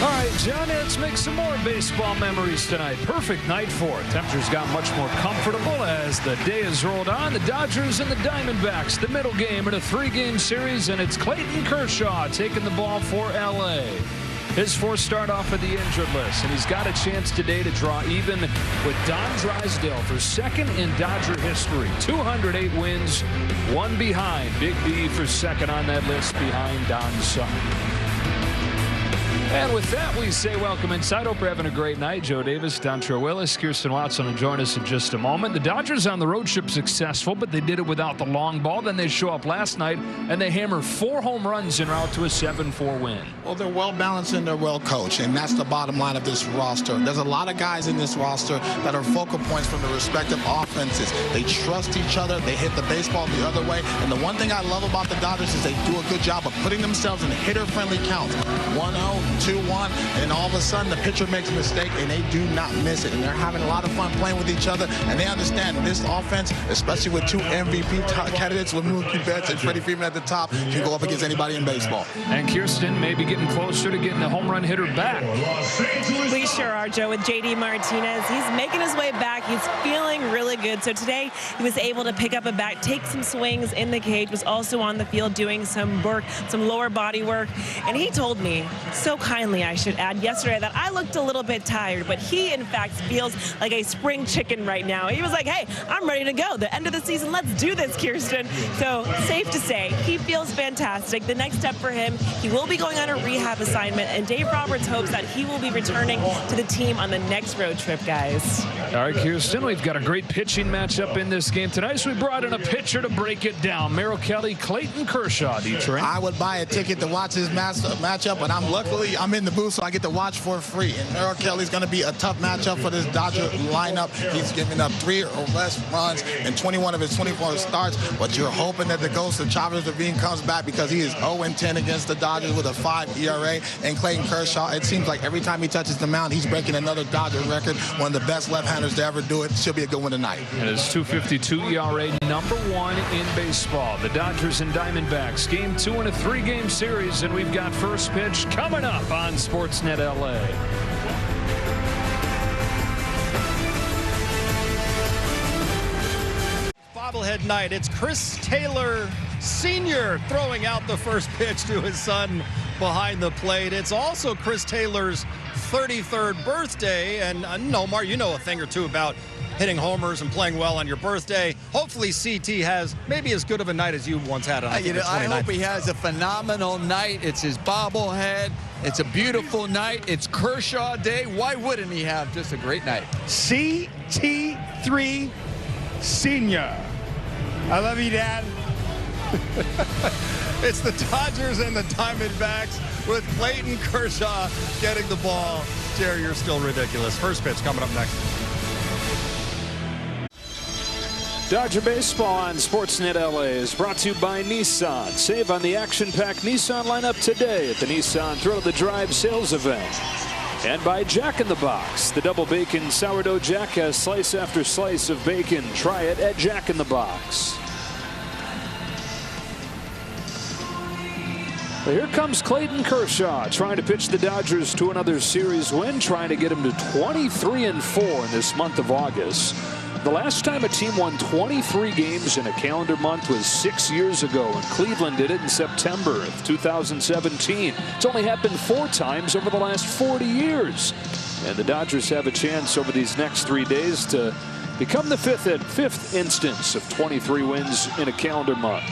All right, John, let's make some more baseball memories tonight. Perfect night for it. Temperatures got much more comfortable as the day has rolled on. The Dodgers and the Diamondbacks, the middle game in a 3-game series, and it's Clayton Kershaw taking the ball for L.A. His fourth start off of the injured list, and he's got a chance today to draw even with Don Drysdale for second in Dodger history. 208 wins, one behind. Big D for second on that list behind Don's son. And with that, we say welcome inside. Hope you're having a great night. Joe Davis, Dontre Willis, Kirsten Watson will join us in just a moment. The Dodgers on the road trip successful, but they did it without the long ball. Then they show up last night, and they hammer 4 home runs en route to a 7-4 win. Well, they're well-balanced and they're well-coached, and that's the bottom line of this roster. There's a lot of guys in this roster that are focal points from the respective offenses. They trust each other. They hit the baseball the other way. And the one thing I love about the Dodgers is they do a good job of putting themselves in hitter-friendly counts. 1-0. 2-1, and all of a sudden the pitcher makes a mistake and they do not miss it, and they're having a lot of fun playing with each other, and they understand this offense, especially with 2 MVP candidates with Mookie Betts and Freddie Freeman at the top, can go up against anybody in baseball. And Kirsten may be getting closer to getting the home run hitter back. We sure are, Joe, with J.D. Martinez. He's making his way back. He's feeling really good. So today he was able to pick up a bat, take some swings in the cage, was also on the field doing some work, some lower body work, and he told me so kindly, I should add, yesterday that I looked a little bit tired, but he in fact feels like a spring chicken right now. He was like, hey, I'm ready to go. The end of the season, let's do this, Kirsten. So safe to say, he feels fantastic. The next step for him, he will be going on a rehab assignment, and Dave Roberts hopes that he will be returning to the team on the next road trip, guys. All right, Kirsten, we've got a great pitching matchup in this game tonight, so we brought in a pitcher to break it down. Merrill Kelly, Clayton Kershaw, Detroit. I would buy a ticket to watch this matchup, but I'm in the booth, so I get to watch for free. And Merrill Kelly's going to be a tough matchup for this Dodger lineup. He's giving up 3 or less runs in 21 of his 24 starts, but you're hoping that the ghost of Chavez Ravine comes back because he is 0-10 against the Dodgers with a 5 ERA. And Clayton Kershaw, it seems like every time he touches the mound, he's breaking another Dodger record. One of the best left-handers to ever do it. Should be a good one tonight. And his 2.52 ERA, #1 in baseball. The Dodgers and Diamondbacks, game 2 in a 3-game series, and we've got first pitch coming up on Sportsnet LA. Bobblehead night. It's Chris Taylor Sr. throwing out the first pitch to his son behind the plate. It's also Chris Taylor's 33rd birthday, and Omar, you know a thing or two about hitting homers and playing well on your birthday. Hopefully CT has maybe as good of a night as you once had on I hope he has a phenomenal night. It's his bobblehead. It's a beautiful night. It's Kershaw Day. Why wouldn't he have just a great night? CT3 Senior. I love you, Dad. It's the Dodgers and the Diamondbacks with Clayton Kershaw getting the ball. Jerry, you're still ridiculous. First pitch coming up next. Dodger Baseball on Sportsnet LA is brought to you by Nissan. Save on the action-packed Nissan lineup today at the Nissan Thrill of the Drive sales event. And by Jack in the Box. The double bacon sourdough jack has slice after slice of bacon. Try it at Jack in the Box. Well, here comes Clayton Kershaw trying to pitch the Dodgers to another series win, trying to get him to 23-4 in this month of August. The last time a team won 23 games in a calendar month was 6 years ago, and Cleveland did it in September of 2017. It's only happened 4 times over the last 40 years. And the Dodgers have a chance over these next 3 days to become the fifth instance of 23 wins in a calendar month.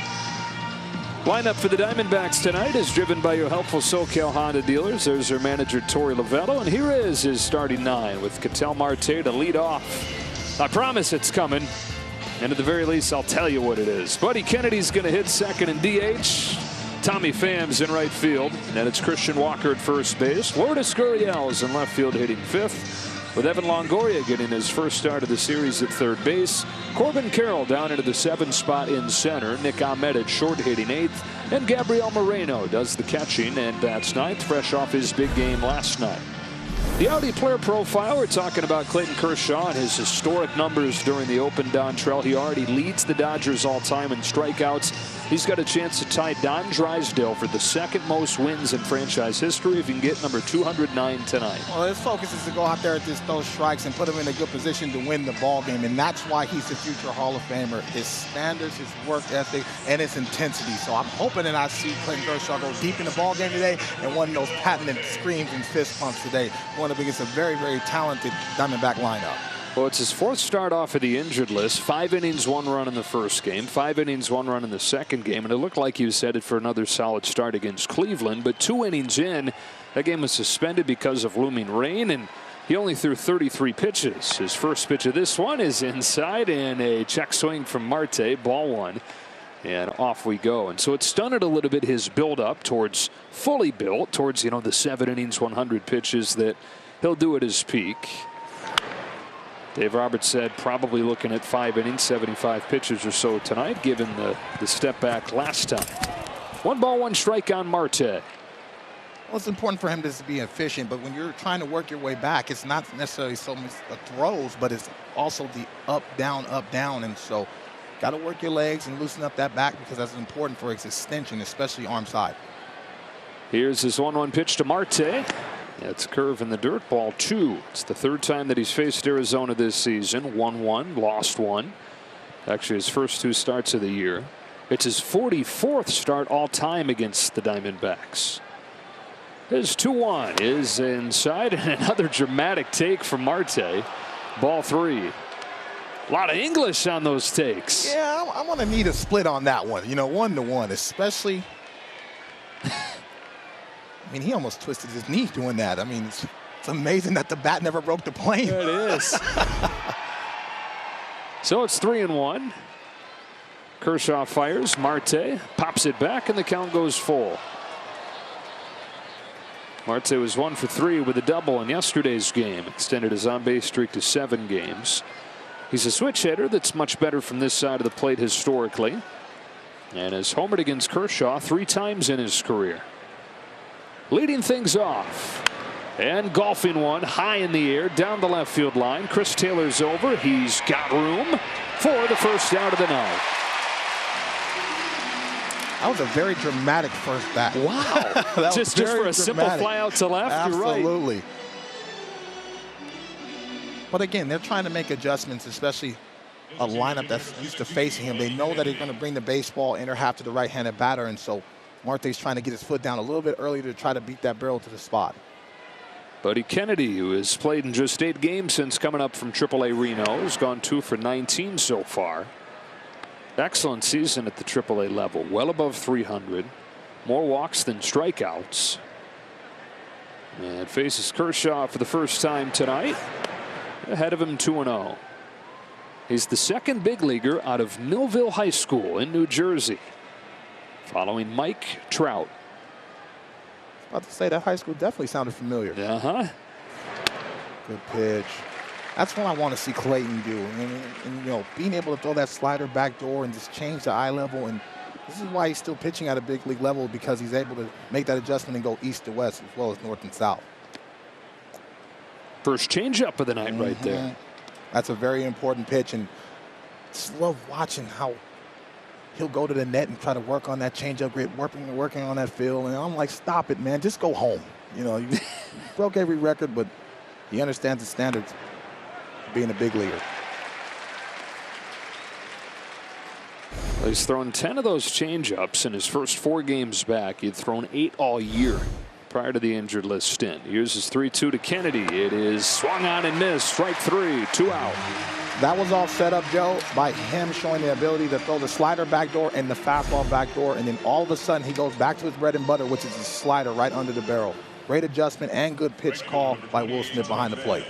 Lineup for the Diamondbacks tonight is driven by your helpful SoCal Honda dealers. There's their manager, Torey Lovello, and here is his starting 9 with Ketel Marte to lead off. I promise it's coming, and at the very least, I'll tell you what it is. Buddy Kennedy's going to hit second in DH. Tommy Pham's in right field, and it's Christian Walker at first base. Lourdes Gurriel is in left field hitting 5th, with Evan Longoria getting his first start of the series at third base. Corbin Carroll down into the 7th spot in center. Nick Ahmed at short hitting 8th, and Gabriel Moreno does the catching and bats 9th, fresh off his big game last night. The Audi player profile, we're talking about Clayton Kershaw and his historic numbers during the Open Dontrell. He already leads the Dodgers all time in strikeouts He's got a chance to tie Don Drysdale for the second most wins in franchise history if he can get number 209 tonight. Well, his focus is to go out there and just throw strikes and put him in a good position to win the ball game, and that's why he's a future Hall of Famer. His standards, his work ethic, and his intensity. So I'm hoping that I see Clayton Kershaw go deep in the ball game today and one of those patented screams and fist pumps today. One of against a very, very talented Diamondback lineup. Well, it's his fourth start off of the injured list. 5 innings, 1 run in the first game. 5 innings, 1 run in the second game. And it looked like he was headed for another solid start against Cleveland. But 2 innings in, that game was suspended because of looming rain. And he only threw 33 pitches. His first pitch of this one is inside and a check swing from Marte. Ball 1. And off we go. And so it's stunted a little bit his build up towards fully built towards, the 7 innings, 100 pitches that he'll do at his peak. Dave Roberts said probably looking at 5 innings, 75 pitches or so tonight, given the step back last time. 1 ball, 1 strike on Marte. Well, it's important for him to be efficient, but when you're trying to work your way back, it's not necessarily so much the throws, but it's also the up, down, and so got to work your legs and loosen up that back because that's important for its extension, especially arm side. Here's his 1-1 pitch to Marte. It's a curve in the dirt. Ball 2. It's the 3rd time that he's faced Arizona this season. 1-1, lost 1. Actually, his first 2 starts of the year. It's his 44th start all time against the Diamondbacks. His 2-1 is inside, and another dramatic take from Marte. Ball 3. A lot of English on those takes. Yeah, I'm going to need a split on that one. 1-to-1, especially. I mean, he almost twisted his knee doing that. I mean, it's amazing that the bat never broke the plane. It is. So it's 3-1. Kershaw fires. Marte pops it back, and the count goes full. Marte was 1 for 3 with a double in yesterday's game. Extended his on-base streak to 7 games. He's a switch hitter that's much better from this side of the plate historically. And has homered against Kershaw 3 times in his career. Leading things off and golfing one high in the air down the left field line. Chris Taylor's over. He's got room for the first out of the night. That was a very dramatic first bat. Wow. just for a simple fly out to left. Absolutely. You're right. But again, they're trying to make adjustments, especially a lineup that's used to facing him. They know that he's going to bring the baseball inner half to the right-handed batter, and so Marte's trying to get his foot down a little bit earlier to try to beat that barrel to the spot. Buddy Kennedy, who has played in just 8 games since coming up from AAA Reno, has gone 2 for 19 so far. Excellent season at the AAA level, well above 300. More walks than strikeouts. And faces Kershaw for the first time tonight. Ahead of him 2-0. He's the 2nd big leaguer out of Millville High School in New Jersey, following Mike Trout. I was about to say that high school definitely sounded familiar. Good pitch. That's what I want to see Clayton do. And being able to throw that slider back door and just change the eye level. And this is why he's still pitching at a big league level, because he's able to make that adjustment and go east to west as well as north and south. First changeup of the night right there. That's a very important pitch, and just love watching how he'll go to the net and try to work on that changeup grip, working on that feel. And I'm like, stop it, man. Just go home. You broke every record, but he understands the standards of being a big leaguer. Well, he's thrown 10 of those changeups in his first 4 games back. He'd thrown 8 all year prior to the injured list stint. Here's his 3-2 to Kennedy. It is swung on and missed. Strike 3, 2 out. That was all set up, Joe, by him showing the ability to throw the slider back door and the fastball back door, and then all of a sudden he goes back to his bread and butter, which is the slider right under the barrel. Great adjustment and good pitch call by Will Smith behind the plate.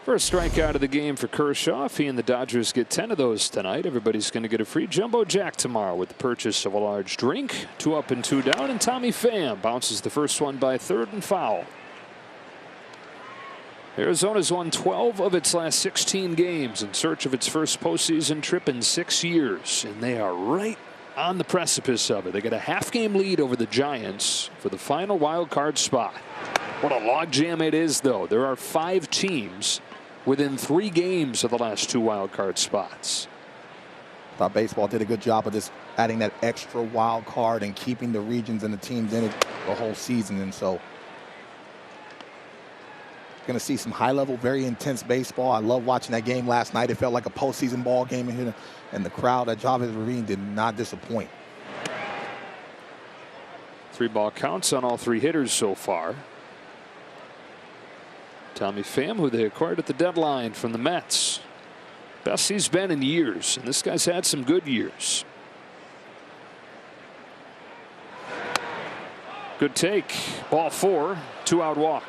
First strikeout of the game for Kershaw. If he and the Dodgers get 10 of those tonight, everybody's going to get a free Jumbo Jack tomorrow with the purchase of a large drink. 2 up and 2 down, and Tommy Pham bounces the first one by 3rd and foul. Arizona's won 12 of its last 16 games in search of its first postseason trip in 6 years, and they are right on the precipice of it. They get a half-game lead over the Giants for the final wild card spot. What a logjam it is, though. There are 5 teams within 3 games of the last 2 wild card spots. Thought baseball did a good job of just adding that extra wild card and keeping the regions and the teams in it the whole season. And so going to see some high-level, very intense baseball. I love watching that game last night. It felt like a postseason ball game in here, and the crowd at Chavez Ravine did not disappoint. 3-ball counts on all 3 hitters so far. Tommy Pham, who they acquired at the deadline from the Mets. Best he's been in years, and this guy's had some good years. Good take. Ball 4, 2-out walk.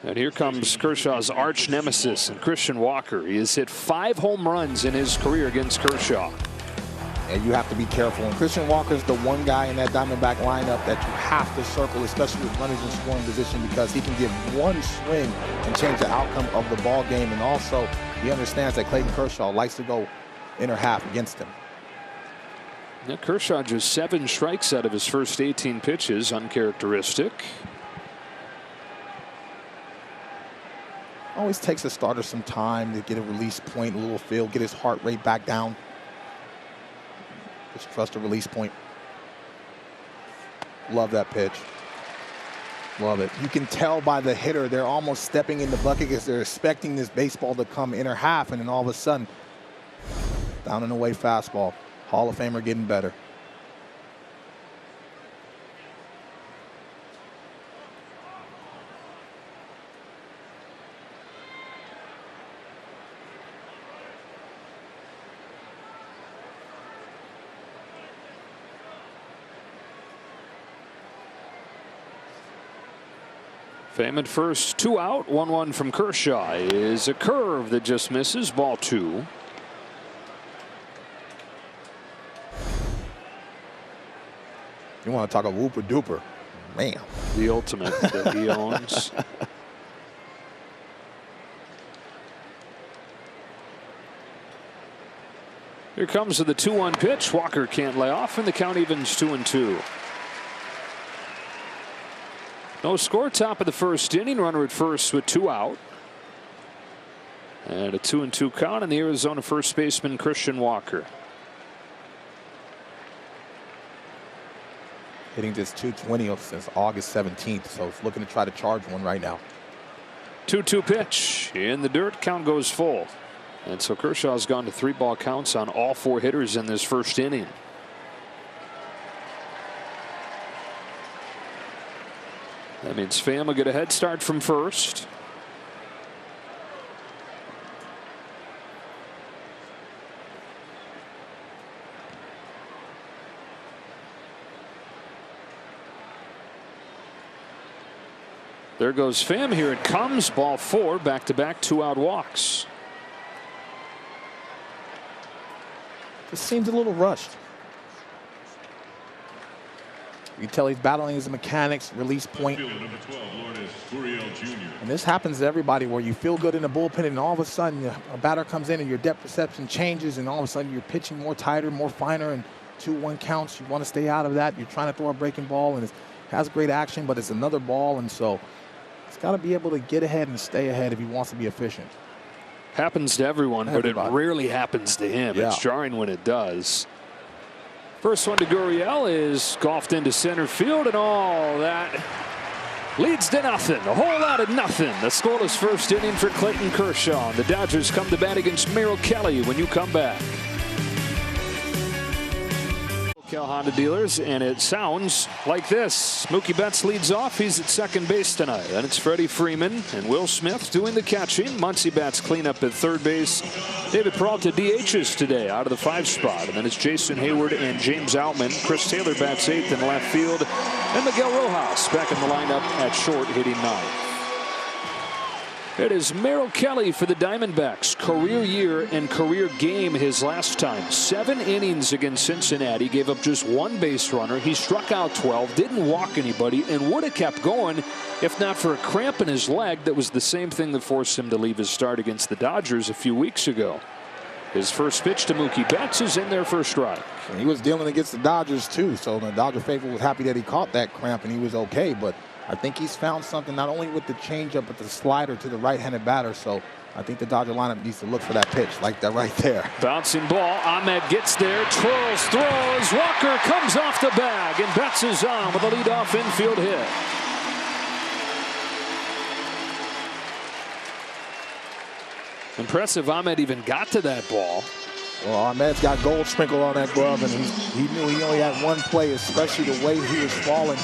And here comes Kershaw's arch nemesis and Christian Walker. He has hit 5 home runs in his career against Kershaw. And you have to be careful. And Christian Walker's the one guy in that Diamondback lineup that you have to circle, especially with runners in scoring position, because he can give one swing and change the outcome of the ball game. And also, he understands that Clayton Kershaw likes to go inner half against him. Now Kershaw just 7 strikes out of his first 18 pitches, uncharacteristic. Always takes a starter some time to get a release point, a little feel, get his heart rate back down. Just trust a release point. Love that pitch. Love it. You can tell by the hitter, they're almost stepping in the bucket because they're expecting this baseball to come inner half, and then all of a sudden, down and away fastball. Hall of Famer getting better. Pham at first, 2 out, 1-1 from Kershaw is a curve that just misses. Ball 2. You want to talk a whooper duper, man. The ultimate that he owns. Here comes the 2-1 pitch. Walker can't lay off, and the count evens 2-2. No score, top of the first inning. Runner at first with 2 out. And a 2-2 count on the Arizona first baseman Christian Walker. Hitting this 220 since August 17th, so it's looking to try to charge one right now. 2-2 pitch in the dirt. Count goes full. And so Kershaw's gone to 3-ball counts on all 4 hitters in this first inning. That means Pham will get a head start from first. There goes Pham. Here it comes. Ball 4. Back-to-back 2-out walks. This seems a little rushed. You can tell he's battling his mechanics, release point. And this happens to everybody, where you feel good in the bullpen and all of a sudden a batter comes in and your depth perception changes, and all of a sudden you're pitching more tighter, more finer, and 2-1 counts. You want to stay out of that. You're trying to throw a breaking ball, and it has great action, but it's another ball, and so he's got to be able to get ahead and stay ahead if he wants to be efficient. Happens to everyone, but it rarely happens to him. Yeah. It's jarring when it does. First one to Gurriel is golfed into center field, and all that leads to nothing. A whole lot of nothing. The scoreless first inning for Clayton Kershaw. The Dodgers come to bat against Merrill Kelly when you come back. Cal Honda dealers, and it sounds like this. Mookie Betts leads off. He's at second base tonight. Then it's Freddie Freeman and Will Smith doing the catching. Muncy bats cleanup at third base. David Peralta DHs today out of the 5 spot. And then it's Jason Hayward and James Outman. Chris Taylor bats 8th in left field. And Miguel Rojas back in the lineup at short, hitting 9th. It is Merrill Kelly for the Diamondbacks. Career year and career game his last time. 7 innings against Cincinnati. Gave up just 1 base runner. He struck out 12, didn't walk anybody, and would have kept going if not for a cramp in his leg that was the same thing that forced him to leave his start against the Dodgers a few weeks ago. His first pitch to Mookie Betts is in there for a strike. And he was dealing against the Dodgers too, so the Dodger faithful was happy that he caught that cramp and he was okay, but I think he's found something not only with the changeup, but the slider to the right-handed batter. So I think the Dodger lineup needs to look for that pitch, like that right there. Bouncing ball. Ahmed gets there, twirls, throws. Walker comes off the bag, and Betts is on with a leadoff infield hit. Impressive. Ahmed even got to that ball. Well, Ahmed's got gold sprinkled on that glove, and he knew he only had one play, especially the way he was falling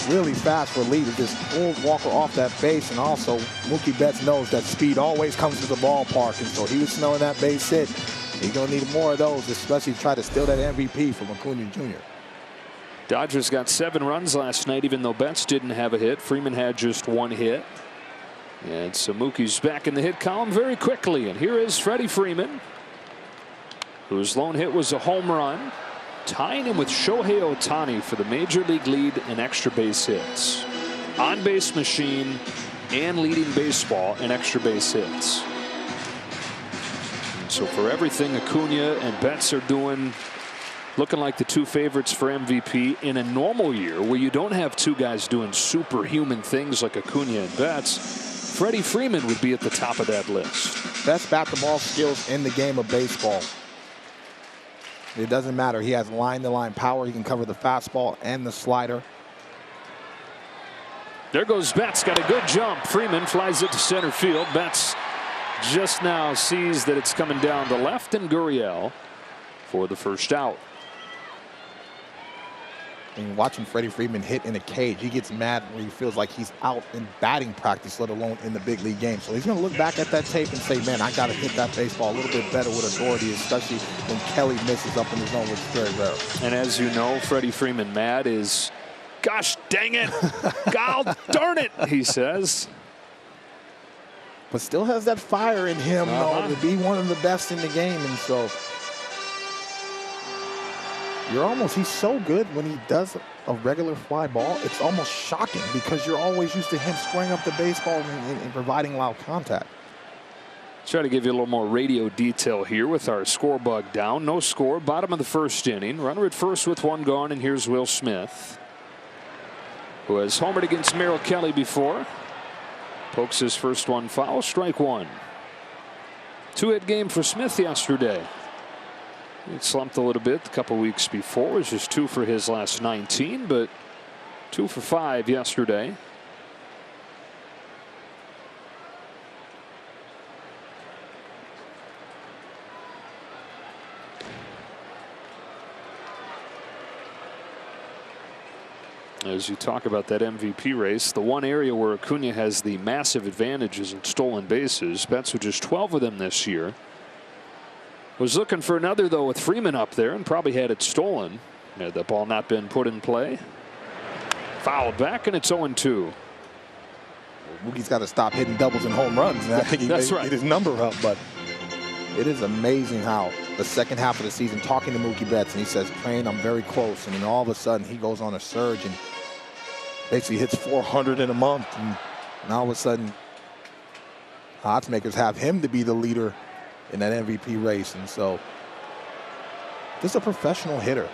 really fast for lead. It just pulled Walker off that base, and also Mookie Betts knows that speed always comes to the ballpark, and so he was smelling that base hit. He's going to need more of those, especially to try to steal that MVP from Acuna Jr. Dodgers got 7 runs last night, even though Betts didn't have a hit. Freeman had just 1 hit. And so Mookie's back in the hit column very quickly. And here is Freddie Freeman, whose lone hit was a home run, tying him with Shohei Ohtani for the major league lead in extra base hits. On base machine and leading baseball in extra base hits. And so for everything Acuna and Betts are doing, looking like the 2 favorites for MVP in a normal year where you don't have 2 guys doing superhuman things like Acuna and Betts, Freddie Freeman would be at the top of that list. Best bat-to-ball skills in the game of baseball. It doesn't matter. He has line-to-line power. He can cover the fastball and the slider. There goes Betts. Got a good jump. Freeman flies it to center field. Betts just now sees that it's coming down the left, and Gurriel for the first out. And watching Freddie Freeman hit in a cage, he gets mad when he feels like he's out in batting practice, let alone in the big league game. So he's going to look back at that tape and say, man, I got to hit that baseball a little bit better with authority, especially when Kelly misses up in the zone, which is very rare. And as you know, Freddie Freeman mad is, gosh dang it, God darn it, he says. But still has that fire in him, though, to be one of the best in the game. And so he's so good when he does a regular fly ball. It's almost shocking because you're always used to him squaring up the baseball and providing loud contact. Try to give you a little more radio detail here with our score bug down. No score, bottom of the first inning. Runner at first with 1 gone, and here's Will Smith, who has homered against Merrill Kelly before. Pokes his first one foul, strike 1. 2-hit game for Smith yesterday. He slumped a little bit a couple weeks before. It was just 2 for his last 19, but 2 for 5 yesterday. As you talk about that MVP race, the one area where Acuna has the massive advantages in stolen bases. Betts with just 12 of them this year. Was looking for another, though, with Freeman up there, and probably had it stolen. Had that ball not been put in play. Fouled back, and it's 0-2. Mookie's got to stop hitting doubles and home runs. And I think he may get his number up, but it is amazing how the second half of the season, talking to Mookie Betts, and he says, Crane, I'm very close. And then all of a sudden, he goes on a surge and basically hits 400 in a month. And all of a sudden, odds makers have him to be the leader in that MVP race. And so this is a professional hitter,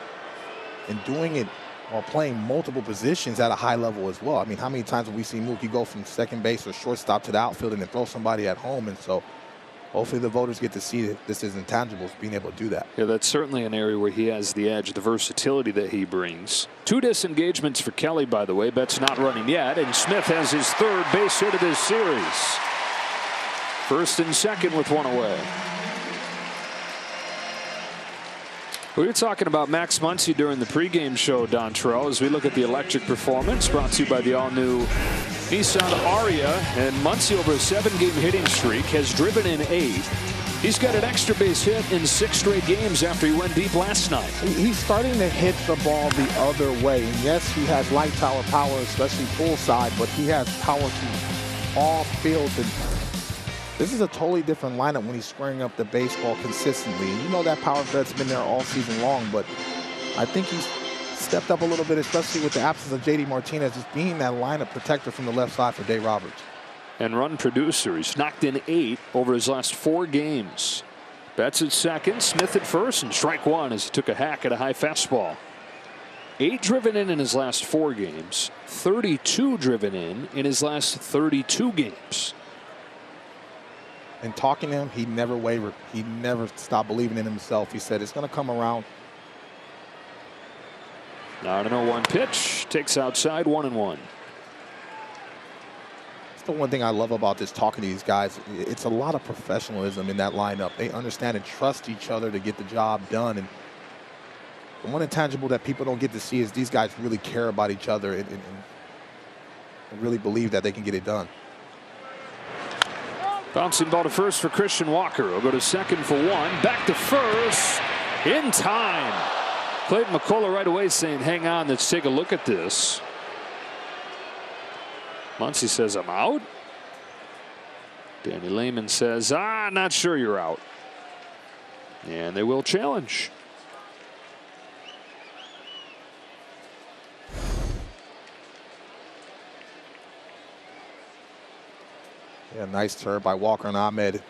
and doing it while playing multiple positions at a high level as well. I mean, how many times have we seen Mookie go from second base or shortstop to the outfield and then throw somebody at home? And so hopefully the voters get to see that this is intangibles, being able to do that. Yeah, that's certainly an area where he has the edge, the versatility that he brings. 2 disengagements for Kelly, by the way. Betts not running yet, and Smith has his 3rd base hit of this series. First and second with 1 away. We were talking about Max Muncy during the pregame show, Dontrell, as we look at the electric performance brought to you by the all-new Nissan Ariya. And Muncy, over a 7-game hitting streak, has driven in 8. He's got an extra base hit in 6 straight games after he went deep last night. He's starting to hit the ball the other way. And yes, he has light tower power, especially full side, but he has power to all fields. And this is a totally different lineup when he's squaring up the baseball consistently. And you know that power bet's been there all season long, but I think he's stepped up a little bit, especially with the absence of JD Martinez, just being that lineup protector from the left side for Dave Roberts. And run producer. He's knocked in 8 over his last 4 games. Betts at second, Smith at first, and strike 1 as he took a hack at a high fastball. 8 driven in his last 4 games, 32 driven in his last 32 games. And talking to him, he never wavered. He never stopped believing in himself. He said, it's going to come around. Now to 0-1 pitch, takes outside, 1-1. It's the one thing I love about this, talking to these guys. It's a lot of professionalism in that lineup. They understand and trust each other to get the job done. And the one intangible that people don't get to see is these guys really care about each other and really believe that they can get it done. Bouncing ball to first for Christian Walker. He'll go to second for 1. Back to first in time. Clayton McCullough right away saying, hang on, let's take a look at this. Muncy says, I'm out. Danny Lehman says, not sure you're out. And they will challenge. Yeah, nice turn by Walker and Ahmed,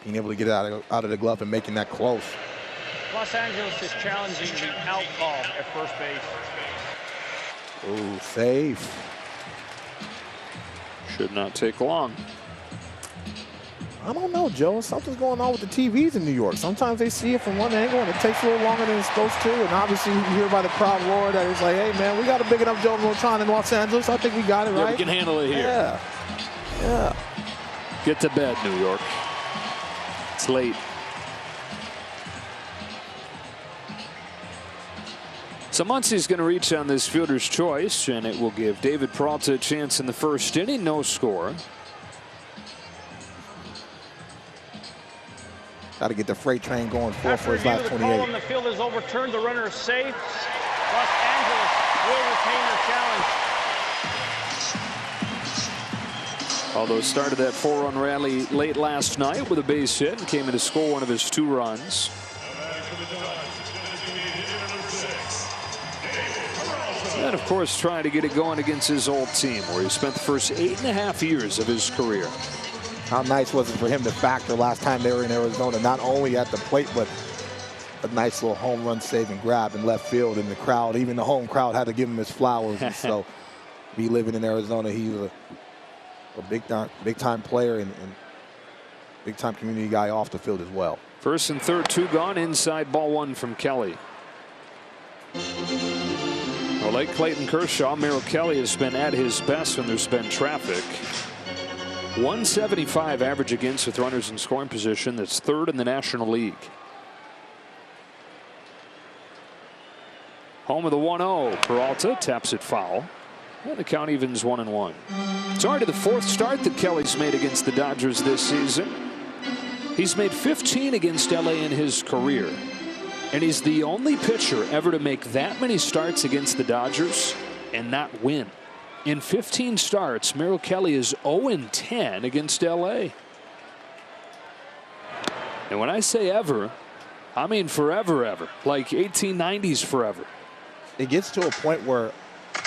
being able to get it out of the glove and making that close. Los Angeles is challenging the out call at first base. Oh, safe. Should not take long. I don't know, Joe. Something's going on with the TVs in New York. Sometimes they see it from one angle and it takes a little longer than it's supposed to. And obviously you hear by the crowd roar that it's like, hey, man, we got a big enough Jumbotron in Los Angeles. I think we got it, right? Yeah, we can handle it here. Yeah. Yeah. Get to bed, New York. It's late. So Muncy's going to reach on this fielder's choice, and it will give David Peralta a chance in the first inning. No score. Got to get the freight train going for his last 28. Call on the field is overturned. The runner is safe. Los Angeles will retain their challenge. Although started that 4-run rally late last night with a base hit and came in to score one of his 2 runs. And of course trying to get it going against his old team where he spent the first 8.5 years of his career. How nice was it for him to factor last time they were in Arizona, not only at the plate, but a nice little home run save and grab in left field, and the crowd, even the home crowd, had to give him his flowers. And so be living in Arizona, he's a big time player and big time community guy off the field as well. First and third, 2 gone. Inside, ball 1 from Kelly. Well, like Clayton Kershaw, Merrill Kelly has been at his best when there's been traffic. 175 average against with runners in scoring position. That's 3rd in the National League. Home of the 1-0. Peralta taps it foul. And the count evens 1-1. It's already the 4th start that Kelly's made against the Dodgers this season. He's made 15 against LA in his career. And he's the only pitcher ever to make that many starts against the Dodgers and not win. In 15 starts, Merrill Kelly is 0-10 against LA. And when I say ever, I mean forever, ever. Like 1890s forever. It gets to a point where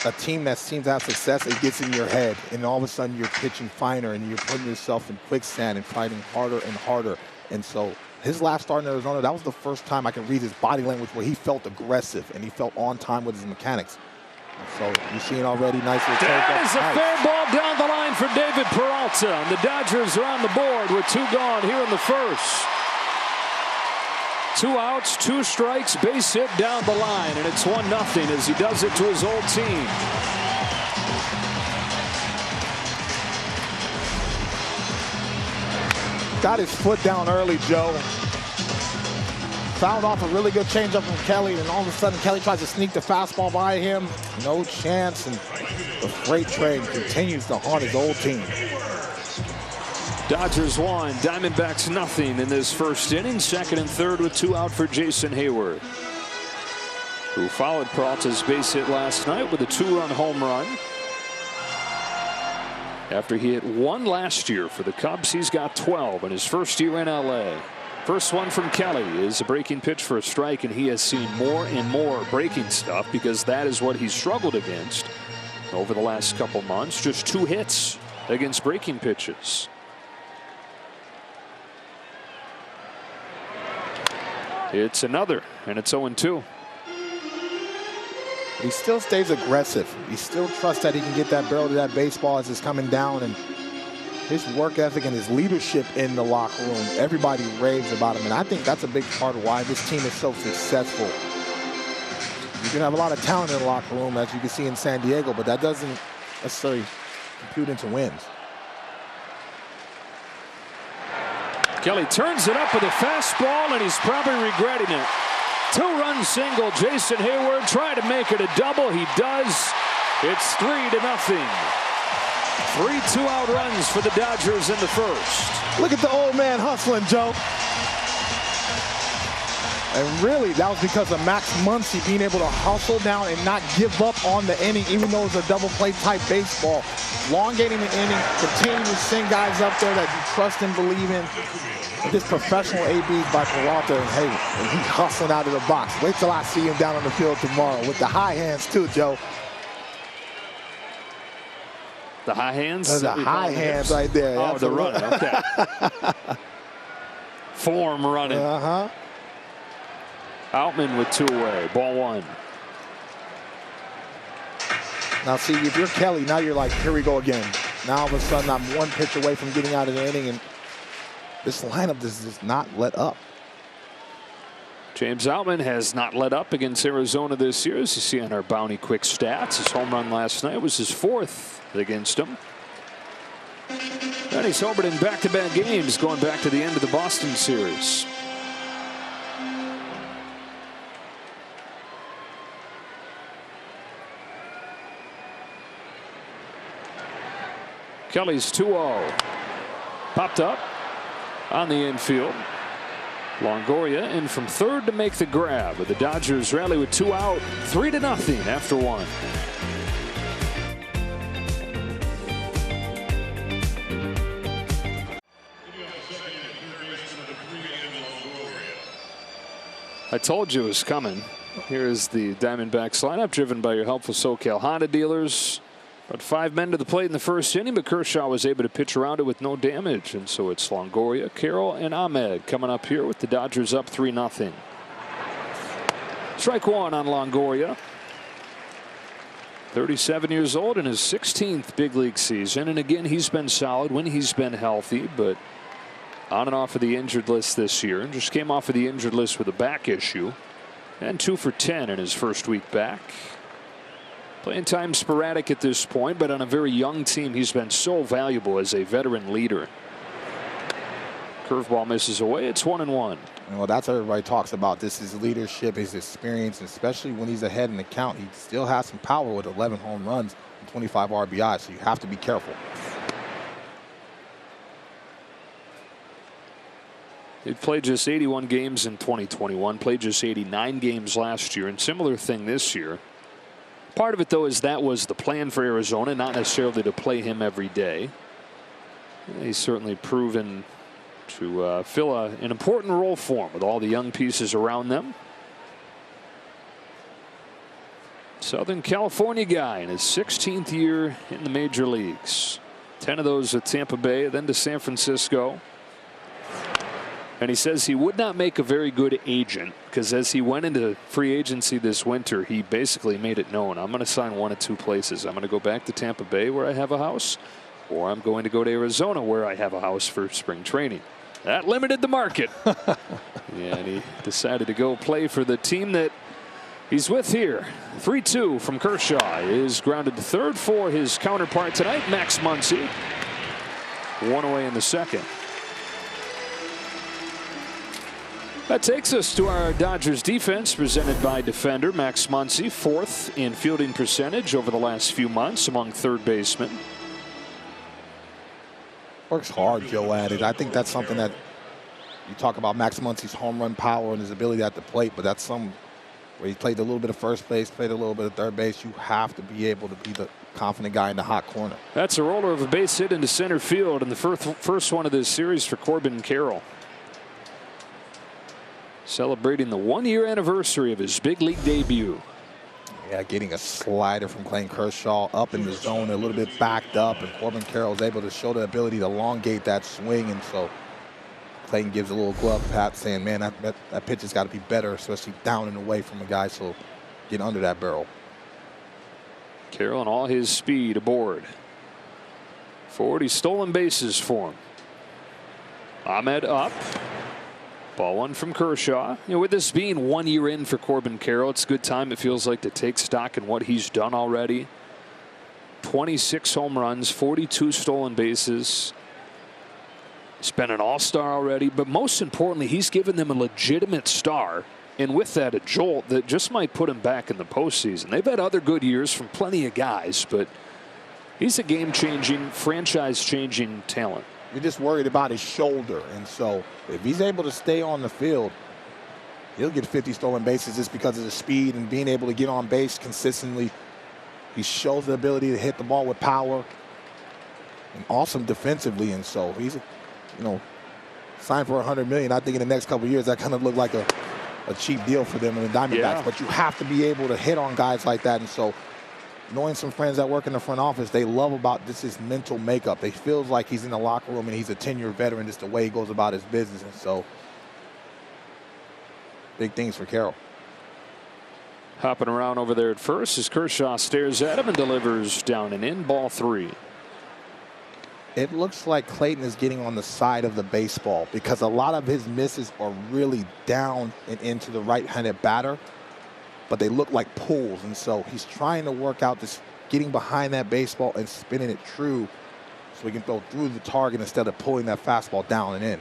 a team that seems to have success, it gets in your head, and all of a sudden you're pitching finer and you're putting yourself in quicksand and fighting harder and harder. And so his last start in Arizona, that was the first time I can read his body language where he felt aggressive and he felt on time with his mechanics. So you're seeing already nice little take. That is a fair ball down the line for David Peralta. And the Dodgers are on the board with 2 gone here in the first. 2 outs, 2 strikes, base hit down the line, and it's 1-0 as he does it to his old team. Got his foot down early, Joe. Fouled off a really good changeup from Kelly, and all of a sudden Kelly tries to sneak the fastball by him. No chance, and the freight train continues to haunt his old team. Dodgers 1, Diamondbacks 0 in this first inning. Second and third with 2 out for Jason Hayward, who followed Peralta's base hit last night with a 2-run home run. After he hit 1 last year for the Cubs, he's got 12 in his first year in LA. First one from Kelly is a breaking pitch for a strike, and he has seen more and more breaking stuff because that is what he's struggled against over the last couple months. Just 2 hits against breaking pitches. It's another, and it's 0-2. But he still stays aggressive. He still trusts that he can get that barrel to that baseball as it's coming down. And his work ethic and his leadership in the locker room, everybody raves about him. And I think that's a big part of why this team is so successful. You can have a lot of talent in the locker room, as you can see in San Diego, but that doesn't necessarily compute into wins. Kelly turns it up with a fastball, and he's probably regretting it. 2-run single. Jason Hayward tried to make it a double. He does. It's 3-0. 3 2-out runs for the Dodgers in the first. Look at the old man hustling, Joe. And really, that was because of Max Muncy being able to hustle down and not give up on the inning, even though it was a double play type baseball. Elongating the inning, continuing to send guys up there that you trust and believe in. And this professional ABs by Peralta, and hey, and he's hustling out of the box. Wait till I see him down on the field tomorrow with the high hands too, Joe. The high hands? There's the high hands right there. Oh, the running, okay. Form running. Uh-huh. Outman with 2 away. Ball 1. Now, see, if you're Kelly, now you're like, here we go again. Now, all of a sudden, I'm 1 pitch away from getting out of the inning, and this lineup does just not let up. James Outman has not let up against Arizona this year, as you see on our Bounty Quick stats. His home run last night was his 4th against him. And he's homered in back-to-back games going back to the end of the Boston series. Kelly's 2-0. Popped up on the infield. Longoria in from third to make the grab. But the Dodgers rally with 2 out, 3-0 after 1. I told you it was coming. Here's the Diamondbacks lineup, driven by your helpful SoCal Honda dealers. But 5 men to the plate in the first inning, but Kershaw was able to pitch around it with no damage. And so it's Longoria, Carroll, and Ahmed coming up here with the Dodgers up 3-0. Strike 1 on Longoria. 37 years old in his 16th big league season. And again, he's been solid when he's been healthy, but on and off of the injured list this year. And just came off of the injured list with a back issue. And 2 for 10 in his first week back. Playing time sporadic at this point, but on a very young team, he's been so valuable as a veteran leader. Curveball misses away. It's 1-1. Well, that's what everybody talks about. This is leadership, his experience, especially when he's ahead in the count. He still has some power with 11 home runs and 25 RBI, so you have to be careful. He played just 81 games in 2021, played just 89 games last year, and similar thing this year. Part of it, though, is that was the plan for Arizona, not necessarily to play him every day. He's certainly proven to fill an important role for him with all the young pieces around them. Southern California guy in his 16th year in the major leagues. 10 of those at Tampa Bay, then to San Francisco. And he says he would not make a very good agent because as he went into free agency this winter, he basically made it known, I'm going to sign 1 of 2 places. I'm going to go back to Tampa Bay where I have a house, or I'm going to go to Arizona where I have a house for spring training. That limited the market. And he decided to go play for the team that he's with here. 3-2 from Kershaw is grounded to third for his counterpart tonight, Max Muncy. 1 away in the second. That takes us to our Dodgers defense, presented by Defender. Max Muncy, 4th in fielding percentage over the last few months among third basemen. Works hard, Joe, at it. I think that's something that you talk about Max Muncy's home run power and his ability at the plate, but that's some where he played a little bit of first base, played a little bit of third base. You have to be able to be the confident guy in the hot corner. That's a roller of a base hit into center field, and the first one of this series for Corbin Carroll. Celebrating the 1-year anniversary of his big league debut. Yeah, getting a slider from Clayton Kershaw up in the zone, a little bit backed up, and Corbin Carroll was able to show the ability to elongate that swing, and so Clayton gives a little glove pat saying, man, that pitch has got to be better, especially down and away from the guy, so get under that barrel. Carroll and all his speed aboard. 40 stolen bases for him. Ahmed up. Ball one from Kershaw. You know, with this being 1 year in for Corbin Carroll, it's a good time, it feels like, to take stock in what he's done already. 26 home runs, 42 stolen bases. He's been an all-star already, but most importantly, he's given them a legitimate star, and with that, a jolt that just might put him back in the postseason. They've had other good years from plenty of guys, but he's a game-changing, franchise-changing talent. You're just worried about his shoulder, and so if he's able to stay on the field, he'll get 50 stolen bases just because of the speed and being able to get on base consistently. He shows the ability to hit the ball with power and awesome defensively, and so he's, you know, signed for $100 million. I think in the next couple of years that kind of looked like a cheap deal for them in the Diamondbacks. Yeah. But you have to be able to hit on guys like that, and so knowing some friends that work in the front office, they love about this his mental makeup. They feel like he's in the locker room and he's a 10-year veteran, just the way he goes about his business, and so big things for Carroll. Hopping around over there at first as Kershaw stares at him and delivers down and in, ball 3. It looks like Clayton is getting on the side of the baseball because a lot of his misses are really down and into the right-handed batter, but they look like pulls, and so he's trying to work out this getting behind that baseball and spinning it true so he can throw through the target instead of pulling that fastball down and in.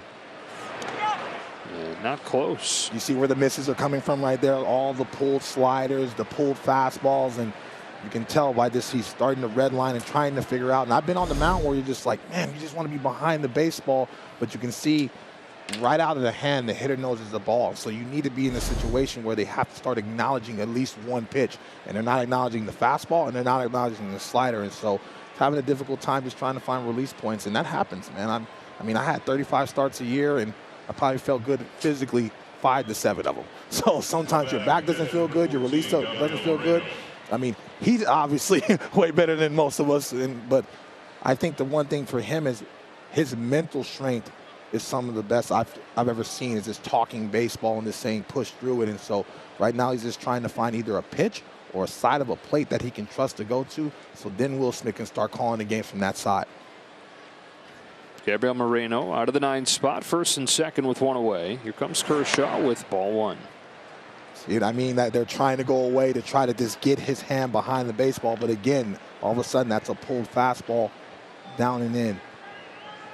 Not close. You see where the misses are coming from right there? All the pulled sliders, the pulled fastballs, and you can tell by this he's starting to red line and trying to figure out. And I've been on the mound where you're just like, man, you just want to be behind the baseball, but you can see right out of the hand the hitter knows it's a ball. So you need to be in a situation where they have to start acknowledging at least one pitch, and they're not acknowledging the fastball and they're not acknowledging the slider, and so having a difficult time just trying to find release points, and that happens, man. I mean, I had 35 starts a year, and I probably felt good physically 5 to 7 of them. So sometimes your back doesn't feel good, your release doesn't feel good. I mean, he's obviously way better than most of us, but I think the one thing for him is his mental strength is some of the best I've ever seen, is just talking baseball and just saying push through it. And so right now he's just trying to find either a pitch or a side of a plate that he can trust to go to, so then Will Smith can start calling the game from that side. Gabriel Moreno out of the 9th spot, first and second with one away. Here comes Kershaw with ball 1. See what I mean? That they're trying to go away to try to just get his hand behind the baseball, but again, all of a sudden that's a pulled fastball down and in.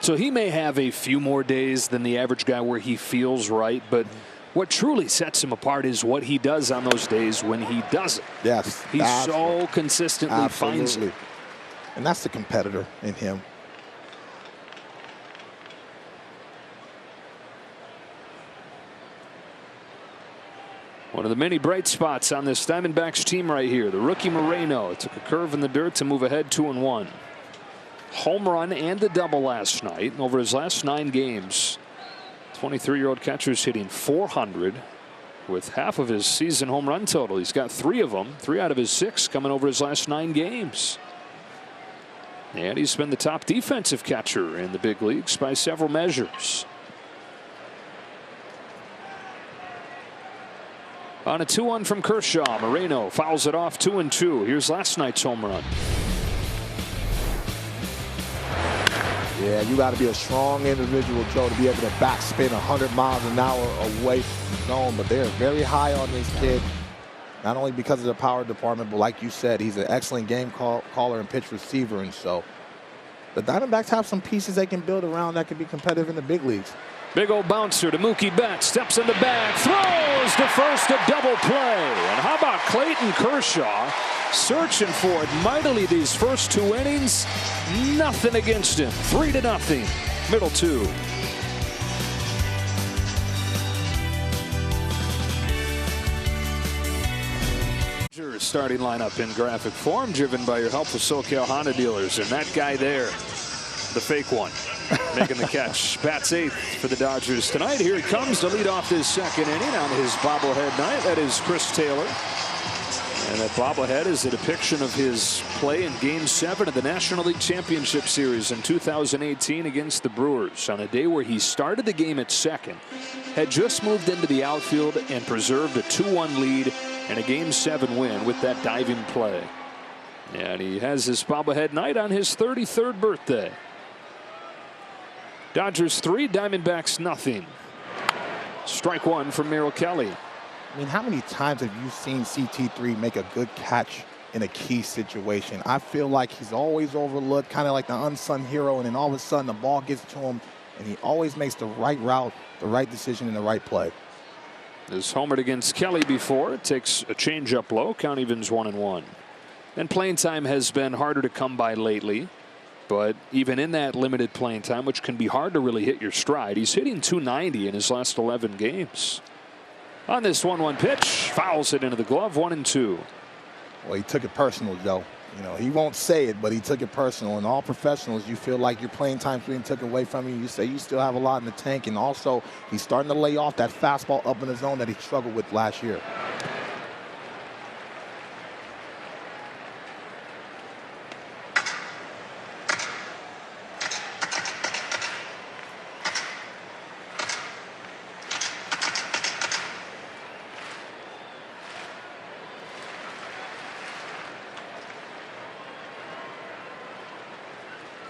So he may have a few more days than the average guy where he feels right, but what truly sets him apart is what he does on those days when he doesn't. Yes. He so consistently finds it. And that's the competitor in him. One of the many bright spots on this Diamondbacks team right here. The rookie Moreno took a curve in the dirt to move ahead 2-1. Home run and a double last night. Over his last 9 games, 23-year-old catcher's hitting .400 with half of his season home run total. He's got 3 of them, 3 out of his 6 coming over his last 9 games. And he's been the top defensive catcher in the big leagues by several measures. On a 2-1 from Kershaw, Moreno fouls it off 2-2. Here's last night's home run. Yeah, you got to be a strong individual, Joe, to be able to backspin 100 miles an hour away from the zone. But they're very high on this kid, not only because of the power department, but like you said, he's an excellent game caller and pitch receiver. And so the Diamondbacks have some pieces they can build around that can be competitive in the big leagues. Big old bouncer to Mookie Betts, steps in the bag, throws to first, a double play. And how about Clayton Kershaw searching for it mightily these first 2 innings? Nothing against him. 3-0. Middle 2. Starting lineup in graphic form, driven by your helpful SoCal Honda dealers. And that guy there, the fake one, making the catch. Bats 8th for the Dodgers tonight. Here he comes to lead off this 2nd inning on his bobblehead night. That is Chris Taylor. And that bobblehead is a depiction of his play in Game 7 of the National League Championship Series in 2018 against the Brewers, on a day where he started the game at second, had just moved into the outfield, and preserved a 2-1 lead and a Game 7 win with that diving play. And he has his bobblehead night on his 33rd birthday. Dodgers 3, Diamondbacks nothing. Strike one from Merrill Kelly. I mean, how many times have you seen CT3 make a good catch in a key situation? I feel like he's always overlooked, kind of like the unsung hero, and then all of a sudden the ball gets to him, and he always makes the right route, the right decision, and the right play. Has homered against Kelly before. It takes a changeup low. Count evens 1-1. And playing time has been harder to come by lately. But even in that limited playing time, which can be hard to really hit your stride, he's hitting .290 in his last 11 games. On this 1-1 pitch, fouls it into the glove, 1-2. Well, he took it personal, Joe. You know, he won't say it, but he took it personal. And all professionals, you feel like your playing time's being taken away from you. You say you still have a lot in the tank. And also, he's starting to lay off that fastball up in the zone that he struggled with last year.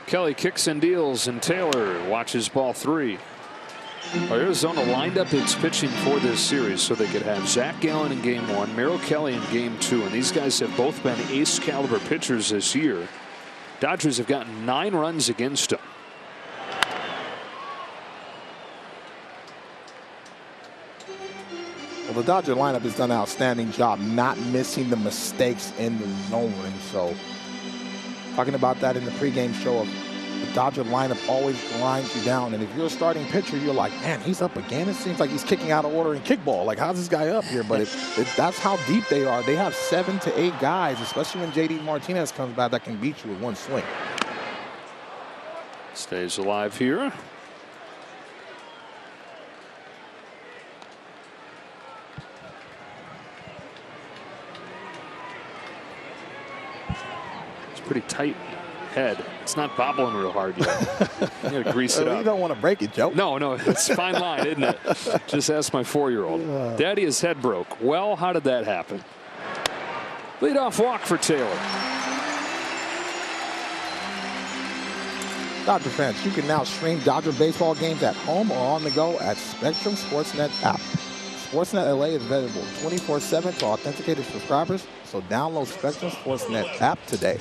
Kelly kicks and deals, and Taylor watches ball 3. Arizona lined up its pitching for this series so they could have Zach Gallen in game 1, Merrill Kelly in game 2, and these guys have both been ace caliber pitchers this year. Dodgers have gotten 9 runs against them. Well, the Dodger lineup has done an outstanding job not missing the mistakes in the zone. And so, talking about that in the pregame show, the Dodger lineup always grinds you down. And if you're a starting pitcher, you're like, man, he's up again. It seems like he's kicking out of order in kickball. Like, how's this guy up here? But that's how deep they are. They have 7 to 8 guys, especially when JD Martinez comes back, that can beat you with one swing. Stays alive here. It's pretty tight head. It's not bobbling real hard yet. You gotta grease it up. You don't want to break it, Joe. No, it's a fine line, isn't it? Just ask my 4-year-old. Daddy, his head broke. Well, how did that happen? Leadoff walk for Taylor. Dodger fans, you can now stream Dodger baseball games at home or on the go at Spectrum Sportsnet app. Sportsnet LA is available 24/7 for authenticated subscribers, so download Spectrum Sportsnet app today.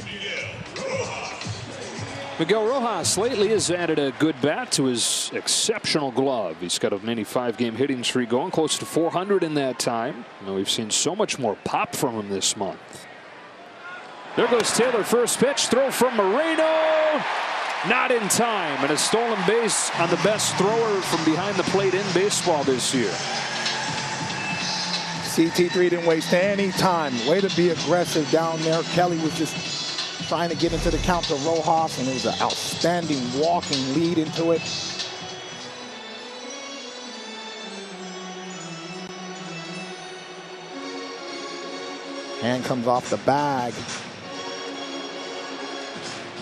Miguel Rojas lately has added a good bat to his exceptional glove. He's got a mini 5-game hitting streak going, close to 400 in that time. We've seen so much more pop from him this month. There goes Taylor, first pitch, throw from Moreno. Not in time, and a stolen base on the best thrower from behind the plate in baseball this year. CT3 didn't waste any time. Way to be aggressive down there. Kelly was just trying to get into the count to Rojas, and it was an outstanding walking lead into it. Hand comes off the bag.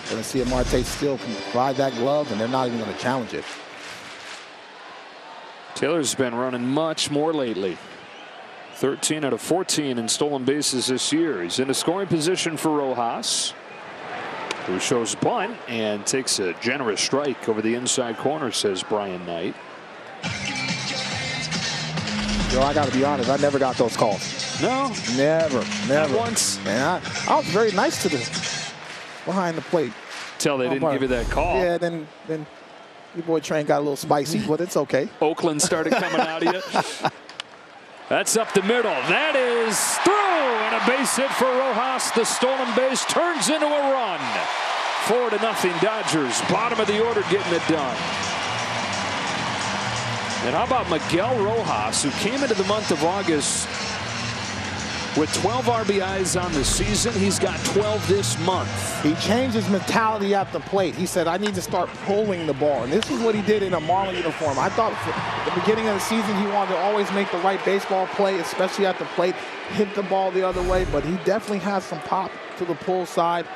Going to see if Marte still can provide that glove, and they're not even going to challenge it. Taylor's been running much more lately. 13 out of 14 in stolen bases this year. He's in a scoring position for Rojas, who shows bunt and takes a generous strike over the inside corner, says Brian Knight. Yo, I got to be honest, I never got those calls. No? Never. Not once. Man, I was very nice to the behind the plate. Till they didn't give you that call. Yeah, then your boy Train got a little spicy, but it's okay. Oakland started coming out of you. That's up the middle. That is through, and a base hit for Rojas. The stolen base turns into a run. 4-0 Dodgers. Bottom of the order getting it done. And how about Miguel Rojas, who came into the month of August with 12 RBIs on the season. He's got 12 this month. He changed his mentality at the plate. He said, I need to start pulling the ball. And this is what he did in a Marlin uniform. I thought at the beginning of the season he wanted to always make the right baseball play, especially at the plate, hit the ball the other way. But he definitely has some pop to the pull side.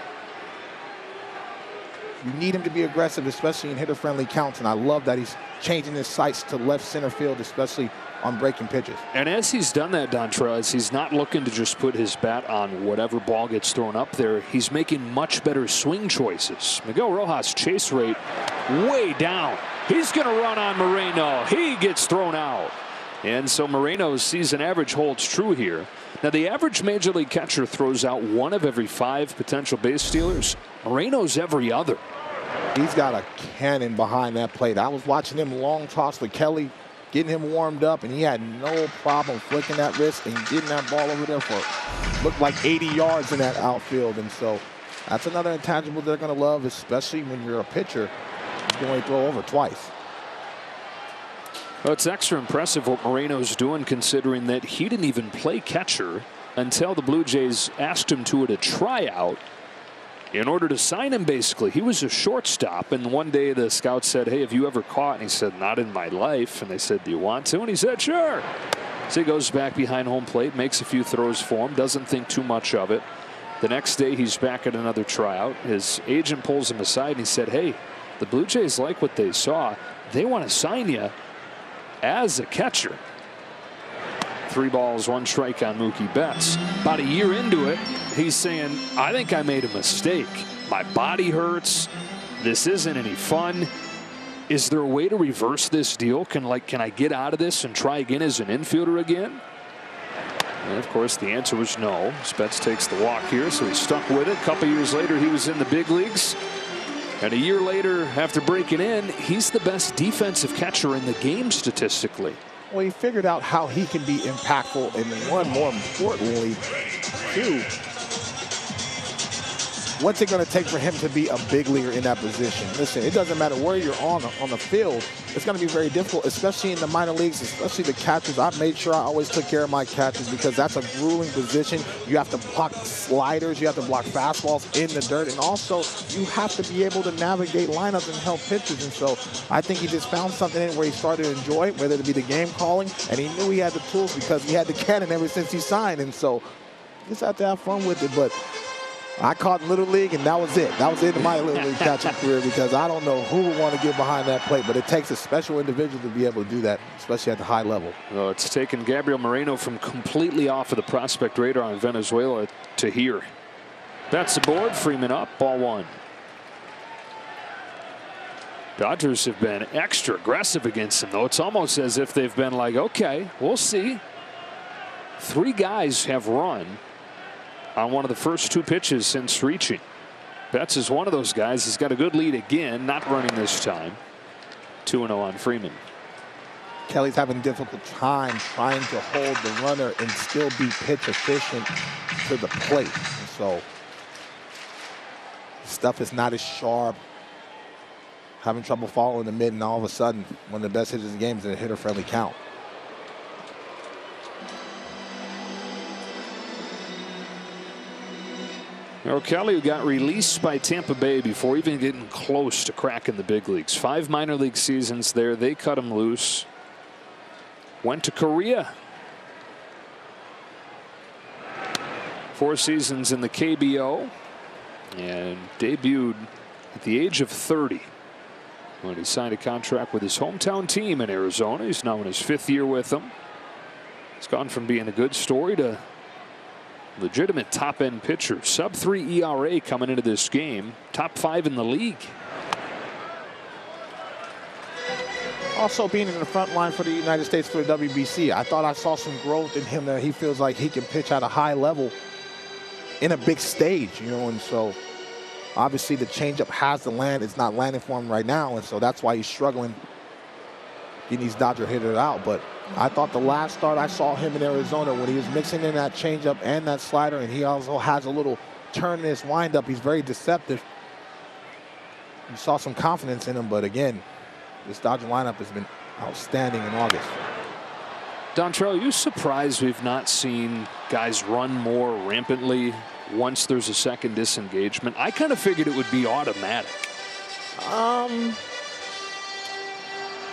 You need him to be aggressive, especially in hitter-friendly counts. And I love that he's changing his sights to left center field, especially on breaking pitches. And as he's done that, Dontrell, he's not looking to just put his bat on whatever ball gets thrown up there. He's making much better swing choices. Miguel Rojas' chase rate way down. He's going to run on Moreno. He gets thrown out. And so Moreno's season average holds true here. Now, the average major league catcher throws out 1 of every 5 potential base stealers. Moreno's every other. He's got a cannon behind that plate. I was watching him long toss with Kelly, getting him warmed up, and he had no problem flicking that wrist and getting that ball over there for looked like 80 yards in that outfield. And so that's another intangible they're going to love, especially when you're a pitcher. You can only throw over twice. Well, it's extra impressive what Moreno's doing, considering that he didn't even play catcher until the Blue Jays asked him to at a tryout in order to sign him. Basically, he was a shortstop, and one day the scout said, "Hey, have you ever caught?" And he said, "Not in my life." And they said, "Do you want to?" And he said, "Sure." So he goes back behind home plate, makes a few throws for him, doesn't think too much of it. The next day he's back at another tryout. His agent pulls him aside and he said, "Hey, the Blue Jays like what they saw. They want to sign you as a catcher." 3 balls, 1 strike on Mookie Betts. About a year into it, he's saying, "I think I made a mistake. My body hurts. This isn't any fun. Is there a way to reverse this deal? Can I get out of this and try again as an infielder again?" And of course, the answer was no. Betts takes the walk here, so he's stuck with it. A couple years later, he was in the big leagues. And a year later, after breaking in, he's the best defensive catcher in the game statistically. Well, he figured out how he can be impactful, and one, more importantly, 2, what's it going to take for him to be a big leaguer in that position? Listen, it doesn't matter where you're on the field. It's going to be very difficult, especially in the minor leagues, especially the catchers. I've made sure I always took care of my catchers because that's a grueling position. You have to block sliders. You have to block fastballs in the dirt. And also, you have to be able to navigate lineups and help pitchers. And so I think he just found something in where he started to enjoy it, whether it be the game calling. And he knew he had the tools because he had the cannon ever since he signed. And so you just have to have fun with it. But I caught in Little League, and that was it. That was it in my Little League catching career because I don't know who would want to get behind that plate, but it takes a special individual to be able to do that, especially at the high level. Well, it's taken Gabriel Moreno from completely off of the prospect radar in Venezuela to here. That's the board. Freeman up, ball 1. Dodgers have been extra aggressive against him, though. It's almost as if they've been like, okay, we'll see. 3 guys have run on one of the first 2 pitches since reaching. Betts is one of those guys. He's got a good lead again, not running this time. 2-0 on Freeman. Kelly's having a difficult time trying to hold the runner and still be pitch efficient to the plate. And so stuff is not as sharp. Having trouble following the mid, and all of a sudden, one of the best hitters in the game is in a hitter-friendly count. Now, Kelly, who got released by Tampa Bay before even getting close to cracking the big leagues. 5 minor league seasons there. They cut him loose. Went to Korea. 4 seasons in the KBO. And debuted at the age of 30 when he signed a contract with his hometown team in Arizona. He's now in his 5th year with them. It's gone from being a good story to legitimate top-end pitcher. Sub-3 ERA coming into this game. Top 5 in the league. Also being in the front line for the United States for the WBC, I thought I saw some growth in him that he feels like he can pitch at a high level in a big stage, you know, and so obviously the changeup has to land. It's not landing for him right now, and so that's why he's struggling getting these Dodger hitters out. But I thought the last start I saw him in Arizona when he was mixing in that changeup and that slider, and he also has a little turn in his windup. He's very deceptive. You saw some confidence in him, but again, this Dodger lineup has been outstanding in August. Dontrell, are you surprised we've not seen guys run more rampantly once there's a second disengagement? I kind of figured it would be automatic.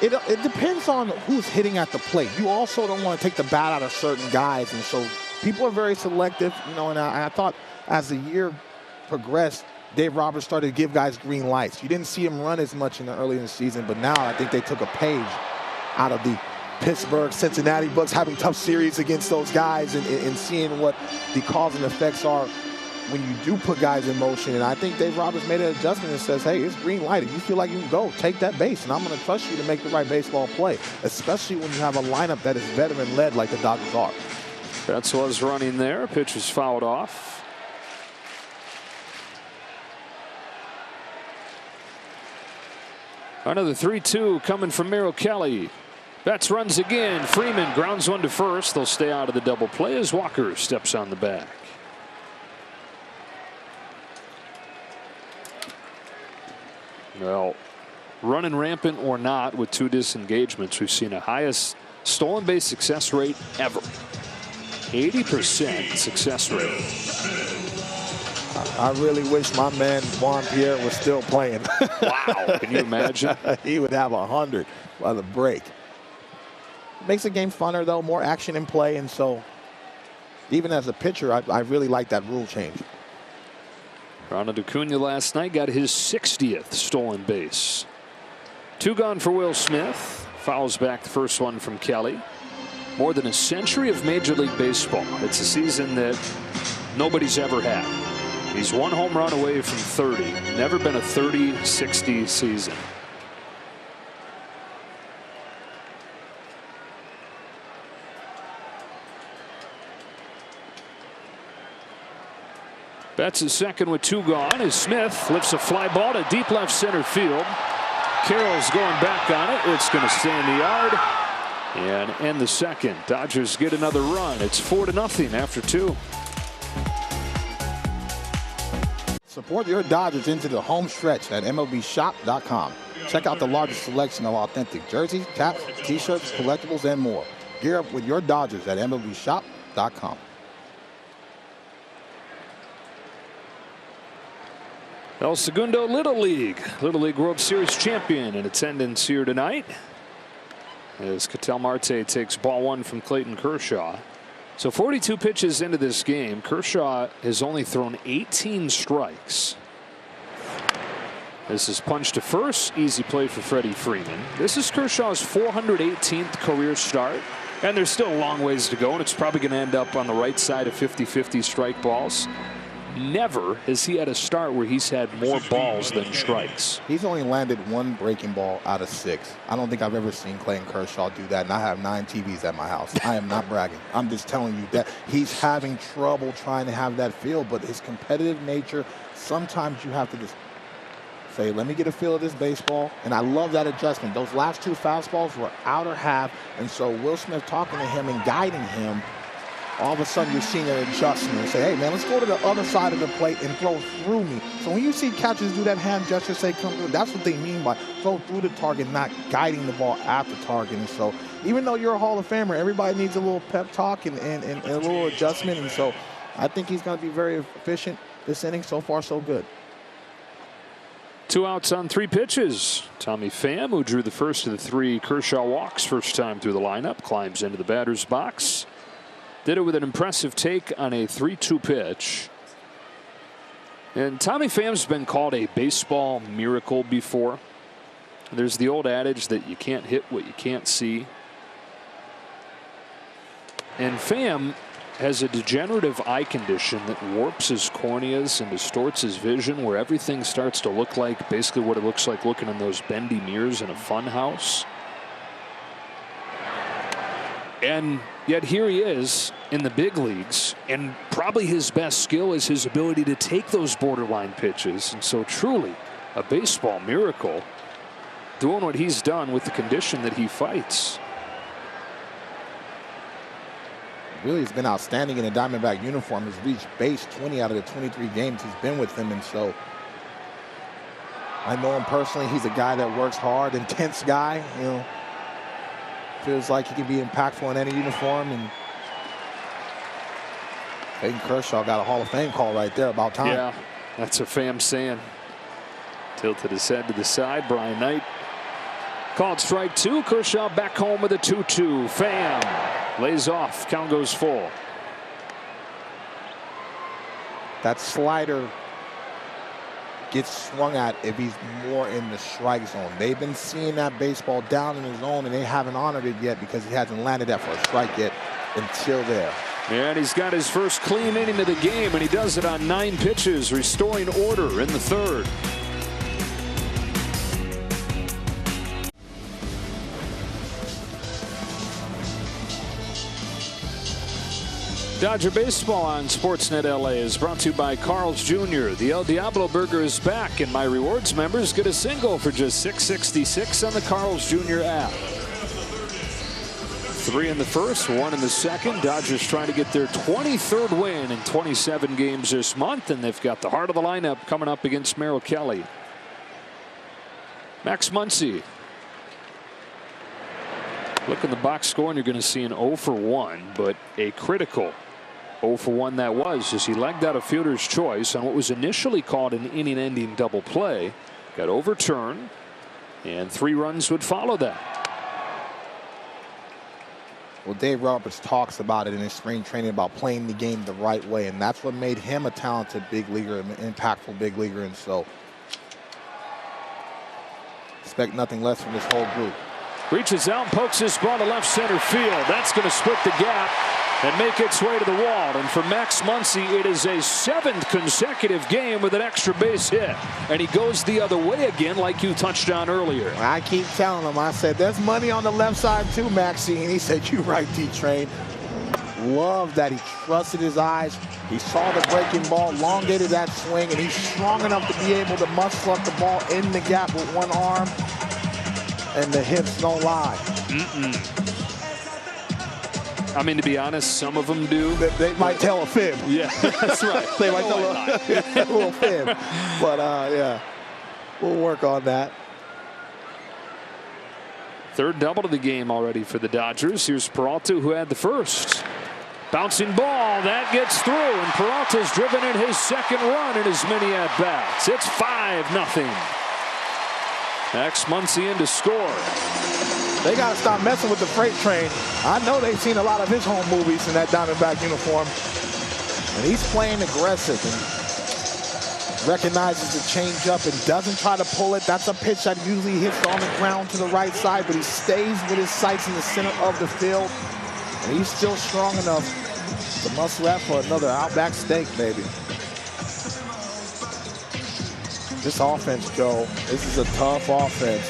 It depends on who's hitting at the plate. You also don't want to take the bat out of certain guys, and so people are very selective, you know. And I thought as the year progressed, Dave Roberts started to give guys green lights. You didn't see him run as much early in the season, but now I think they took a page out of the Pittsburgh, Cincinnati Bucks, having tough series against those guys and seeing what the cause and effects are when you do put guys in motion. And I think Dave Roberts made an adjustment and says, hey, it's green light. If you feel like you can go, take that base, and I'm going to trust you to make the right baseball play, especially when you have a lineup that is veteran-led like the Dodgers are. Betts was running there. Pitch was fouled off. Another 3-2 coming from Merrill Kelly. Betts runs again. Freeman grounds one to first. They'll stay out of the double play as Walker steps on the back. Well, running rampant or not with 2 disengagements, we've seen a highest stolen base success rate ever. 80% success rate. I really wish my man Juan Pierre was still playing. Wow, can you imagine? He would have 100 by the break. Makes the game funner, though, more action in play, and so even as a pitcher, I really like that rule change. Ronald Acuna last night got his 60th stolen base. 2 gone for Will Smith. Fouls back the first one from Kelly. More than a century of Major League Baseball. It's a season that nobody's ever had. He's 1 home run away from 30. Never been a 30-60 season. Betts is second with 2 gone as Smith lifts a fly ball to deep left center field. Carroll's going back on it. It's going to stay in the yard and end the second. Dodgers get another run. It's 4-0 after 2. Support your Dodgers into the home stretch at MLBShop.com. Check out the largest selection of authentic jerseys, caps, t-shirts, collectibles, and more. Gear up with your Dodgers at MLBShop.com. El Segundo Little League World Series champion in attendance here tonight as Ketel Marte takes ball 1 from Clayton Kershaw. So 42 pitches into this game, Kershaw has only thrown 18 strikes. This is punch to first, easy play for Freddie Freeman. This is Kershaw's 418th career start, and there's still a long ways to go, and it's probably going to end up on the right side of 50-50 strike balls. Never has he had a start where he's had more balls than strikes. He's only landed 1 breaking ball out of 6. I don't think I've ever seen Clayton Kershaw do that, and I have 9 TVs at my house. I am not bragging. I'm just telling you that he's having trouble trying to have that feel, but his competitive nature, sometimes you have to just say, let me get a feel of this baseball, and I love that adjustment. Those last 2 fastballs were outer half, and so Will Smith talking to him and guiding him, all of a sudden you're seeing an adjustment and say, hey, man, let's go to the other side of the plate and throw through me. So when you see catchers do that hand gesture, say, come through, that's what they mean by throw through the target, not guiding the ball at the target. And so even though you're a Hall of Famer, everybody needs a little pep talk and a little adjustment. And so I think he's going to be very efficient this inning. So far, so good. 2 outs on 3 pitches. Tommy Pham, who drew the first of the 3 Kershaw walks, first time through the lineup, climbs into the batter's box. Did it with an impressive take on a 3-2 pitch. And Tommy Pham's been called a baseball miracle before. There's the old adage that you can't hit what you can't see. And Pham has a degenerative eye condition that warps his corneas and distorts his vision, where everything starts to look like basically what it looks like looking in those bendy mirrors in a fun house. And yet here he is in the big leagues, and probably his best skill is his ability to take those borderline pitches. And so truly a baseball miracle, doing what he's done with the condition that he fights. Really has been outstanding in a Diamondback uniform. Has reached base 20 out of the 23 games he's been with them, and so I know him personally. He's a guy that works hard, intense guy, you know. Feels like he can be impactful in any uniform, and Clayton Kershaw got a Hall of Fame call right there. About time. Yeah, that's a Pham saying. Tilted his head to the side. Brian Knight called strike 2. Kershaw back home with a 2-2. Pham lays off. Count goes full. That slider gets swung at if he's more in the strike zone. They've been seeing that baseball down in the zone, and they haven't honored it yet because he hasn't landed that for a strike yet until there. And he's got his first clean inning of the game, and he does it on 9 pitches, restoring order in the 3rd. Dodger Baseball on Sportsnet LA is brought to you by Carl's Jr. The El Diablo Burger is back, and my rewards members get a single for just $6.66 on the Carl's Jr. app. 3 in the first, 1 in the second. Dodgers trying to get their 23rd win in 27 games this month, and they've got the heart of the lineup coming up against Merrill Kelly. Max Muncy. Look in the box score, and you're going to see an 0 for 1, but a critical 0 for 1 that was, as he legged out a fielder's choice on what was initially called an inning-ending double play. Got overturned, and 3 runs would follow that. Well, Dave Roberts talks about it in his spring training about playing the game the right way, and that's what made him a talented big leaguer, an impactful big leaguer, and so expect nothing less from this whole group. Reaches out, pokes his ball to left center field. That's going to split the gap and make its way to the wall. And for Max Muncy, it is a 7th consecutive game with an extra base hit. And he goes the other way again, like you touched on earlier. I keep telling him, I said, there's money on the left side too, Maxie. And he said, you right, D-Train. Love that he trusted his eyes. He saw the breaking ball, elongated that swing, and he's strong enough to be able to muscle up the ball in the gap with one arm. And the hips don't lie. I mean, to be honest, some of them do. They might tell a fib. Yeah, that's right. They might tell a little fib. But, yeah, we'll work on that. 3rd double of the game already for the Dodgers. Here's Peralta, who had the first. Bouncing ball, that gets through, and Peralta's driven in his 2nd run in as many at-bats. It's 5-0. Max Muncy in to score. They got to stop messing with the freight train. I know they've seen a lot of his home movies in that Diamondback uniform. And he's playing aggressive and recognizes the changeup and doesn't try to pull it. That's a pitch that usually hits on the ground to the right side, but he stays with his sights in the center of the field. And he's still strong enough to muscle that for another Outback steak, baby. This offense, Joe, this is a tough offense.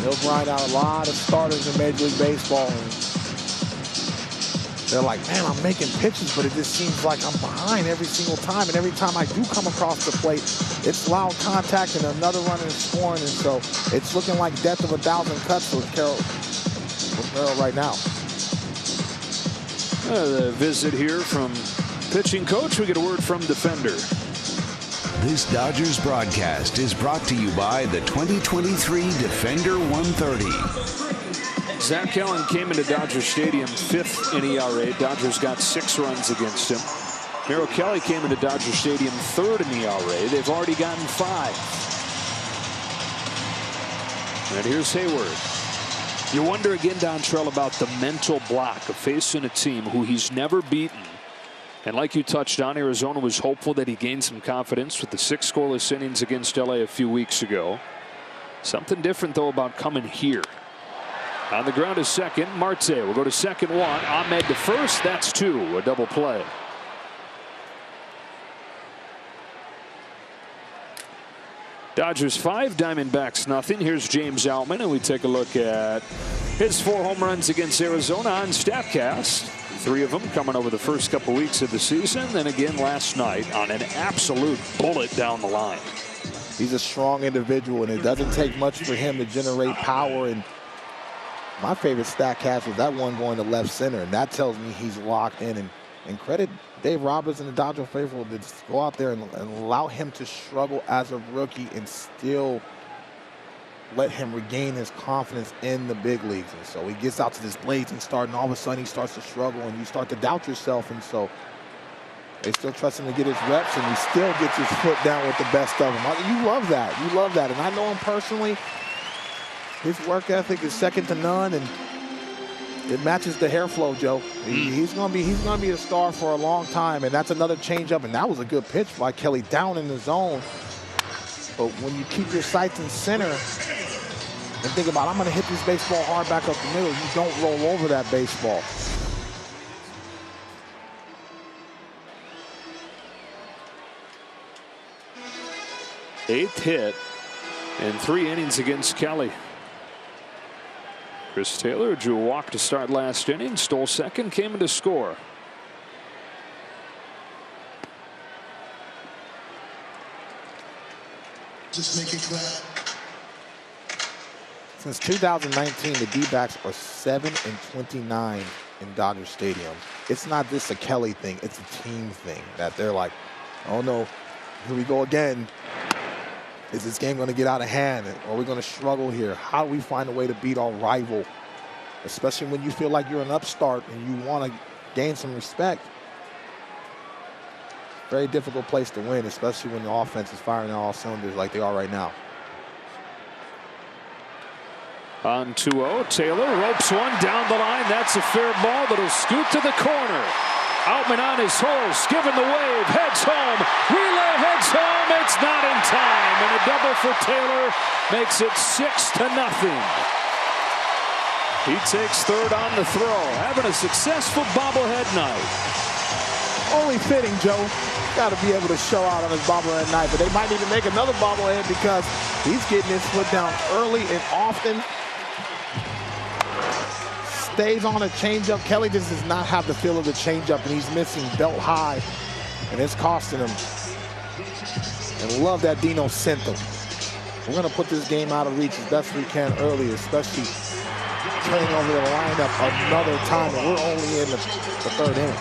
He'll grind out a lot of starters in Major League Baseball. And they're like, man, I'm making pitches, but it just seems like I'm behind every single time. And every time I do come across the plate, it's loud contact and another runner is scoring. And so it's looking like death of 1,000 cuts with Merrill right now. The visit here from pitching coach. We get a word from defender. This Dodgers broadcast is brought to you by the 2023 Defender 130. Zach Allen came into Dodger Stadium 5th in ERA. Dodgers got 6 runs against him. Merrill Kelly came into Dodger Stadium 3rd in ERA. They've already gotten 5. And here's Hayward. You wonder again, Dontrell, about the mental block of facing a team who he's never beaten. And like you touched on, Arizona was hopeful that he gained some confidence with the 6 scoreless innings against LA a few weeks ago. Something different, though, about coming here. On the ground is second. Marte will go to second 1. Ahmed to first. That's 2. A double play. Dodgers 5, Diamondbacks nothing. Here's James Outman, and we take a look at his 4 home runs against Arizona on StatCast. 3 of them coming over the first couple weeks of the season. Then again last night on an absolute bullet down the line. He's a strong individual, and it doesn't take much for him to generate power. And my favorite StatCast was that one going to left center, and that tells me he's locked in. And credit Dave Roberts and the Dodger faithful to just go out there and allow him to struggle as a rookie and still let him regain his confidence in the big leagues. And so he gets out to this blazing start, and all of a sudden he starts to struggle, and you start to doubt yourself. And so they still trust him to get his reps, and he still gets his foot down with the best of them. You love that. You love that. And I know him personally. His work ethic is second to none, and it matches the hair flow, Joe. He's gonna be a star for a long time, and that's another changeup, and that was a good pitch by Kelly down in the zone. But when you keep your sights in center and think about, I'm going to hit this baseball hard back up the middle, you don't roll over that baseball. Eighth hit in 3 innings against Kelly. Chris Taylor drew a walk to start last inning, stole second, came in to score. Just make it clear. Since 2019, the D-backs are 7-29 in Dodger Stadium. It's not just a Kelly thing, it's a team thing that they're like, oh no, here we go again. Is this game going to get out of hand? Or are we going to struggle here? How do we find a way to beat our rival? Especially when you feel like you're an upstart and you want to gain some respect. Very difficult place to win, especially when the offense is firing on all cylinders like they are right now. On 2-0, Taylor ropes one down the line. That's a fair ball that'll scoot to the corner. Outman on his horse, giving the wave, heads home, relay heads home, it's not in time, and a double for Taylor makes it 6-0. He takes third on the throw, having a successful bobblehead night. Only fitting, Joe. Got to be able to show out on his bobblehead night, but they might need to make another bobblehead because he's getting his foot down early and often. Stays on a changeup. Kelly just does not have the feel of the changeup, and he's missing belt high, and it's costing him. And love that Dino sent him. We're going to put this game out of reach as best we can early, especially turning over the lineup another time, and we're only in the third inning.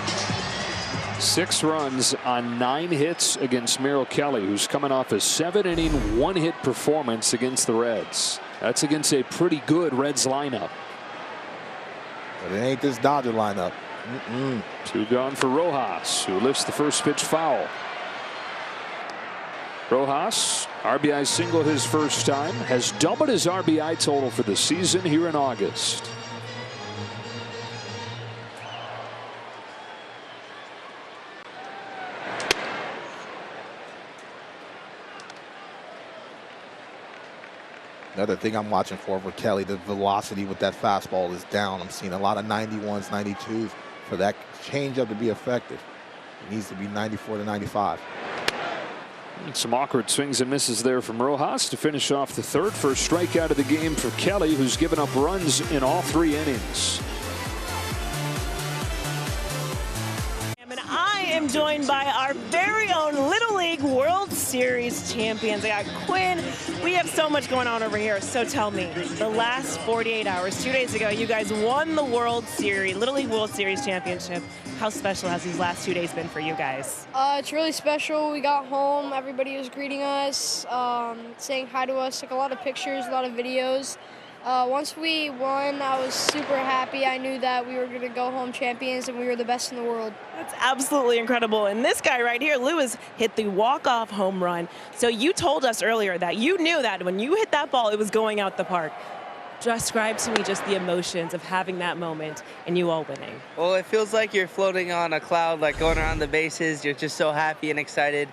6 runs on 9 hits against Merrill Kelly, who's coming off a 7-inning 1-hit performance against the Reds. That's against a pretty good Reds lineup. But it ain't this Dodger lineup. 2 gone for Rojas, who lifts the first pitch foul. Rojas, RBI single his first time, has doubled his RBI total for the season here in August. Another thing I'm watching for Kelly, the velocity with that fastball is down. I'm seeing a lot of 91s, 92s. For that changeup to be effective, it needs to be 94 to 95. Some awkward swings and misses there from Rojas to finish off the third. First strikeout of the game for Kelly, who's given up runs in all 3 innings. And I am joined by our very own Little League World Series champions. I got Quinn. We have so much going on over here. So tell me, the last 48 hours, 2 days ago, you guys won the World Series, Little League World Series championship. How special has these last 2 days been for you guys? It's really special. We got home, everybody was greeting us, saying hi to us, took a lot of pictures, a lot of videos. Once we won, I was super happy. I knew that we were going to go home champions and we were the best in the world. That's absolutely incredible. And this guy right here, Lewis, hit the walk-off home run. So you told us earlier that you knew that when you hit that ball, it was going out the park. Describe to me just the emotions of having that moment and you all winning. Well, it feels like you're floating on a cloud, like going around the bases. You're just so happy and excited.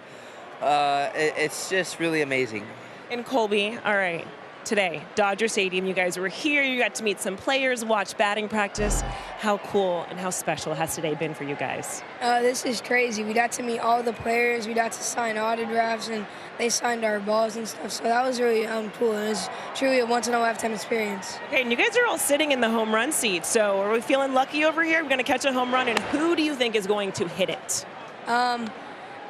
It's just really amazing. And Colby, all right, today, Dodger Stadium, you guys were here. You got to meet some players, watch batting practice. How cool and how special has today been for you guys? This is crazy. We got to meet all the players. We got to sign autographs, and they signed our balls and stuff. So that was really cool. It was truly a once-in-a-lifetime experience. Okay, and you guys are all sitting in the home run seat. So are we feeling lucky over here? We're going to catch a home run, and who do you think is going to hit it?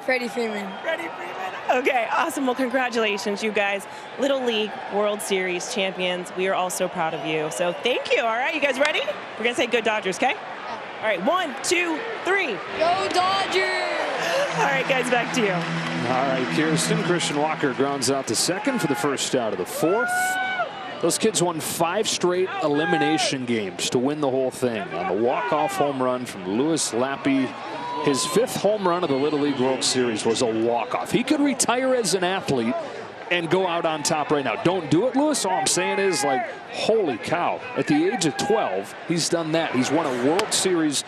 Freddie Freeman. Freddie Freeman. Okay, awesome. Well, congratulations, you guys. Little League World Series champions. We are all so proud of you. So thank you. All right, you guys ready? We're going to say good Dodgers, okay? Yeah. All right, 1, 2, 3. Go Dodgers! All right, guys, back to you. All right, Kirsten. Christian Walker grounds out to second for the first out of the 4th. Those kids won 5 straight elimination games to win the whole thing on the walk-off home run from Louis Lappy. His 5th home run of the Little League World Series was a walk-off. He could retire as an athlete and go out on top right now. Don't do it, Louis. All I'm saying is, like, holy cow. At the age of 12, he's done that. He's won a World Series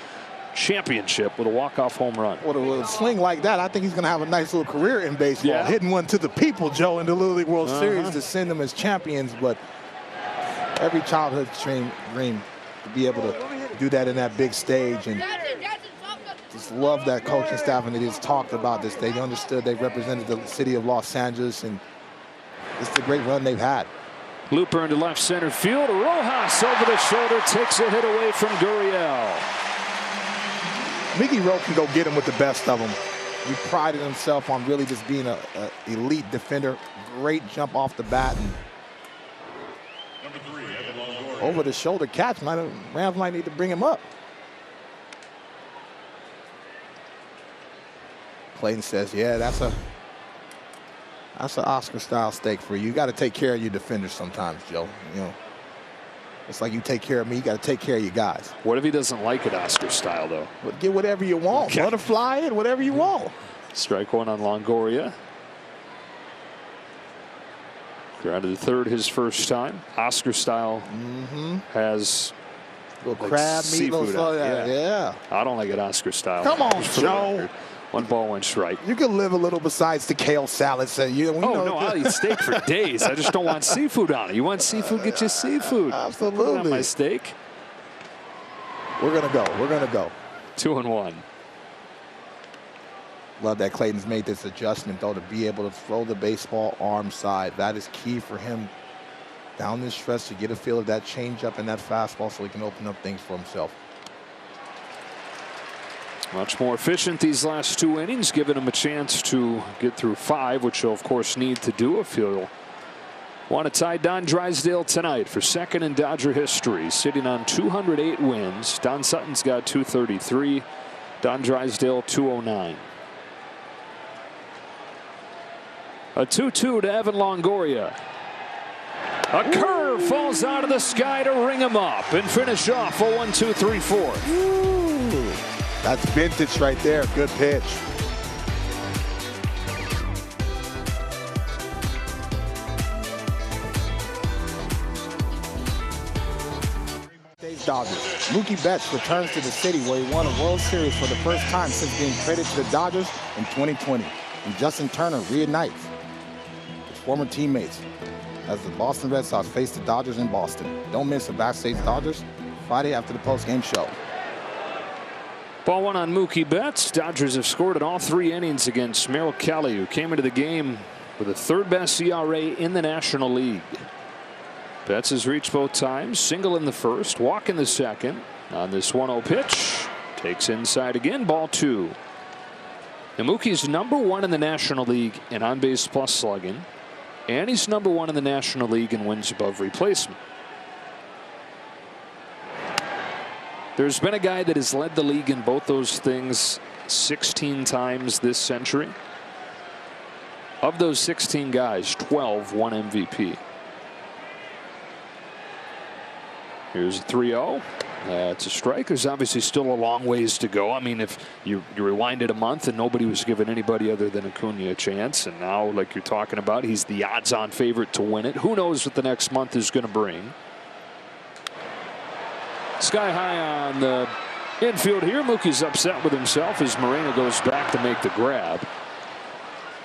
championship with a walk-off home run. With a swing like that, I think he's going to have a nice little career in baseball. Yeah. Hitting one to the people, Joe, in the Little League World Series to send them as champions. But every childhood dream to be able to do that in that big stage, and just love that coaching staff, and they just talked about this. They understood they represented the city of Los Angeles, and it's the great run they've had. Looper into left center field. Rojas over the shoulder takes a hit away from Gurriel. Mickey Rowe can go get him with the best of them. He prided himself on really just being an elite defender. Great jump off the bat. And over the shoulder catch. Rams might need to bring him up. Clayton says, yeah, that's an Oscar-style steak for you. You got to take care of your defenders sometimes, Joe. You know, it's like you take care of me, you got to take care of your guys. What if he doesn't like it Oscar-style, though? But get whatever you want. Okay. Butterfly it, whatever you want. Strike one on Longoria. Grounded to third his first time. Oscar-style has little crab, seafood meat, yeah. I don't like it Oscar-style. Come on, Joe. One ball, one strike. You can live a little besides the kale salad. So I'll eat steak for days. I just don't want seafood on it. You want seafood, get your seafood. Absolutely. Put it on my steak. We're going to go. We're going to go. 2-1. Love that Clayton's made this adjustment, though, to be able to throw the baseball arm side. That is key for him down this stretch to get a feel of that changeup and that fastball so he can open up things for himself. Much more efficient these last two innings, giving him a chance to get through 5, which he'll, of course, need to do if he'll want to tie Don Drysdale tonight for second in Dodger history, sitting on 208 wins. Don Sutton's got 233. Don Drysdale 209. A 2-2 to Evan Longoria. A curve falls out of the sky to ring him up and finish off a 1-2-3 fourth. Ooh, that's vintage right there. Good pitch. Dodgers. Mookie Betts returns to the city where he won a World Series for the first time since being traded to the Dodgers in 2020. And Justin Turner reunites his former teammates as the Boston Red Sox face the Dodgers in Boston. Don't miss the Backstage Dodgers Friday after the postgame show. Ball one on Mookie Betts. Dodgers have scored in all 3 innings against Merrill Kelly, who came into the game with the 3rd best ERA in the National League. Betts has reached both times. Single in the first, walk in the second. On this 1-0 pitch, takes inside again, ball 2. Now Mookie's #1 in the National League in on-base plus slugging, and he's #1 in the National League in wins above replacement. There's been a guy that has led the league in both those things 16 times this century. Of those 16 guys, 12 won MVP. Here's a 3-0. That's a strike. There's obviously still a long ways to go. I mean, if you rewind it a month and nobody was giving anybody other than Acuna a chance, and now, like you're talking about, he's the odds-on favorite to win it. Who knows what the next month is going to bring? Sky high on the infield here. Mookie's upset with himself as Moreno goes back to make the grab.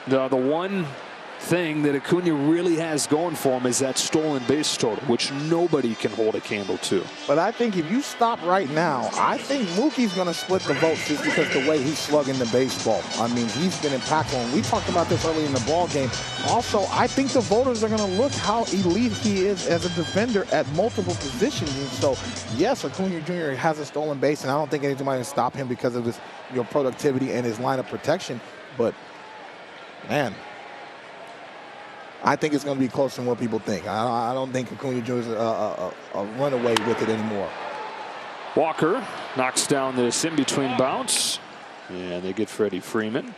The one thing that Acuna really has going for him is that stolen base total, which nobody can hold a candle to. But I think if you stop right now, I think Mookie's going to split the vote just because the way he's slugging the baseball. I mean, he's been impactful. And we talked about this early in the ball game. Also, I think the voters are going to look how elite he is as a defender at multiple positions. And so, yes, Acuna Jr. has a stolen base, and I don't think anybody can stop him because of his productivity and his line of protection. But, man, I think it's going to be closer than what people think. I don't think Acuna Jr. is a runaway with it anymore. Walker knocks down this in-between bounce, and they get Freddie Freeman.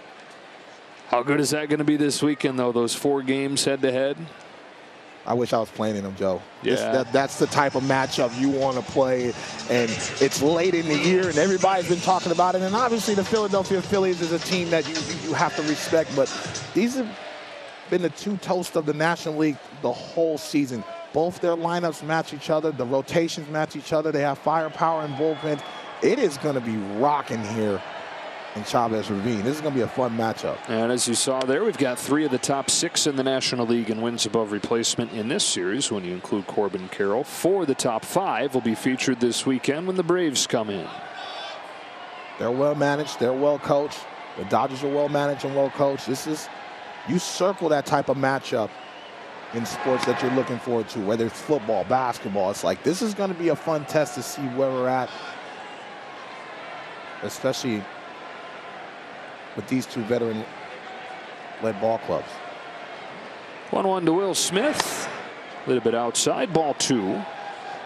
How good is that going to be this weekend, though, those 4 games head-to-head? I wish I was playing in them, Joe. Yeah. That's the type of matchup you want to play, and it's late in the year, and everybody's been talking about it. And obviously the Philadelphia Phillies is a team that you have to respect, but these have been the 2 toasts of the National League the whole season. Both their lineups match each other. The rotations match each other. They have firepower and bullpen. it is going to be rocking here in Chavez Ravine. This is going to be a fun matchup. And as you saw there, we've got 3 of the top 6 in the National League in wins above replacement in this series when you include Corbin Carroll. 4 of the top 5 will be featured this weekend when the Braves come in. They're well managed. They're well coached. The Dodgers are well managed and well coached. You circle that type of matchup in sports that you're looking forward to, whether it's football, basketball. It's like, this is going to be a fun test to see where we're at, especially with these two veteran-led ball clubs. 1-1 to Will Smith. A little bit outside. Ball 2.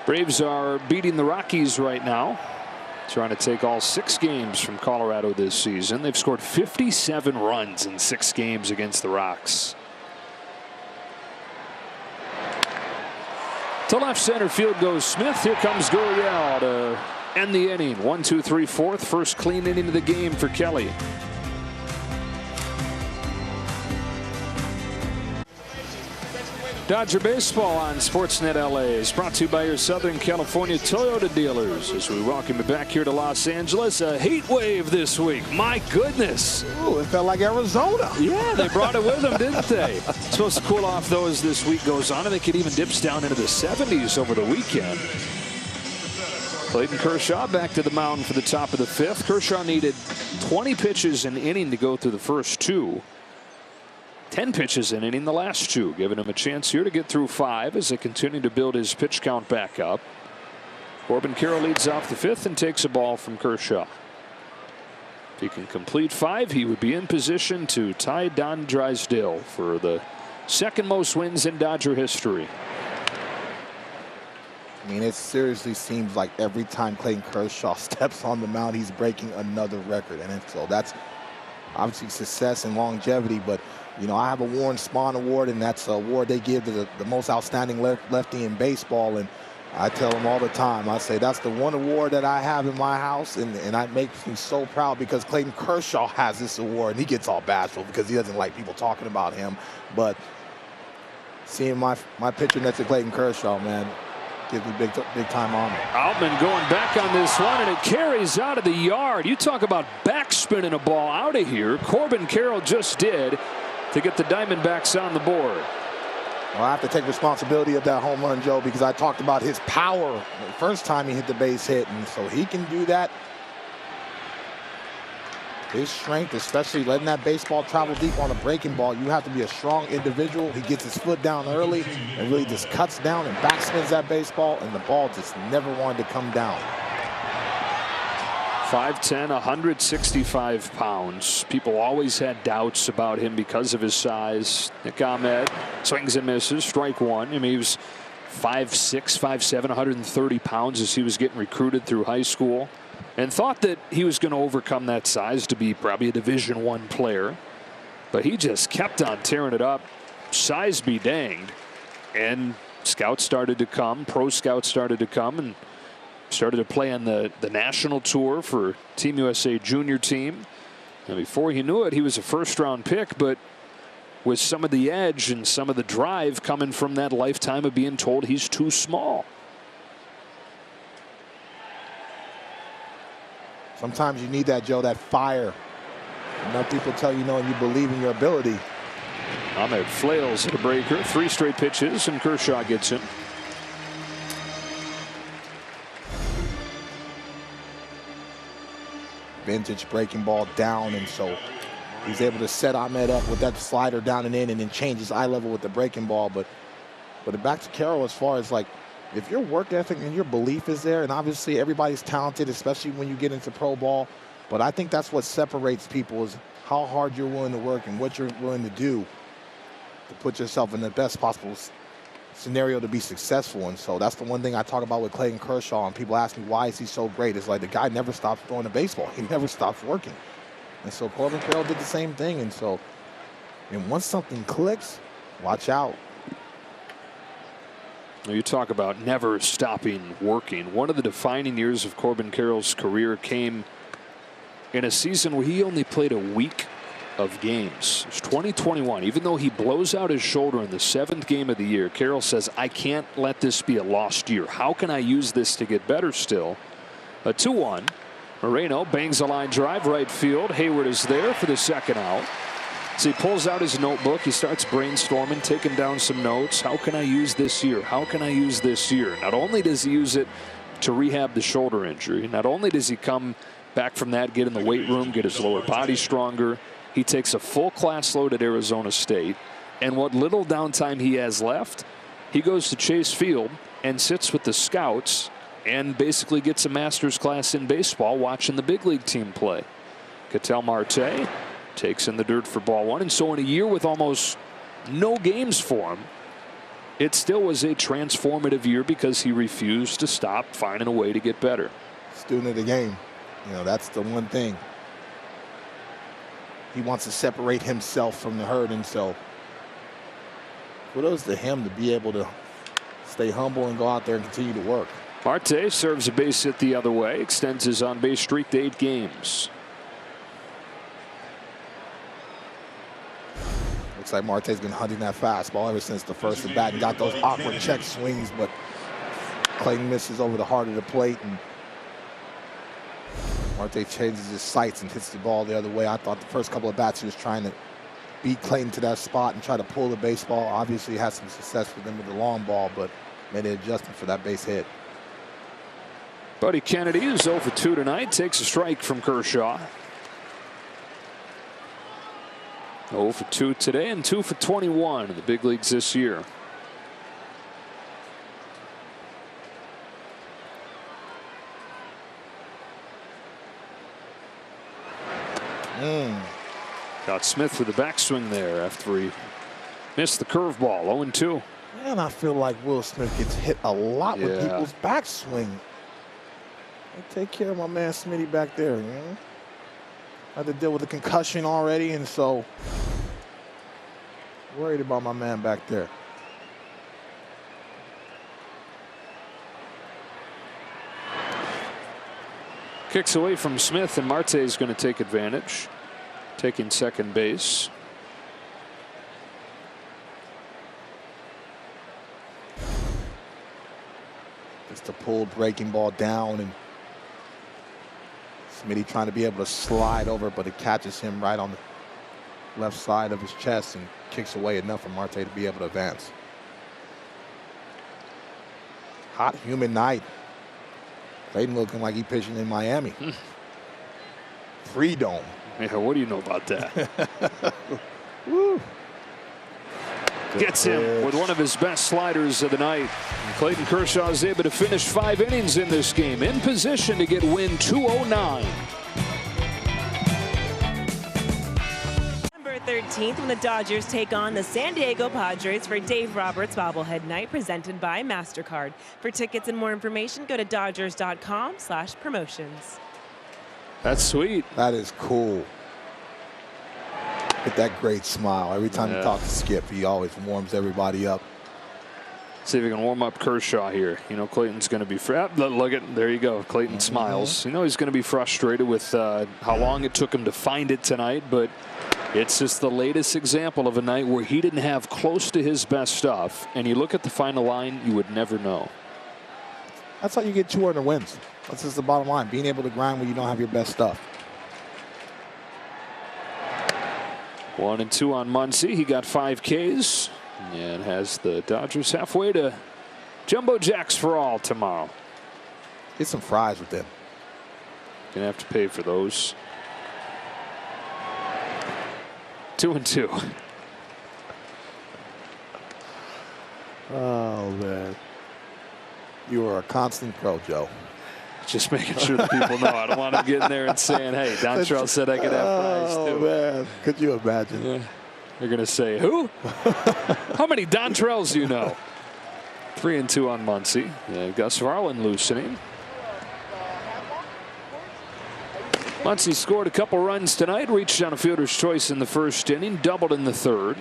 Braves are beating the Rockies right now. Trying to take all 6 games from Colorado this season. They've scored 57 runs in 6 games against the Rocks. To left center field goes Smith. Here comes Gurriel to end the inning. 1, 2, 3, 4th. First clean inning of the game for Kelly. Dodger Baseball on Sportsnet LA is brought to you by your Southern California Toyota dealers. As we welcome you back here to Los Angeles, a heat wave this week. My goodness. Ooh, it felt like Arizona. Yeah, they brought it with them, didn't they? Supposed to cool off though as this week goes on. I think it even dips down into the 70s over the weekend. Clayton Kershaw back to the mound for the top of the 5th. Kershaw needed 20 pitches an inning to go through the first 2. 10 pitches an inning the last 2, giving him a chance here to get through 5 as they continue to build his pitch count back up. Corbin Carroll leads off the 5th and takes a ball from Kershaw. If he can complete 5, he would be in position to tie Don Drysdale for the 2nd most wins in Dodger history. I mean, it seriously seems like every time Clayton Kershaw steps on the mound, he's breaking another record. And so that's obviously success and longevity, but you know, I have a Warren Spahn Award, and that's an award they give to the most outstanding lefty in baseball. And I tell them all the time, I say that's the one award that I have in my house, and that makes me so proud because Clayton Kershaw has this award, and he gets all bashful because he doesn't like people talking about him. But seeing my picture next to Clayton Kershaw, man, gives me big time honor. Altman going back on this one, and it carries out of the yard. You talk about backspinning a ball out of here. Corbin Carroll just did to get the Diamondbacks on the board. Well, I have to take responsibility of that home run, Joe, because I talked about his power the first time he hit the base hit, and so he can do that. His strength, especially letting that baseball travel deep on a breaking ball, you have to be a strong individual. He gets his foot down early and really just cuts down and backspins that baseball, and the ball just never wanted to come down. 5'10", 165 pounds. People always had doubts about him because of his size. Nick Ahmed swings and misses. Strike 1. I mean, he was 5'6", 5'7", 130 pounds as he was getting recruited through high school, and thought that he was going to overcome that size to be probably a Division I player. But he just kept on tearing it up. Size be danged. And scouts started to come. Pro scouts started to come and started to play on the national tour for Team USA junior team. And before he knew it, he was a first-round pick, but with some of the edge and some of the drive coming from that lifetime of being told he's too small. Sometimes you need that, Joe, that fire. Enough people tell you no and you believe in your ability. Ahmed flails at a breaker. 3 straight pitches, and Kershaw gets him. Vintage breaking ball down, and so he's able to set Ahmed up with that slider down and in, and then change his eye level with the breaking ball. But back to Carroll, as far as like, if your work ethic and your belief is there, and obviously everybody's talented, especially when you get into pro ball, but I think that's what separates people is how hard you're willing to work and what you're willing to do to put yourself in the best possible scenario to be successful. And so that's the one thing I talk about with Clayton Kershaw, and people ask me why is he so great. It's like the guy never stops throwing a baseball. He never stops working. And so Corbin Carroll did the same thing. And so, and once something clicks, watch out. You talk about never stopping working. One of the defining years of Corbin Carroll's career came in a season where he only played a week of games. It's 2021. Even though he blows out his shoulder in the 7th game of the year, Carroll says, I can't let this be a lost year. How can I use this to get better still? A 2-1. Moreno bangs a line drive right field. Hayward is there for the second out. So he pulls out his notebook. He starts brainstorming, taking down some notes. How can I use this year? How can I use this year? Not only does he use it to rehab the shoulder injury, not only does he come back from that, get in the weight room, get his lower body stronger, he takes a full class load at Arizona State. And what little downtime he has left, he goes to Chase Field and sits with the scouts and basically gets a master's class in baseball watching the big league team play. Ketel Marte takes in the dirt for ball one. And so in a year with almost no games for him, it still was a transformative year because he refused to stop finding a way to get better. Student of the game. You know, that's the one thing. He wants to separate himself from the herd, and so kudos to him to be able to stay humble and go out there and continue to work. Marte serves a base hit the other way, extends his on-base streak to 8 games. Looks like Marte's been hunting that fastball ever since the first at bat and got those awkward check swings, but Clayton misses over the heart of the plate, and Marte changes his sights and hits the ball the other way. I thought the first couple of bats he was trying to beat Clayton to that spot and try to pull the baseball. Obviously had some success with him with the long ball, but made an adjustment for that base hit. Buddy Kennedy is 0 for 2 tonight, takes a strike from Kershaw. 0 for 2 today and 2 for 21 in the big leagues this year. Got Smith with the backswing there after he missed the curveball. 0-2. Man, I feel like Will Smith gets hit a lot with people's backswing. Take care of my man Smitty back there, man. I had to deal with a concussion already, and so worried about my man back there. Kicks away from Smith, and Marte is going to take advantage, taking second base. Just a pulled breaking ball down, and Smitty trying to be able to slide over, but it catches him right on the left side of his chest and kicks away enough for Marte to be able to advance. Hot, humid night. Clayton looking like he pitching in Miami. Freedom. Yeah, what do you know about that? Woo. Gets him with one of his best sliders of the night. And Clayton Kershaw is able to finish 5 innings in this game, in position to get win 209. November 13th, when the Dodgers take on the San Diego Padres for Dave Roberts Bobblehead Night, presented by MasterCard. For tickets and more information, go to Dodgers.com/promotions. That's sweet. That is cool. With that great smile. Every time you talk to Skip, he always warms everybody up. See if we can warm up Kershaw here. You know, Clayton's going to be look at, there you go. Clayton smiles. You know, he's going to be frustrated with how long it took him to find it tonight, but it's just the latest example of a night where he didn't have close to his best stuff. And you look at the final line, you would never know. That's how you get 200 wins. That's just the bottom line. Being able to grind when you don't have your best stuff. 1-2 on Muncy. He got 5 Ks and has the Dodgers halfway to Jumbo Jacks for all tomorrow. Get some fries with them. Gonna have to pay for those. 2-2. Oh, man. You are a constant pro, Joe. Just making sure that people know. I don't want him getting there and saying, hey, Dontrell said I could have fries too. Oh, man. Could you imagine? Yeah. They're going to say, who? How many Dontrells do you know? 3-2 on Muncy. Yeah, Gus Varlin loosening. Muncy scored a couple runs tonight, reached on a fielder's choice in the first inning, doubled in the third.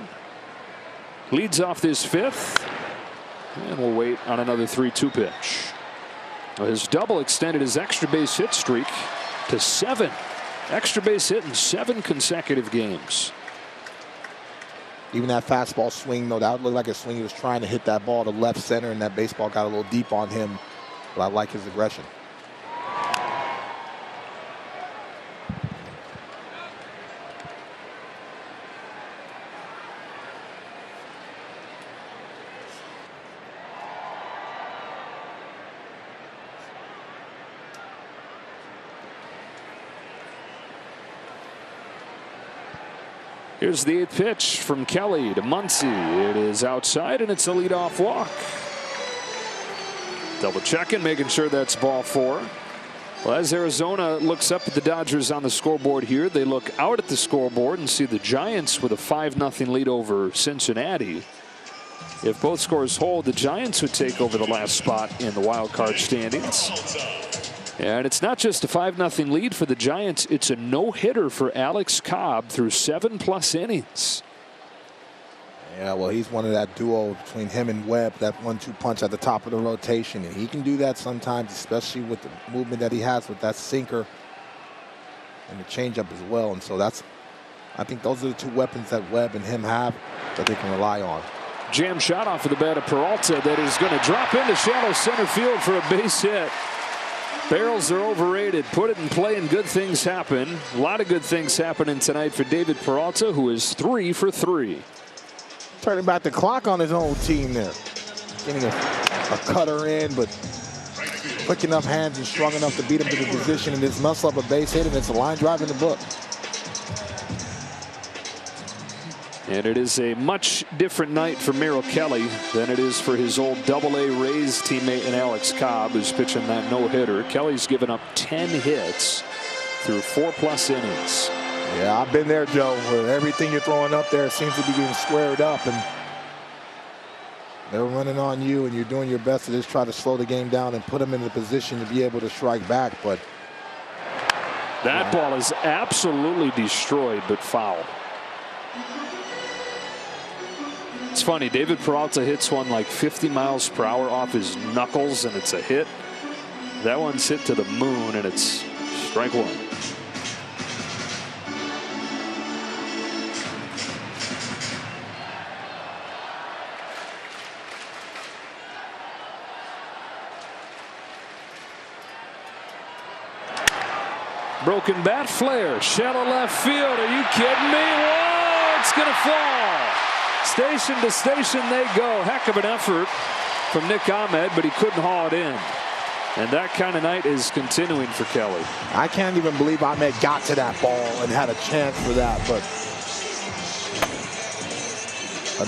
Leads off this 5th. And we'll wait on another 3-2 pitch. Well, his double extended his extra base hit streak to 7. Extra base hit in 7 consecutive games. Even that fastball swing, though, that looked like a swing. He was trying to hit that ball to left center, and that baseball got a little deep on him. But I like his aggression. Here's the 8th pitch from Kelly to Muncy. It is outside, and it's a leadoff walk. Double checking, making sure that's ball 4. Well, as Arizona looks up at the Dodgers on the scoreboard here, they look out at the scoreboard and see the Giants with a 5-0 lead over Cincinnati. If both scores hold, the Giants would take over the last spot in the wild card standings. And it's not just a 5-0 lead for the Giants, it's a no-hitter for Alex Cobb through 7+ innings. Yeah, well, he's one of that duo between him and Webb, that 1-2 punch at the top of the rotation. And he can do that sometimes, especially with the movement that he has with that sinker and the changeup as well. And so I think those are the 2 weapons that Webb and him have that they can rely on. Jam shot off of the bat of Peralta that is going to drop into shallow center field for a base hit. Barrels are overrated. Put it in play and good things happen. A lot of good things happening tonight for David Peralta, who is 3 for 3. Turning back the clock on his own team there. Getting a cutter in, but quick enough hands and strong enough to beat him to the position and just muscle up a base hit, and it's a line drive in the book. And it is a much different night for Merrill Kelly than it is for his old Double-A Rays teammate and Alex Cobb, who's pitching that no-hitter. Kelly's given up 10 hits through 4+ innings. Yeah, I've been there, Joe, where everything you're throwing up there seems to be getting squared up, and they're running on you, and you're doing your best to just try to slow the game down and put them in the position to be able to strike back. But that ball is absolutely destroyed, but foul. It's funny, David Peralta hits one like 50 miles per hour off his knuckles, and it's a hit. That one's hit to the moon, and it's strike 1. Broken bat flare, shallow left field. Are you kidding me? Whoa, it's going to fall. Station to station they go. Heck of an effort from Nick Ahmed, but he couldn't haul it in. And that kind of night is continuing for Kelly. I can't even believe Ahmed got to that ball and had a chance for that. But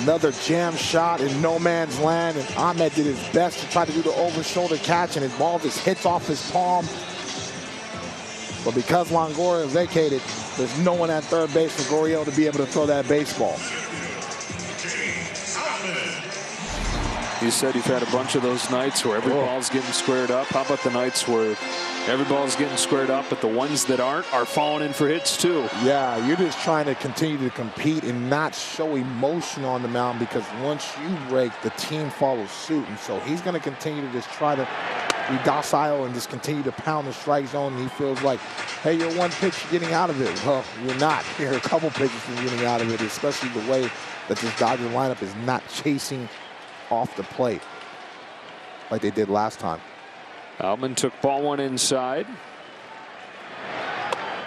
another jam shot in no man's land, and Ahmed did his best to try to do the over-shoulder catch, and his ball just hits off his palm. But because Longoria vacated, there's no one at third base for Gurriel to be able to throw that baseball. You said you've had a bunch of those nights where every ball's getting squared up. How about the nights where every ball's getting squared up, but the ones that aren't are falling in for hits too? Yeah, you're just trying to continue to compete and not show emotion on the mound, because once you break, the team follows suit. And so he's going to continue to just try to be docile and just continue to pound the strike zone. And he feels like, hey, you're one pitch getting out of it. Well, you're not. You're a couple pitches from getting out of it, especially the way that this Dodger lineup is not chasing off the plate like they did last time. Altman took ball 1 inside.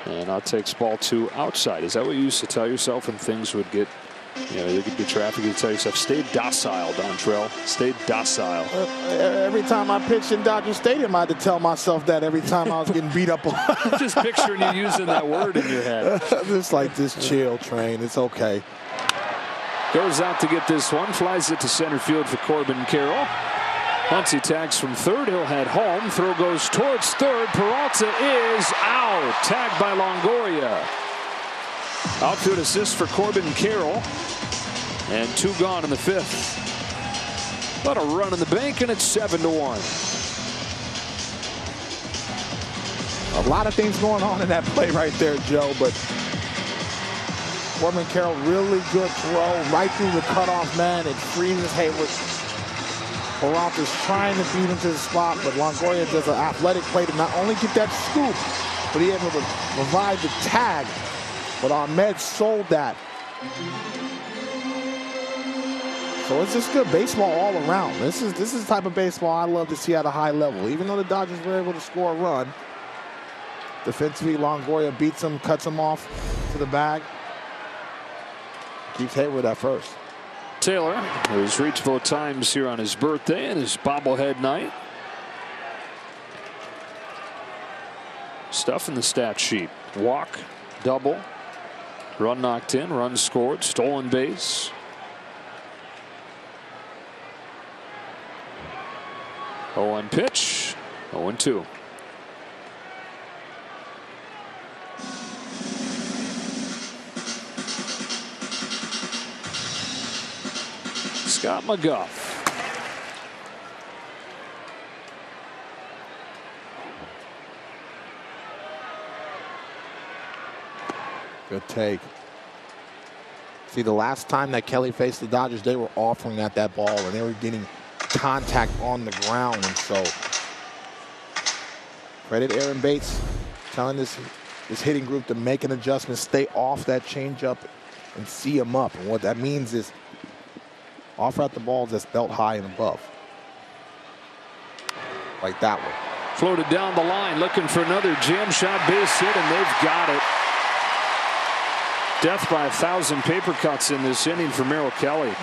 And now takes ball 2 outside. Is that what you used to tell yourself when things would get, you could get traffic? You tell yourself, stay docile, Dontrell. Stay docile. Every time I pitched in Dodger Stadium, I had to tell myself that every time I was getting beat up. I'm just picturing you using that word in your head. Just like this chill train. It's okay. Goes out to get this one. Flies it to center field for Corbin Carroll. Muncy tags from third. He'll head home. Throw goes towards third. Peralta is out. Tagged by Longoria. Outfield assist for Corbin Carroll. And 2 gone in the 5th. About a run in the bank, and it's 7-1. A lot of things going on in that play right there, Joe, but Corbin Carroll, really good throw right through the cutoff man. It freezes Hayward. Peralta's trying to beat him to the spot, but Longoria does an athletic play to not only get that scoop, but he able to provide the tag. But Ahmed sold that. So it's just good baseball all around. This is the type of baseball I love to see at a high level. Even though the Dodgers were able to score a run, defensively Longoria beats him, cuts him off to the bag. Keeps Hayward at first. Taylor, who's reached 4 times here on his birthday and his bobblehead night. Stuff in the stat sheet. Walk, double, Run knocked in, run scored, stolen base. 0-1 pitch, 0-2. Scott McGough. Good take. See, the last time that Kelly faced the Dodgers, they were offering at that ball and they were getting contact on the ground. And so, credit Aaron Bates telling this hitting group to make an adjustment, stay off that changeup and see him up. And what that means is offer out the balls that's belt high and above. Like that one. Floated down the line, looking for another jam shot base hit, and they've got it. Death by 1,000 paper cuts in this inning for Merrill Kelly.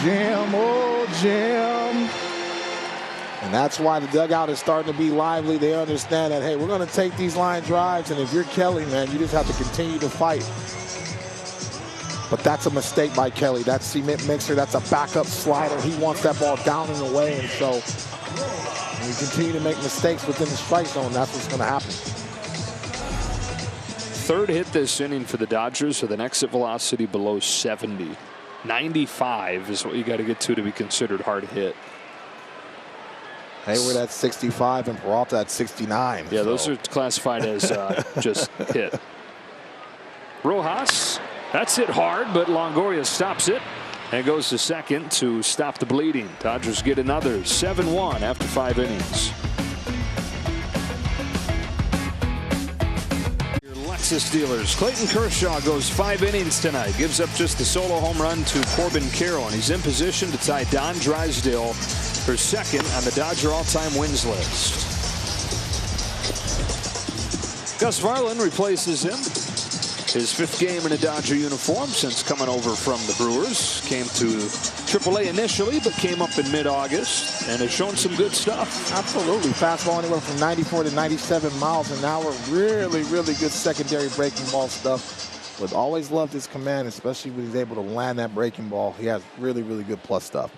Jam, oh jam. And that's why the dugout is starting to be lively. They understand that, hey, we're going to take these line drives, and if you're Kelly, man, you just have to continue to fight. But that's a mistake by Kelly. That cement mixer, that's a backup slider. He wants that ball down and away, and so when you continue to make mistakes within the strike zone, that's what's going to happen. Third hit this inning for the Dodgers with an exit velocity below 70. 95 is what you got to get to be considered hard hit. Hayward at 65 and Peralta at 69. Yeah, so those are classified as just hit. Rojas, that's hit hard, but Longoria stops it and goes to second to stop the bleeding. Dodgers get another 7-1 after 5 innings. Lexus dealers. Clayton Kershaw goes 5 innings tonight. Gives up just the solo home run to Corbin Carroll, and he's in position to tie Don Drysdale for second on the Dodger all-time wins list. Gus Varland replaces him. His 5th game in a Dodger uniform since coming over from the Brewers. Came to AAA initially, but came up in mid-August and has shown some good stuff. Absolutely. Fastball anywhere from 94 to 97 miles an hour. Really, really good secondary breaking ball stuff. But always loved his command, especially when he's able to land that breaking ball. He has really, really good plus stuff.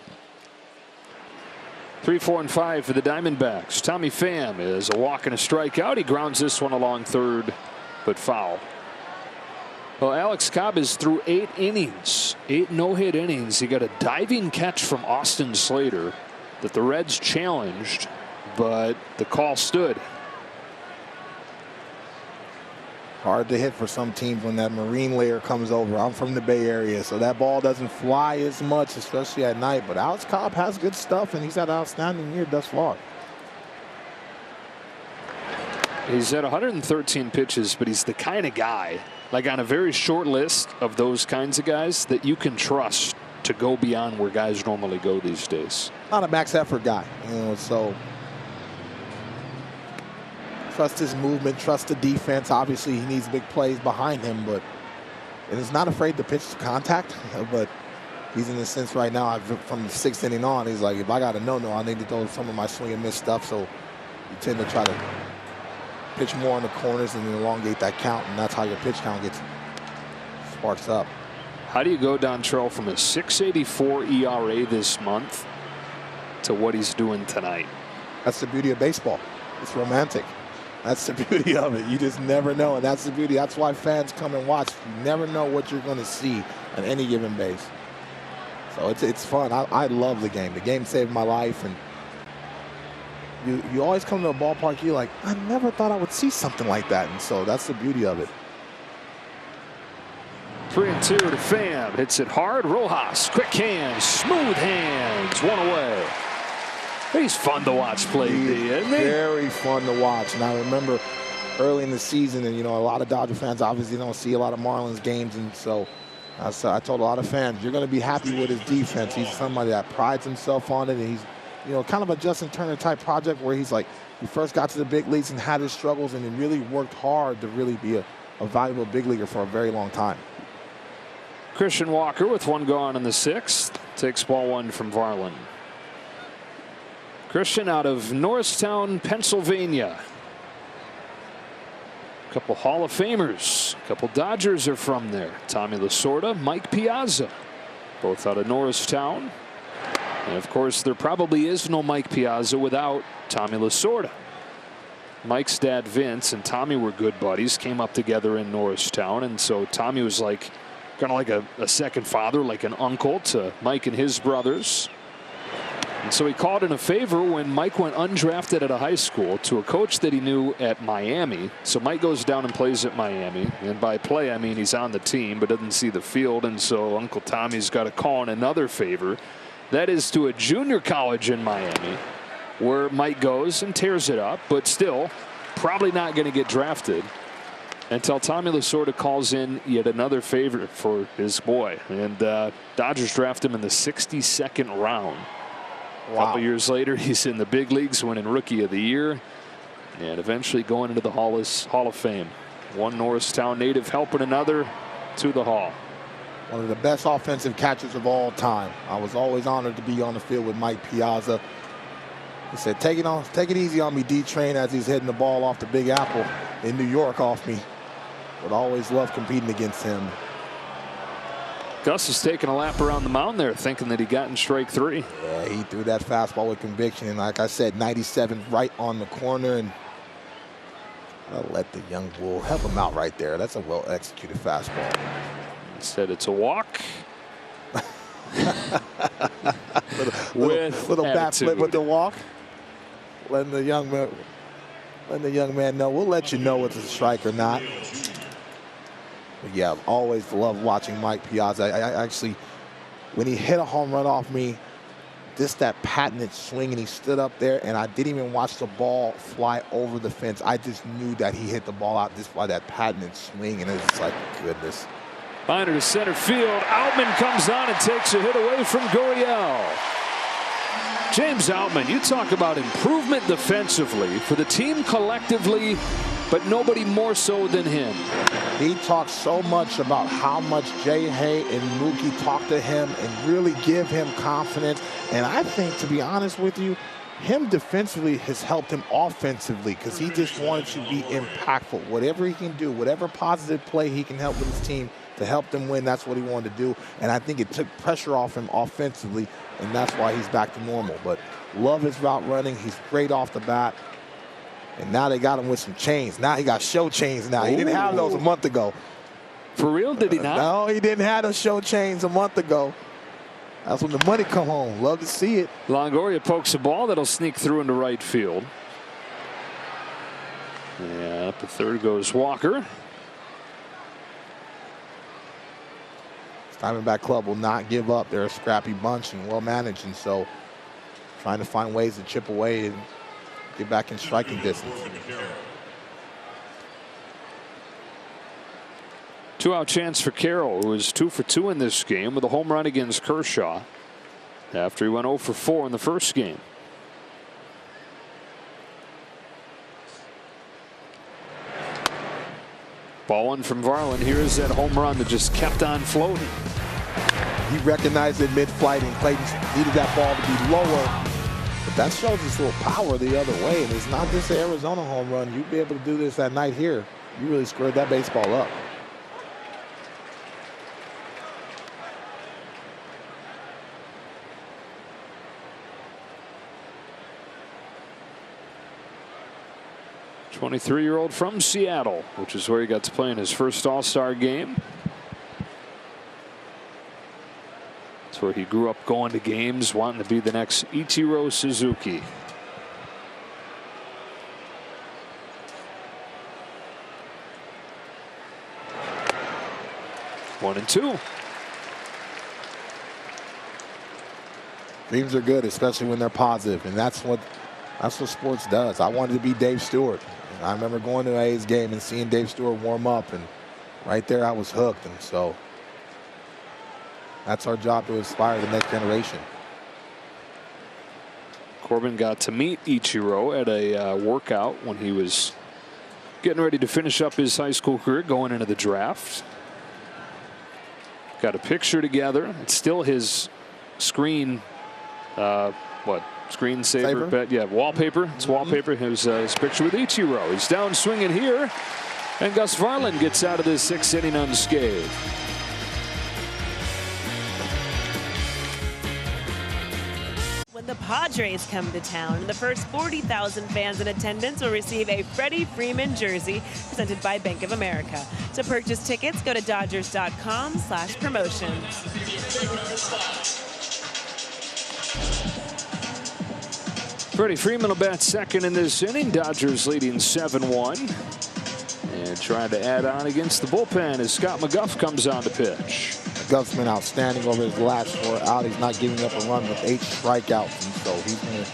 3, 4, and 5 for the Diamondbacks. Tommy Pham is a walk and a strikeout. He grounds this one along third, but foul. Well, Alex Cobb is through 8 innings, 8 no-hit innings. He got a diving catch from Austin Slater that the Reds challenged, but the call stood. Hard to hit for some teams when that marine layer comes over. I'm from the Bay Area, so that ball doesn't fly as much, especially at night. But Alex Cobb has good stuff, and he's had an outstanding year thus far. He's at 113 pitches, but he's the kind of guy, like on a very short list of those kinds of guys, that you can trust to go beyond where guys normally go these days. Not a max effort guy, you know, so trust his movement, trust the defense. Obviously, he needs big plays behind him, but and he's not afraid to pitch to contact. But he's in the sense right now, from the 6th inning on, he's like, if I got a no-no, I need to throw some of my swing and miss stuff. So you tend to try to pitch more on the corners and elongate that count, and that's how your pitch count gets sparks up. How do you go, Dontrell, from a 6.84 ERA this month to what he's doing tonight? That's the beauty of baseball. It's romantic. That's the beauty of it. You just never know, and that's the beauty. That's why fans come and watch. You never know what you're going to see on any given base. So it's fun. I love the game. The game saved my life, and you always come to a ballpark, you're like, I never thought I would see something like that. And so that's the beauty of it. 3-2 to Pham. Hits it hard. Rojas, quick hands, smooth hands, 1 away. He's fun to watch play, isn't he? Very fun to watch. And I remember early in the season, and, you know, a lot of Dodger fans obviously don't see a lot of Marlins games. And so I told a lot of fans, you're going to be happy with his defense. He's somebody that prides himself on it, and he's, you know, kind of a Justin Turner type project where he's like, he first got to the big leagues and had his struggles, and he really worked hard to really be a valuable big leaguer for a very long time. Christian Walker with 1 gone in the 6th takes ball 1 from Varland. Christian out of Norristown, Pennsylvania. couple Hall of Famers. A couple Dodgers are from there. Tommy Lasorda, Mike Piazza, both out of Norristown. And of course, there probably is no Mike Piazza without Tommy Lasorda. Mike's dad Vince and Tommy were good buddies, came up together in Norristown, and so Tommy was like kind of like a second father, like an uncle to Mike and his brothers. And so he called in a favor when Mike went undrafted at a high school to a coach that he knew at Miami. So Mike goes down and plays at Miami, and by play I mean he's on the team but doesn't see the field, and so Uncle Tommy's got to call in another favor. That is to a junior college in Miami, where Mike goes and tears it up, but still probably not going to get drafted until Tommy Lasorda calls in yet another favor for his boy. And Dodgers draft him in the 62nd round. A couple years later, he's in the big leagues, winning Rookie of the Year, and eventually going into the Hall of Fame. One Norristown native helping another to the Hall. One of the best offensive catchers of all time. I was always honored to be on the field with Mike Piazza. He said, take it easy on me, D-Train, as he's hitting the ball off the Big Apple in New York off me. Would always love competing against him. Gus is taking a lap around the mound there, thinking that he got in strike 3. Yeah, he threw that fastball with conviction. And like I said, 97 right on the corner. And I'll let the young bull help him out right there. That's a well-executed fastball. Instead, it's a walk. little bat flip with the walk. Letting the young man know. We'll let you know if it's a strike or not. But yeah, always love watching Mike Piazza. I actually, when he hit a home run off me, just that patented swing, and he stood up there, and I didn't even watch the ball fly over the fence. I just knew that he hit the ball out just by that patented swing, and it's like, goodness. Liner to center field. Outman comes on and takes a hit away from Gurriel. James Outman, you talk about improvement defensively for the team collectively, but nobody more so than him. He talks so much about how much Jay Hay and Mookie talk to him and really give him confidence. And I think, to be honest with you, him defensively has helped him offensively, because he just wanted to be impactful. Whatever he can do, whatever positive play he can help with his team to help them win, that's what he wanted to do. And I think it took pressure off him offensively, and that's why he's back to normal. But love his route running. He's great off the bat. And now they got him with some chains. Now he got show chains now. He didn't have those a month ago. For real, did he not? No, he didn't have those show chains a month ago. That's when the money come home. Love to see it. Longoria pokes a ball that'll sneak through into right field. Yeah, up the third goes Walker. Diamondback club will not give up. They're a scrappy bunch and well managed, and so trying to find ways to chip away and get back in striking distance. 2-out chance for Carroll, who is 2 for 2 in this game with a home run against Kershaw after he went 0 for 4 in the first game. Ball one from Varland. Here's that home run that just kept on floating. He recognized it mid-flight, and Clayton needed that ball to be lower. But that shows his little power the other way. And it's not just an Arizona home run. You'd be able to do this that night here. You really squared that baseball up. '23-year-old from Seattle, which is where he got to play in his first All-Star game. It's where he grew up going to games, wanting to be the next Ichiro Suzuki. One and two. Dreams are good, especially when they're positive, and that's what sports does. I wanted to be Dave Stewart. I remember going to an A's game and seeing Dave Stewart warm up, and right there I was hooked. And so that's our job, to inspire the next generation. Corbin got to meet Ichiro at a workout when he was getting ready to finish up his high school career, going into the draft. Got a picture together. It's still his screen, screensaver, but yeah, wallpaper. It's wallpaper. His picture with Ichiro. He's down swinging here. And Gus Varland gets out of this 6th inning unscathed. When the Padres come to town, the first 40,000 fans in attendance will receive a Freddie Freeman jersey presented by Bank of America. To purchase tickets, go to Dodgers.com/promotions. Freddie Freeman will bat second in this inning. Dodgers leading 7-1. And trying to add on against the bullpen as Scott McGough comes on to pitch. McGough's been outstanding over his last 4 outings, not giving up a run with 8 strikeouts. And so he's going to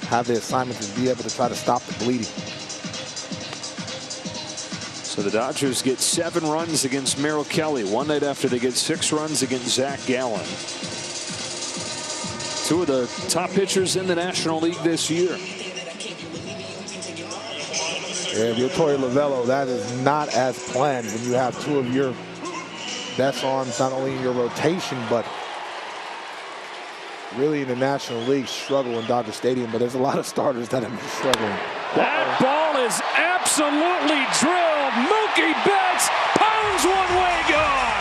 have the assignment to be able to try to stop the bleeding. So the Dodgers get 7 runs against Merrill Kelly one night after they get 6 runs against Zach Gallen. 2 of the top pitchers in the National League this year. Yeah, if you're Torey Lovello, that is not as planned when you have 2 of your best arms not only in your rotation, but really in the National League struggle in Dodger Stadium. But there's a lot of starters that have been struggling. That ball is absolutely drilled. Mookie Betts pounds one way, gone.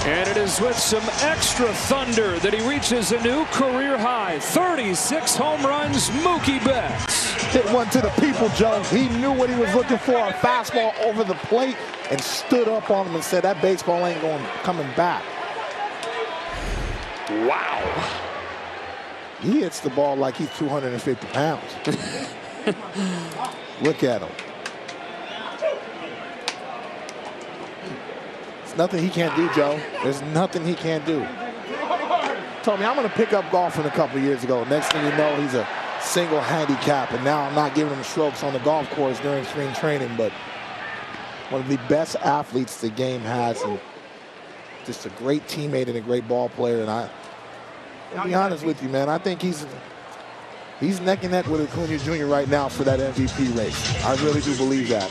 And it is with some extra thunder that he reaches a new career high. 36 home runs, Mookie Betts. Hit one to the people, Joe. He knew what he was looking for, a fastball over the plate, and stood up on him and said, that baseball ain't coming back. Wow. He hits the ball like he's 250 pounds. Look at him. Nothing he can't do, Joe. There's nothing he can't do. Told me I'm going to pick up golfing a couple years ago. Next thing you know, he's a single handicap, and now I'm not giving him strokes on the golf course during spring training, but one of the best athletes the game has, and just a great teammate and a great ball player. And I'll be honest with you, man, I think he's neck and neck with Acuna Jr. right now for that MVP race. I really do believe that.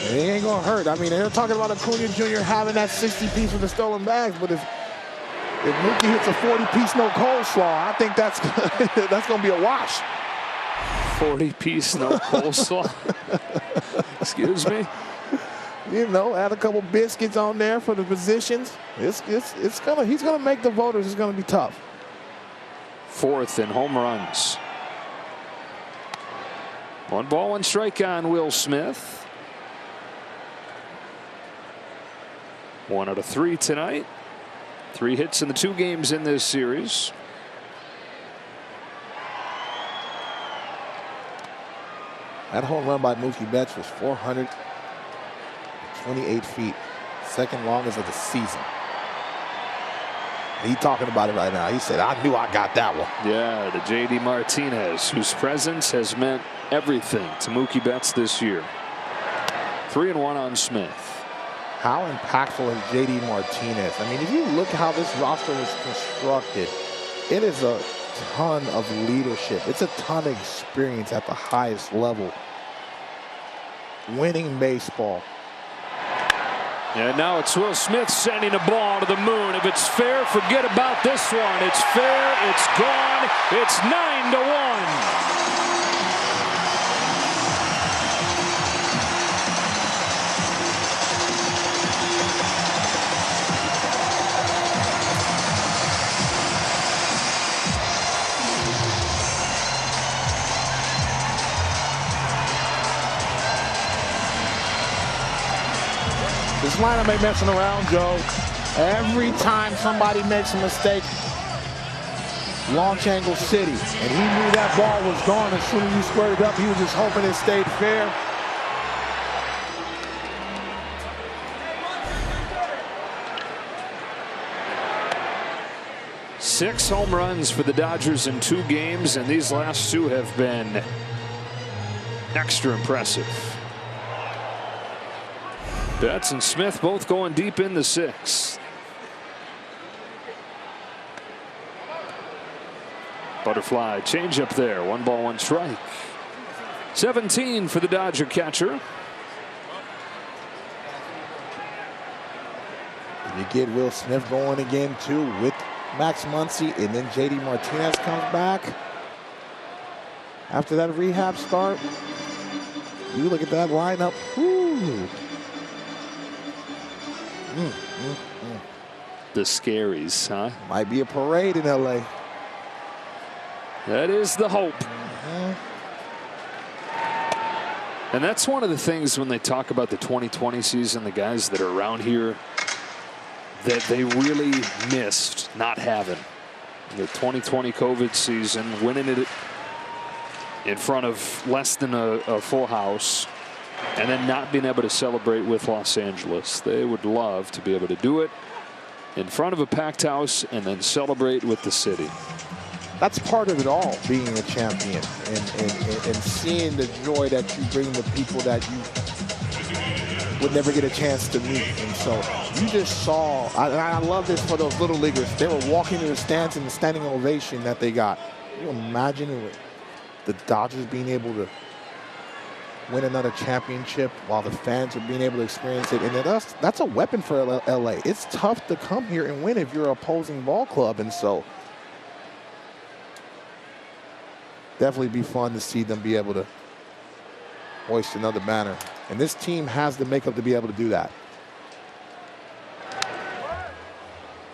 And he ain't gonna hurt. I mean, they're talking about Acuna Jr. having that 60-piece with the stolen bags, but if Mookie hits a 40-piece no coleslaw, I think that's gonna be a wash. 40-piece no coleslaw. Excuse me. You know, add a couple biscuits on there for the positions. He's gonna make the voters. It's gonna be tough. 4th in home runs. 1 ball, 1 strike on Will Smith. 1 out of 3 tonight. 3 hits in the 2 games in this series. That home run by Mookie Betts was 428 feet. 2nd longest of the season. He's talking about it right now. He said, I knew I got that one. Yeah, the J.D. Martinez, whose presence has meant everything to Mookie Betts this year. 3-1 on Smith. How impactful is J.D. Martinez? I mean, if you look how this roster was constructed, it is a ton of leadership. It's a ton of experience at the highest level. Winning baseball. Yeah, now it's Will Smith sending a ball to the moon. If it's fair, forget about this one. It's fair, it's gone, it's 9-1. This lineup ain't messing around, Joe. Every time somebody makes a mistake, launch angle city. And he knew that ball was gone as soon as he squared it up. He was just hoping it stayed fair. Six home runs for the Dodgers in 2 games, and these last 2 have been extra impressive. Betts and Smith both going deep in the 6th. Butterfly change up there. 1 ball, 1 strike. 17 for the Dodger catcher. You get Will Smith going again too with Max Muncy, and then JD Martinez comes back after that rehab start. You look at that lineup. Whoo. The Scaries, huh? Might be a parade in LA. That is the hope. And that's one of the things when they talk about the 2020 season, the guys that are around here that they really missed not having. The 2020 COVID season, winning it in front of less than a full house, and then not being able to celebrate with Los Angeles. They would love to be able to do it in front of a packed house and then celebrate with the city. That's part of it all, being a champion and seeing the joy that you bring to people that you would never get a chance to meet. And so you just saw, I love this for those little leaguers. They were walking to the stands in the standing ovation that they got. Can you imagine the Dodgers being able to win another championship while the fans are being able to experience it? And that's a weapon for LA. It's tough to come here and win if you're an opposing ball club. And so definitely be fun to see them be able to hoist another banner. And this team has the makeup to be able to do that.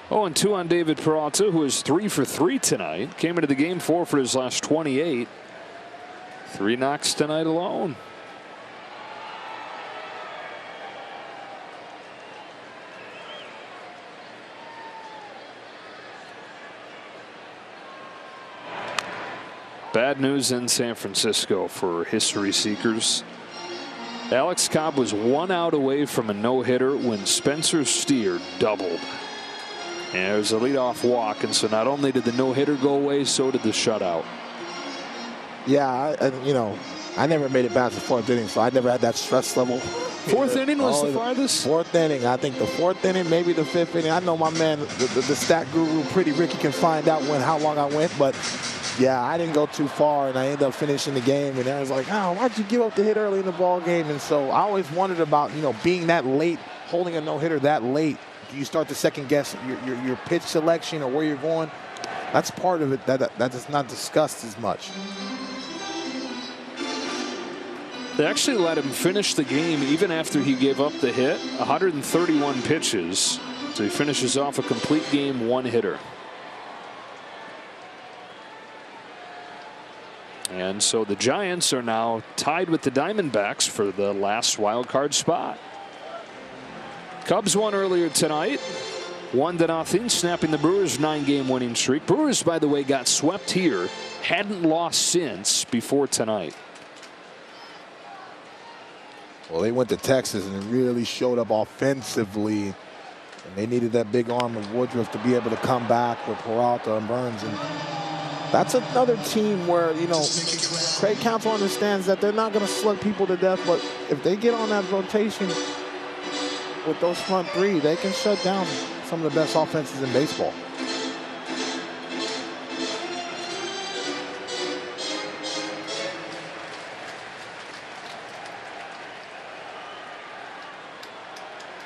0-2 on David Peralta, who is 3 for 3 tonight. Came into the game 4 for his last 28. 3 knocks tonight alone. Bad news in San Francisco for history seekers. Alex Cobb was 1 out away from a no-hitter when Spencer Steer doubled. And it was a leadoff walk, and so not only did the no-hitter go away, so did the shutout. Yeah, I never made it past the 4th inning, so I never had that stress level. 4th inning was the farthest? 4th inning. I think the 4th inning, maybe the 5th inning. I know my man, the stat guru, Pretty Ricky, can find out how long I went, but yeah, I didn't go too far, and I ended up finishing the game. And I was like, oh, why'd you give up the hit early in the ball game? And so I always wondered about, being that late, holding a no-hitter that late. Do you start to second guess your pitch selection or where you're going? That's part of it that is not discussed as much. They actually let him finish the game even after he gave up the hit. 131 pitches. So he finishes off a complete game 1 hitter. And so the Giants are now tied with the Diamondbacks for the last wild card spot. Cubs won earlier tonight, 1-0, snapping the Brewers' 9-game winning streak. Brewers, by the way, got swept here, hadn't lost since before tonight. Well, they went to Texas and really showed up offensively, and they needed that big arm of Woodruff to be able to come back with Peralta and Burns. And that's another team where, Craig Counsell understands that they're not going to slug people to death, but if they get on that rotation with those front 3, they can shut down some of the best offenses in baseball.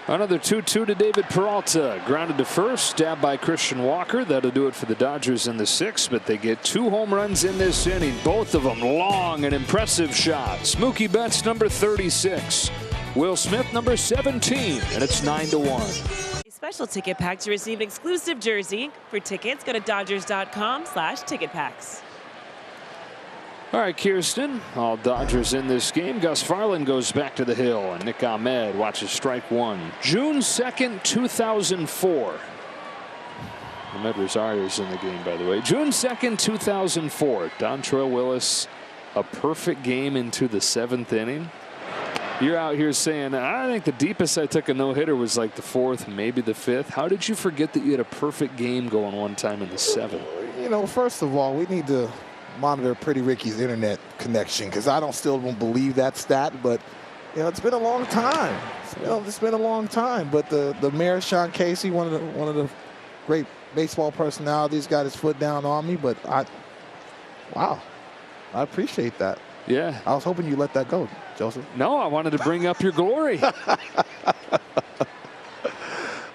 Another 2-2 to David Peralta. Grounded to first, stabbed by Christian Walker. That'll do it for the Dodgers in the 6th, but they get 2 home runs in this inning. Both of them long and impressive shots. Mookie Betts, number 36. Will Smith, number 17, and it's 9-1. A special ticket pack to receive exclusive jersey. For tickets, go to Dodgers.com/ticketpacks. All right, Kirsten, all Dodgers in this game. Gus Farland goes back to the hill, and Nick Ahmed watches strike 1. June 2nd, 2004. Ahmed Rosario's in the game, by the way. June 2nd, 2004. Dontrelle Willis, a perfect game into the 7th inning. You're out here saying, I think the deepest I took a no-hitter was like the 4th, maybe the 5th. How did you forget that you had a perfect game going one time in the 7th? First of all, we need to monitor Pretty Ricky's internet connection, because I still don't believe that stat, but it's been a long time. It's been a long time. But the mayor, Sean Casey, one of the great baseball personalities, got his foot down on me. But Wow. I appreciate that. Yeah. I was hoping you let that go, Joseph. No, I wanted to bring up your glory.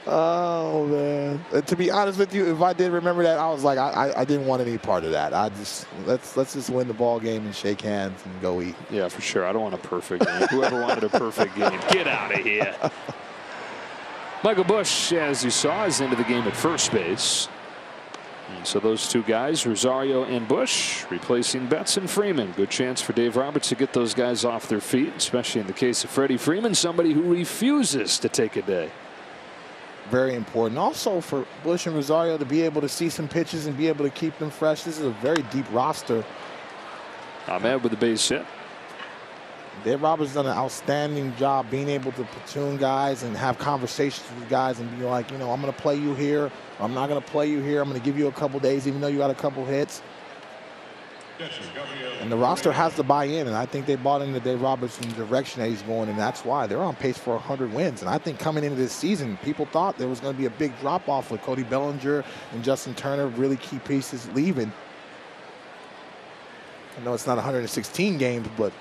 Oh, man. And to be honest with you, if I did remember that, I was like, I didn't want any part of that. Let's just win the ball game and shake hands and go eat. Yeah, for sure. I don't want a perfect game. Whoever wanted a perfect game, get out of here. Michael Busch, as you saw, is into the game at first base. And so those two guys, Rosario and Busch, replacing Betts and Freeman. Good chance for Dave Roberts to get those guys off their feet, especially in the case of Freddie Freeman, somebody who refuses to take a day. Very important. Also for Busch and Rosario to be able to see some pitches and be able to keep them fresh. This is a very deep roster. Ahmed with the base hit. Dave Roberts done an outstanding job being able to platoon guys and have conversations with guys and be like, you know, I'm going to play you here. I'm not going to play you here. I'm going to give you a couple days, even though you got a couple hits. And the roster has to buy in, and I think they bought into Dave Roberts in the direction that he's going, and that's why they're on pace for 100 wins. And I think coming into this season, people thought there was going to be a big drop-off with Cody Bellinger and Justin Turner, really key pieces, leaving. I know it's not 116 games, but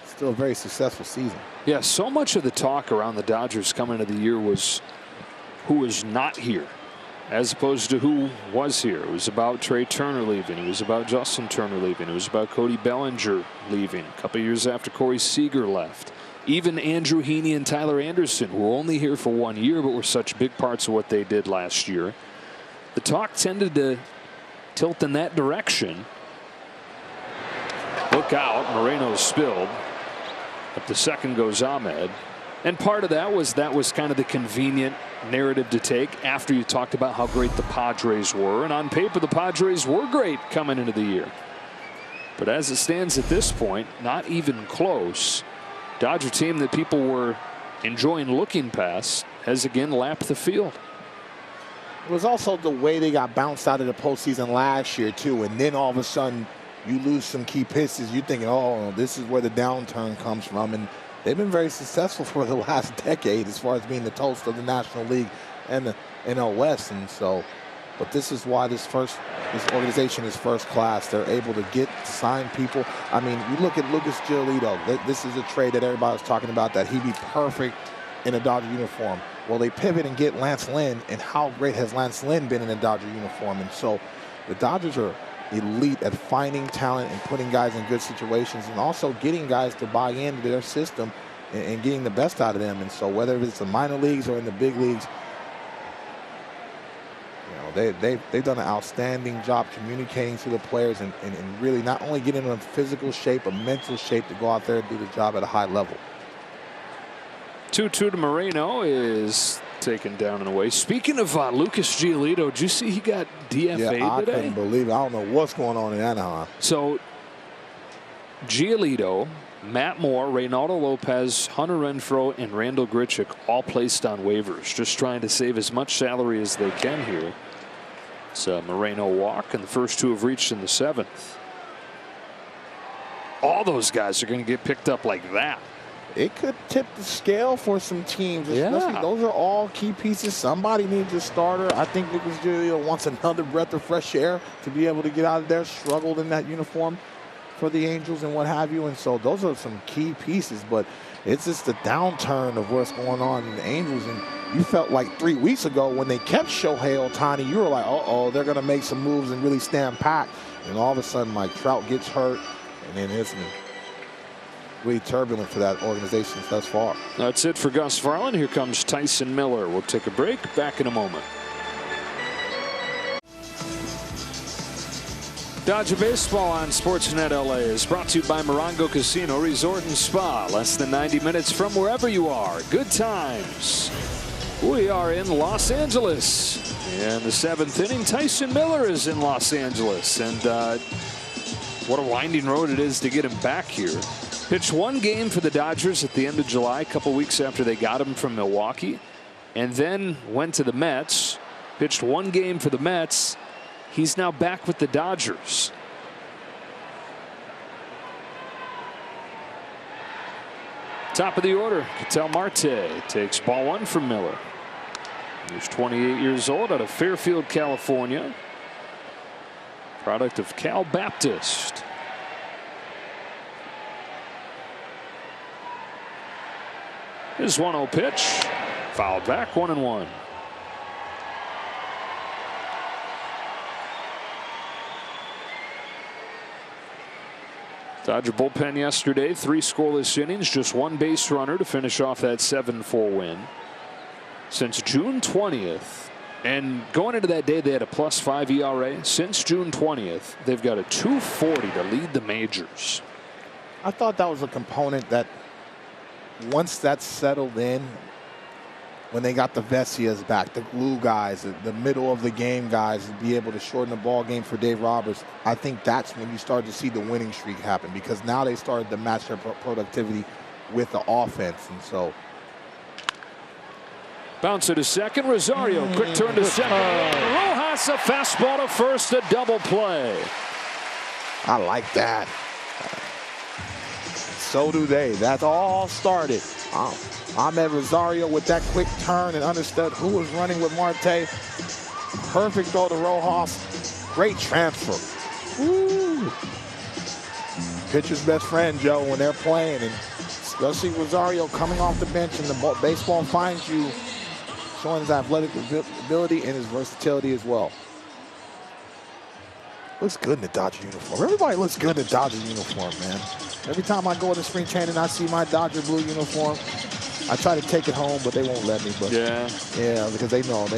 still a very successful season. Yeah, so much of the talk around the Dodgers coming into the year was who is not here, as opposed to who was here. It was about Trey Turner leaving. It was about Justin Turner leaving. It was about Cody Bellinger leaving a couple years after Corey Seager left. Even Andrew Heaney and Tyler Anderson, who were only here for 1 year but were such big parts of what they did last year. The talk tended to tilt in that direction. Look out, Moreno's spilled. Up to second goes Ahmed. And part of that was kind of the convenient narrative to take after you talked about how great the Padres were. And on paper, the Padres were great coming into the year. But as it stands at this point, not even close. Dodger team that people were enjoying looking past has again lapped the field. It was also the way they got bounced out of the postseason last year, too. And then all of a sudden, you lose some key pieces. You're thinking, oh, this is where the downturn comes from. And they've been very successful for the last decade as far as being the toast of the National League and the NL West. And so, but this is why this organization is first class. They're able to sign people. I mean, you look at Lucas Giolito. This is a trade that everybody was talking about, that he'd be perfect in a Dodger uniform. Well, they pivot and get Lance Lynn, and how great has Lance Lynn been in a Dodger uniform? And so the Dodgers are elite at finding talent and putting guys in good situations, and also getting guys to buy into their system and getting the best out of them. And so whether it's the minor leagues or in the big leagues, you know, they've done an outstanding job communicating to the players and really not only getting them in physical shape, but mental shape to go out there and do the job at a high level. 2-2 to Moreno is taken down and away. Speaking of Lucas Giolito, did you see he got DFA'd today? I couldn't believe it. I don't know what's going on in Anaheim. So Giolito, Matt Moore, Reynaldo Lopez, Hunter Renfroe, and Randall Grichuk all placed on waivers, just trying to save as much salary as they can here. It's a Moreno walk, and the first two have reached in the seventh. All those guys are going to get picked up like that. It could tip the scale for some teams. Yeah. Those are all key pieces. Somebody needs a starter. I think Lucas Giolito wants another breath of fresh air to be able to get out of there. Struggled in that uniform for the Angels and what have you. And so those are some key pieces. But it's just the downturn of what's going on in the Angels. And you felt like 3 weeks ago when they kept Shohei Ohtani, you were like, uh-oh, they're going to make some moves and really stand pat. And all of a sudden, Mike Trout gets hurt. And then it's really turbulent for that organization thus far. That's it for Gus Varlin. Here comes Tyson Miller. We'll take a break. Back in a moment. Dodger Baseball on Sportsnet LA is brought to you by Morongo Casino Resort and Spa. Less than 90 minutes from wherever you are. Good times. We are in Los Angeles. In the seventh inning, Tyson Miller is in Los Angeles. And what a winding road it is to get him back here. Pitched one game for the Dodgers at the end of July, a couple weeks after they got him from Milwaukee, and then went to the Mets. Pitched one game for the Mets. He's now back with the Dodgers. Top of the order, Ketel Marte takes ball one from Miller. He's 28 years old, out of Fairfield, California. Product of Cal Baptist. His 1-0 pitch. Fouled back, 1-1. Dodger bullpen yesterday, 3 scoreless innings, just 1 base runner to finish off that 7-4 win. Since June 20th, and going into that day, they had a +5 ERA. Since June 20th, they've got a 2.40 to lead the majors. I thought that was a component that once that settled in, when they got the Vessias back, the glue guys, the middle of the game guys, to be able to shorten the ball game for Dave Roberts, I think that's when you started to see the winning streak happen, because now they started to match their productivity with the offense. And so bounce to second. Rosario, quick turn to second. Rojas, a fastball to first, a double play. I like that. So do they. That's all started. Ahmed Rosario with that quick turn and understood who was running with Marte. Perfect throw to Rojas. Great transfer. Woo. Pitcher's best friend, Joe, when they're playing, and especially Rosario coming off the bench and the baseball finds you, showing his athletic ability and his versatility as well. Looks good in the Dodger uniform. Everybody looks good in the Dodger uniform, man. Every time I go to spring training, I see my Dodger blue uniform. I try to take it home, but they won't let me. But yeah, because they know I'm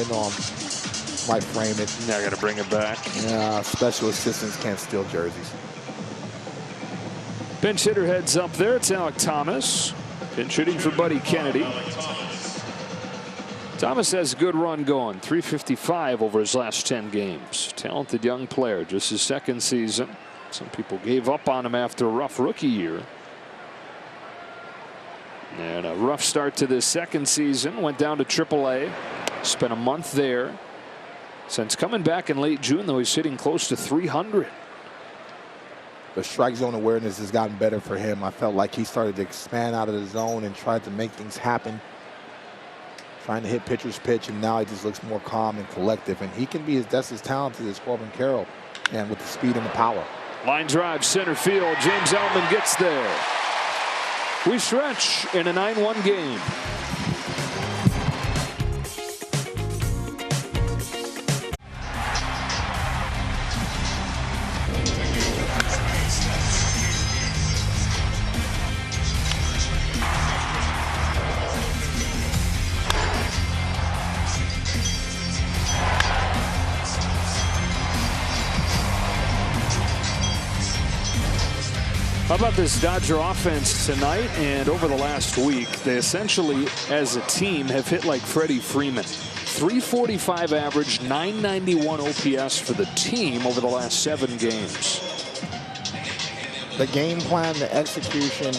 might frame it. Now I got to bring it back. Yeah, special assistants can't steal jerseys. Pinch hitter heads up there. It's Alek Thomas. Pinch hitting for Buddy Kennedy. Thomas has a good run going. 355 over his last 10 games. Talented young player. Just his second season. Some people gave up on him after a rough rookie year. And a rough start to this second season. Went down to AAA. Spent a month there. Since coming back in late June, though, he's hitting close to 300. The strike zone awareness has gotten better for him. I felt like he started to expand out of the zone and tried to make things happen. Trying to hit pitcher's pitch, and now he just looks more calm and collective. And he can be just as talented as Corbin Carroll, and with the speed and the power. Line drive, center field. James Outman gets there. We stretch in a 9-1 game. How about this Dodger offense tonight and over the last week? They essentially, as a team, have hit like Freddie Freeman. 345 average, 991 OPS for the team over the last 7 games. The game plan, the execution,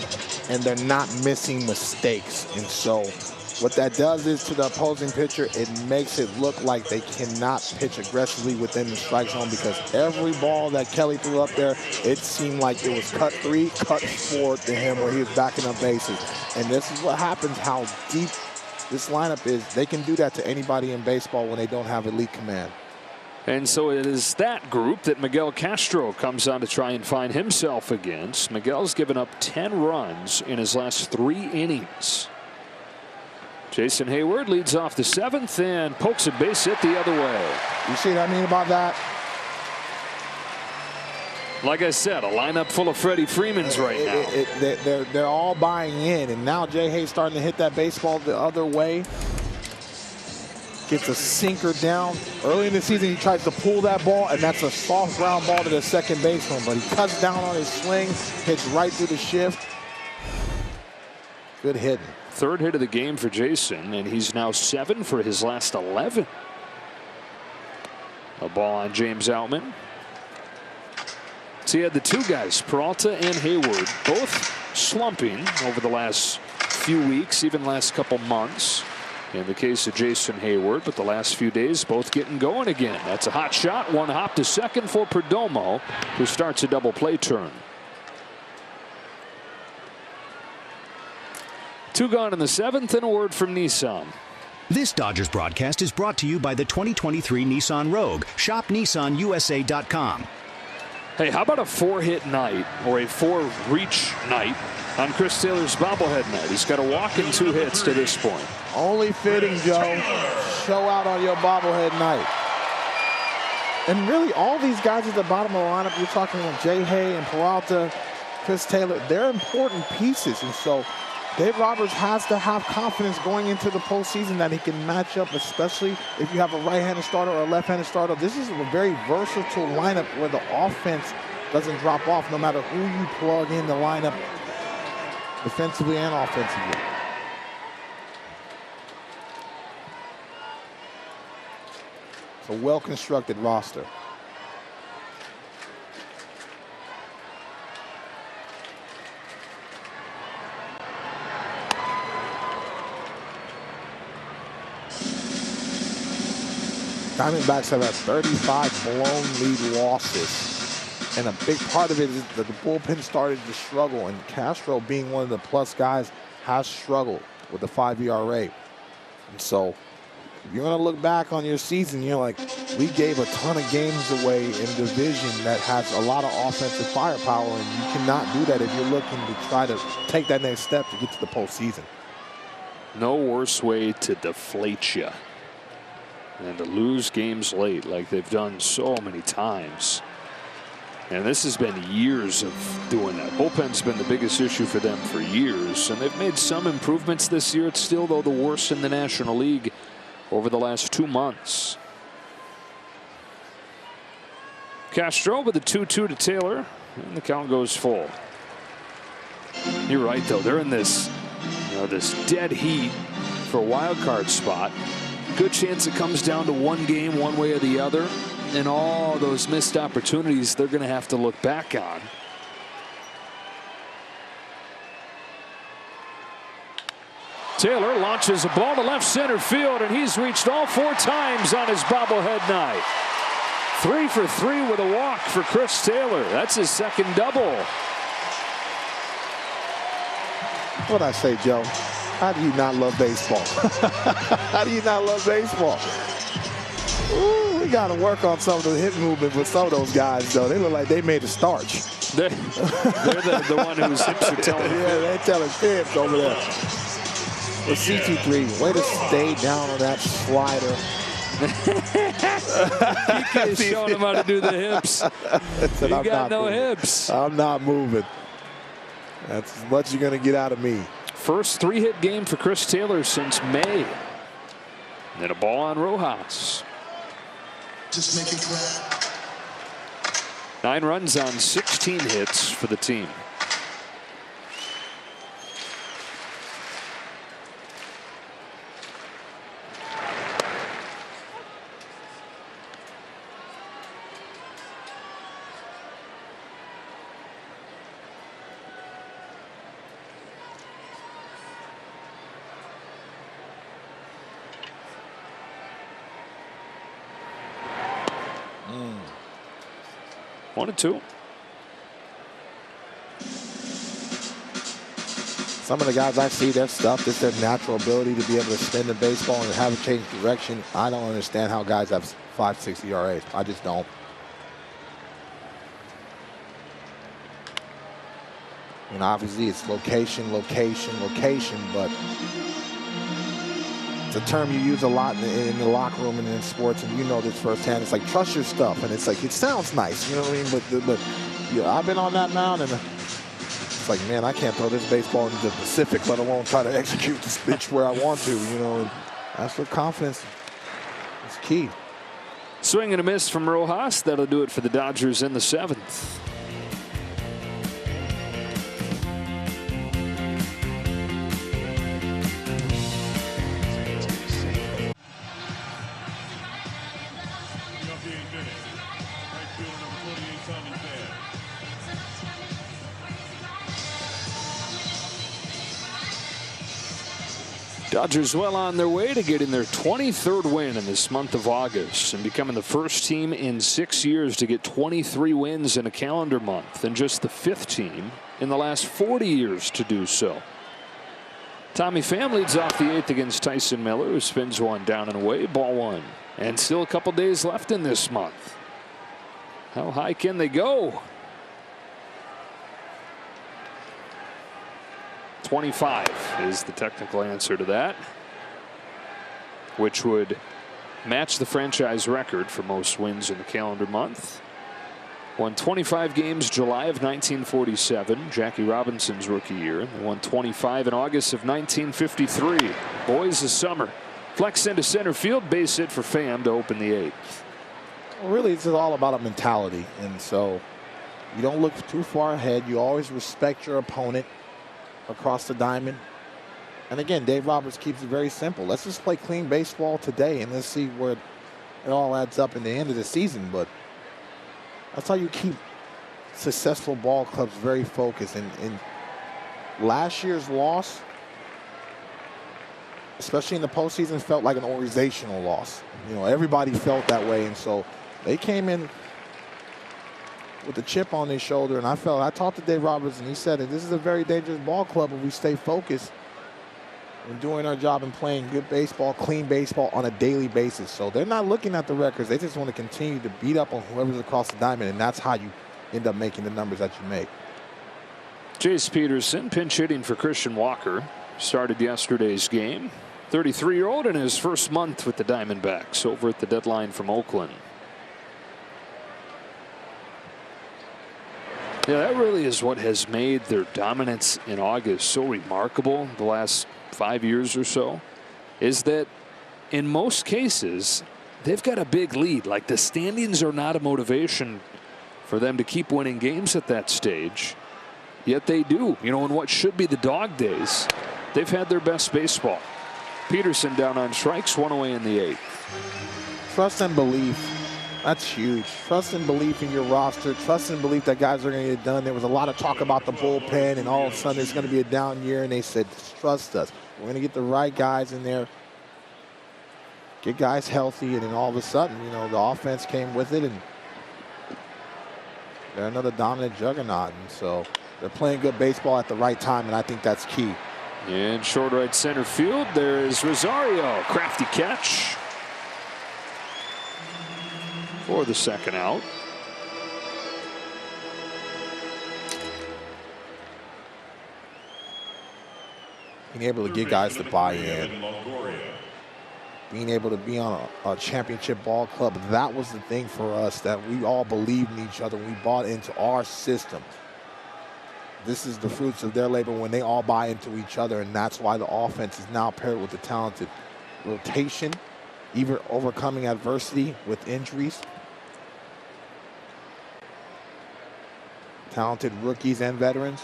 and they're not missing mistakes. And so what that does is to the opposing pitcher, it makes it look like they cannot pitch aggressively within the strike zone, because every ball that Kelly threw up there, it seemed like it was cut 3, cut 4 to him where he was backing up bases. And this is what happens, how deep this lineup is. They can do that to anybody in baseball when they don't have elite command. And so it is that group that Miguel Castro comes on to try and find himself against. Miguel's given up 10 runs in his last 3 innings. Jason Hayward leads off the 7th and pokes a base hit the other way. You see what I mean about that? Like I said, a lineup full of Freddie Freemans right now. They're all buying in, and now Jay Hay's starting to hit that baseball the other way. Gets a sinker down. Early in the season, he tries to pull that ball, and that's a soft ground ball to the second baseman, but he cuts down on his swing, hits right through the shift. Good hitting. 3rd hit of the game for Jason, and he's now 7 for his last 11. A ball on James Outman. So you had the 2 guys, Peralta and Hayward, both slumping over the last few weeks, even last couple months. In the case of Jason Hayward, but the last few days, both getting going again. That's a hot shot. 1 hop to second for Perdomo, who starts a double play turn. 2 gone in the 7th, and a word from Nissan. This Dodgers broadcast is brought to you by the 2023 Nissan Rogue. Shop NissanUSA.com. Hey, how about a 4-hit night or a 4-reach night on Chris Taylor's bobblehead night? He's got a walk and 2 hits to this point. Only fitting, Joe. Show out on your bobblehead night. And really, all these guys at the bottom of the lineup, you're talking about Jay Hay and Peralta, Chris Taylor, they're important pieces. And so Dave Roberts has to have confidence going into the postseason that he can match up, especially if you have a right-handed starter or a left-handed starter. This is a very versatile lineup where the offense doesn't drop off no matter who you plug in the lineup, defensively and offensively. It's a well-constructed roster. Diamondbacks have had 35 blown lead losses. And a big part of it is that the bullpen started to struggle. And Castro, being one of the plus guys, has struggled with the 5 ERA. And so, if you're going to look back on your season, you're like, we gave a ton of games away in a division that has a lot of offensive firepower. And you cannot do that if you're looking to try to take that next step to get to the postseason. No worse way to deflate you and to lose games late like they've done so many times. And this has been years of doing that. Bullpen's been the biggest issue for them for years, and they've made some improvements this year. It's still, though, the worst in the National League over the last 2 months. Castro with a 2-2 to Taylor, and the count goes full. You're right, though. They're in this, this dead heat for a wild card spot. Good chance it comes down to one game, one way or the other, and all those missed opportunities they're going to have to look back on. Taylor launches a ball to left center field, and he's reached all 4 times on his bobblehead night. 3 for 3 with a walk for Chris Taylor. That's his second double. What'd I say, Joe? How do you not love baseball? How do you not love baseball? Ooh, we got to work on some of the hip movement with some of those guys, though. They look like they made a starch. They're the one whose hips are telling. Yeah, they're telling fibs over there. The C23, way to stay down on that slider. He's showing him how to do the hips. He got no hips. I'm not moving. That's as much as you're going to get out of me. First 3-hit game for Chris Taylor since May. And a ball on Rojas. Just make it clear. 9 runs on 16 hits for the team. One and 2. Some of the guys I see, their stuff, just their natural ability to be able to spin the baseball and have it change direction. I don't understand how guys have 5.6 ERAs. I just don't. And obviously it's location, location, location, but it's a term you use a lot in the locker room and in sports, and you know this firsthand. It's like, trust your stuff, and it's like, it sounds nice, you know what I mean? But yeah, I've been on that mound, and it's like, man, I can't throw this baseball into the Pacific, let alone try to execute this pitch where I want to, you know. And that's where confidence is key. Swing and a miss from Rojas. That'll do it for the Dodgers in the 7th. Dodgers well on their way to getting their 23rd win in this month of August and becoming the first team in 6 years to get 23 wins in a calendar month, and just the 5th team in the last 40 years to do so. Tommy Pham leads off the 8th against Tyson Miller, who spins one down and away, ball 1. And still a couple days left in this month. How high can they go? 25 is the technical answer to that, which would match the franchise record for most wins in the calendar month. Won 25 games July of 1947, Jackie Robinson's rookie year. They won 25 in August of 1953. Boys of summer. Flex into center field, base hit for Pham to open the 8th. Well, really, it's all about a mentality, and so you don't look too far ahead. You always respect your opponent across the diamond. And again, Dave Roberts keeps it very simple. Let's just play clean baseball today, and let's see where it all adds up in the end of the season. But that's how you keep successful ball clubs very focused. And last year's loss, especially in the postseason, felt like an organizational loss. You know, everybody felt that way, and so they came in with a chip on their shoulder. And I talked to Dave Roberts, and he said that this is a very dangerous ball club if we stay focused and doing our job and playing good baseball, clean baseball on a daily basis. So they're not looking at the records. They just want to continue to beat up on whoever's across the diamond, and that's how you end up making the numbers that you make. Jace Peterson pinch hitting for Christian Walker. Started yesterday's game. 33-year-old in his first month with the Diamondbacks over at the deadline from Oakland. Yeah, that really is what has made their dominance in August so remarkable the last 5 years or so, is that in most cases they've got a big lead. Like, the standings are not a motivation for them to keep winning games at that stage, yet they do. You know, in what should be the dog days, they've had their best baseball. Peterson down on strikes, one away in the 8th. Trust and belief. That's huge. Trust and belief in your roster. Trust and belief that guys are going to get it done. There was a lot of talk about the bullpen, and all of a sudden it's going to be a down year, and they said, trust us. We're going to get the right guys in there, get guys healthy, and then all of a sudden, you know, the offense came with it, and they're another dominant juggernaut. And so they're playing good baseball at the right time, and I think that's key. In short right center field, there is Rosario. Crafty catch for the second out. Being able to get guys to buy in, being able to be on a championship ball club, that was the thing for us, that we all believed in each other. We bought into our system. This is the fruits of their labor when they all buy into each other, and that's why the offense is now paired with the talented rotation, even overcoming adversity with injuries. Talented rookies and veterans.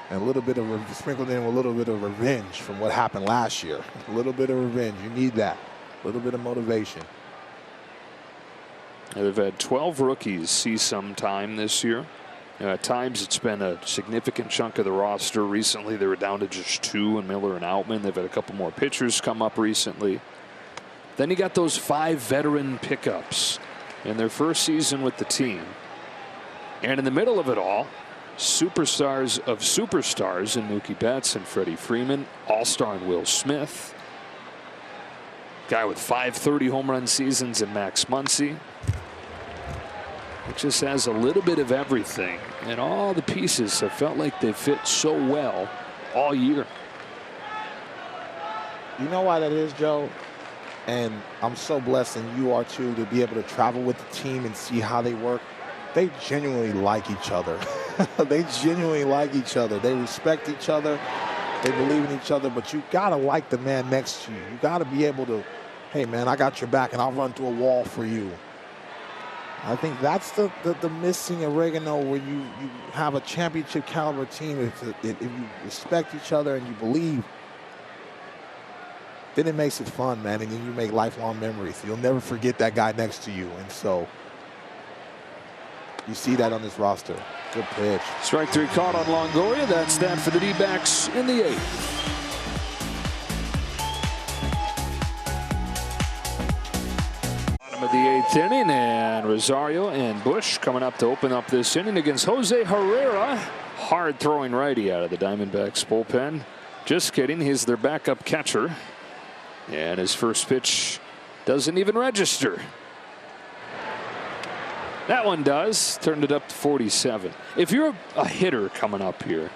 And a little bit of sprinkled in with a little bit of revenge from what happened last year. A little bit of revenge. You need that. A little bit of motivation. They've had 12 rookies see some time this year. At times it's been a significant chunk of the roster. Recently they were down to just 2 in Miller and Outman. They've had a couple more pitchers come up recently. Then you got those 5 veteran pickups in their first season with the team. And in the middle of it all, superstars of superstars in Mookie Betts and Freddie Freeman, all-star in Will Smith, guy with 530 home run seasons in Max Muncy. It just has a little bit of everything, and all the pieces have felt like they fit so well all year. You know why that is, Joe? And I'm so blessed, and you are too, to be able to travel with the team and see how they work. They genuinely like each other. They genuinely like each other. They respect each other. They believe in each other, but you gotta like the man next to you. You gotta be able to, hey man, I got your back and I'll run through a wall for you. I think that's the missing oregano, where you have a championship caliber team. If you respect each other and you believe, then it makes it fun, man, and then you make lifelong memories. You'll never forget that guy next to you, and so you see that on this roster. Good pitch. Strike 3 caught on Longoria. That's that for the D-backs in the 8th. Bottom of the 8th inning, and Rosario and Bush coming up to open up this inning against Jose Herrera. Hard throwing righty out of the Diamondbacks bullpen. Just kidding, he's their backup catcher. And his first pitch Doesn't even register. That one does. Turned it up to 47. If you're a hitter coming up here,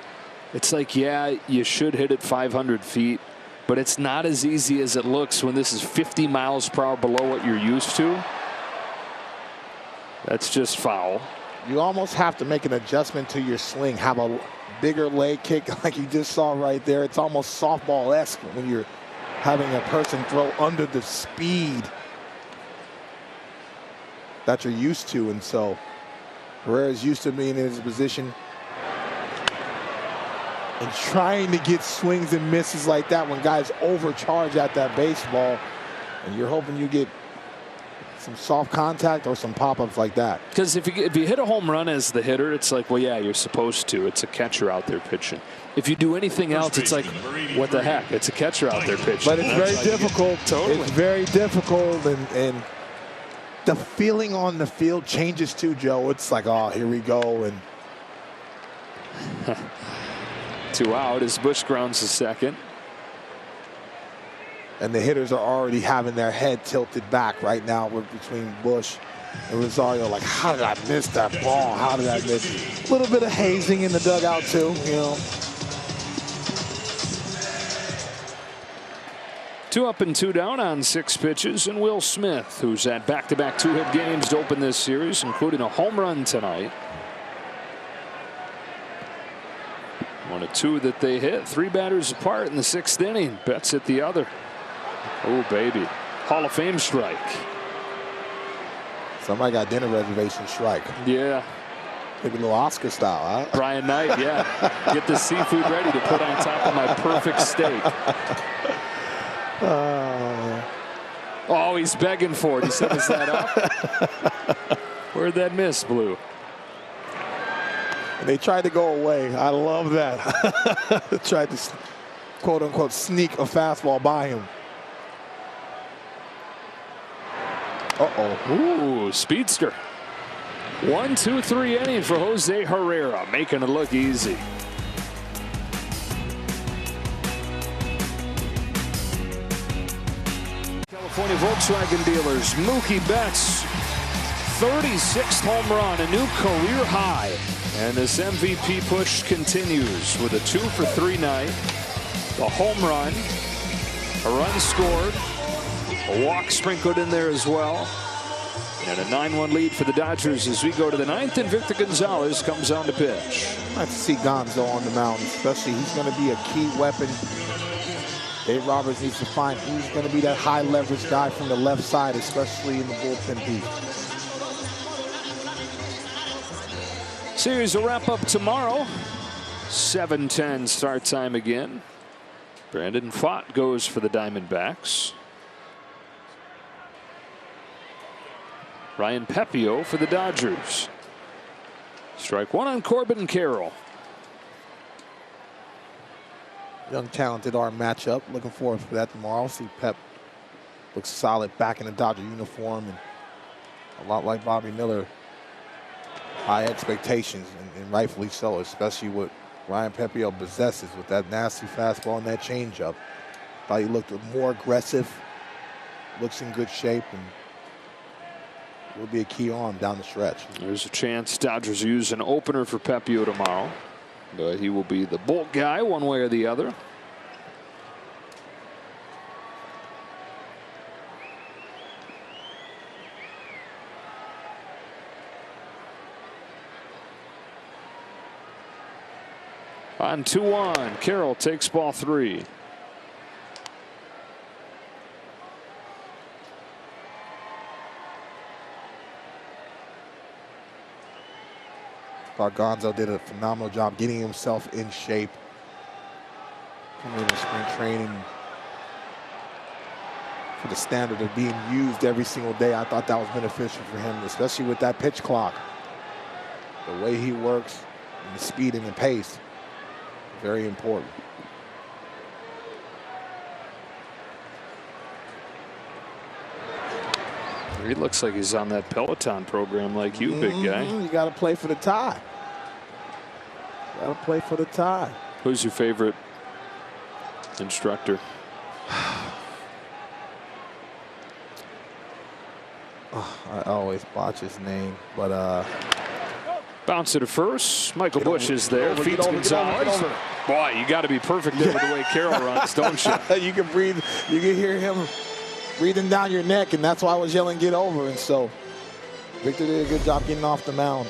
it's like, yeah, you should hit it 500 feet, but it's not as easy as it looks when this is 50 miles per hour below what you're used to. That's just foul. You almost have to make an adjustment to your swing. Have a bigger leg kick like you just saw right there. It's almost softball-esque when you're having a person throw under the speed that you're used to. And so Herrera's used to being in his position and trying to get swings and misses like that when guys overcharge at that baseball, and you're hoping you get some soft contact or some pop-ups like that. Because if you hit a home run as the hitter, it's like, well, yeah, you're supposed to. It's a catcher out there pitching. If you do anything else, it's like, what the heck? It's a catcher out there pitching. But it's very difficult. Totally. It's very difficult, and the feeling on the field changes too, Joe. It's like, oh, here we go. And 2 out as Bush grounds the second. And the hitters are already having their head tilted back right now between Bush and Rosario. Like, how did I miss that ball? How did I miss? A little bit of hazing in the dugout too, you know. 2 up and 2 down on 6 pitches, and Will Smith, who's had back-to-back 2-hit games to open this series, including a home run tonight. 1 of 2 that they hit. 3 batters apart in the 6th inning. Betts hit the other. Oh, baby. Hall of Fame strike. Somebody got dinner reservation strike. Yeah. Maybe a little Oscar style, huh? Brian Knight, yeah. Get the seafood ready to put on top of my perfect steak. Oh, he's begging for it. He said, is that up? Where'd that miss, Blue? And they tried to go away. I love that. They tried to, quote unquote, sneak a fastball by him. Uh-oh. Ooh, speedster. 1, 2, 3 inning for Jose Herrera, making it look easy. California Volkswagen dealers, Mookie Betts, 36th home run, a new career high. And this MVP push continues with a 2-for-3 night. A home run, a run scored, a walk sprinkled in there as well. And a 9-1 lead for the Dodgers as we go to the 9th, and Victor Gonzalez comes on to pitch. I'd like to see Gonzo on the mound, especially he's going to be a key weapon. Dave Roberts needs to find who's going to be that high leverage guy from the left side, especially in the bullpen piece. Series will wrap up tomorrow. 7:10 start time again. Brandon Pfaadt goes for the Diamondbacks. Ryan Pepio for the Dodgers. Strike 1 on Corbin Carroll. Young, talented arm matchup. Looking forward for that tomorrow. See Pep looks solid back in the Dodger uniform, and a lot like Bobby Miller. High expectations, and rightfully so, especially what Ryan Pepio possesses with that nasty fastball and that changeup. Thought he looked more aggressive, looks in good shape, and will be a key arm down the stretch. There's a chance Dodgers use an opener for Pepio tomorrow, but he will be the bolt guy one way or the other. On 2-1, Carroll takes ball 3. Thought Gonzo did a phenomenal job getting himself in shape. Coming into spring training for the standard of being used every single day. I thought that was beneficial for him, especially with that pitch clock. The way he works and the speed and the pace. Very important. He looks like he's on that Peloton program like you, big guy. You got to play for the tie. Got to play for the tie. Who's your favorite instructor? I always botch his name, but bounce it to first. Michael Bush is there. Feeds Gonzalez. Boy, you got to be perfect there with the way Carroll runs, don't you? You can breathe. You can hear him breathing down your neck, and that's why I was yelling, "Get over!" And so Victor did a good job getting off the mound.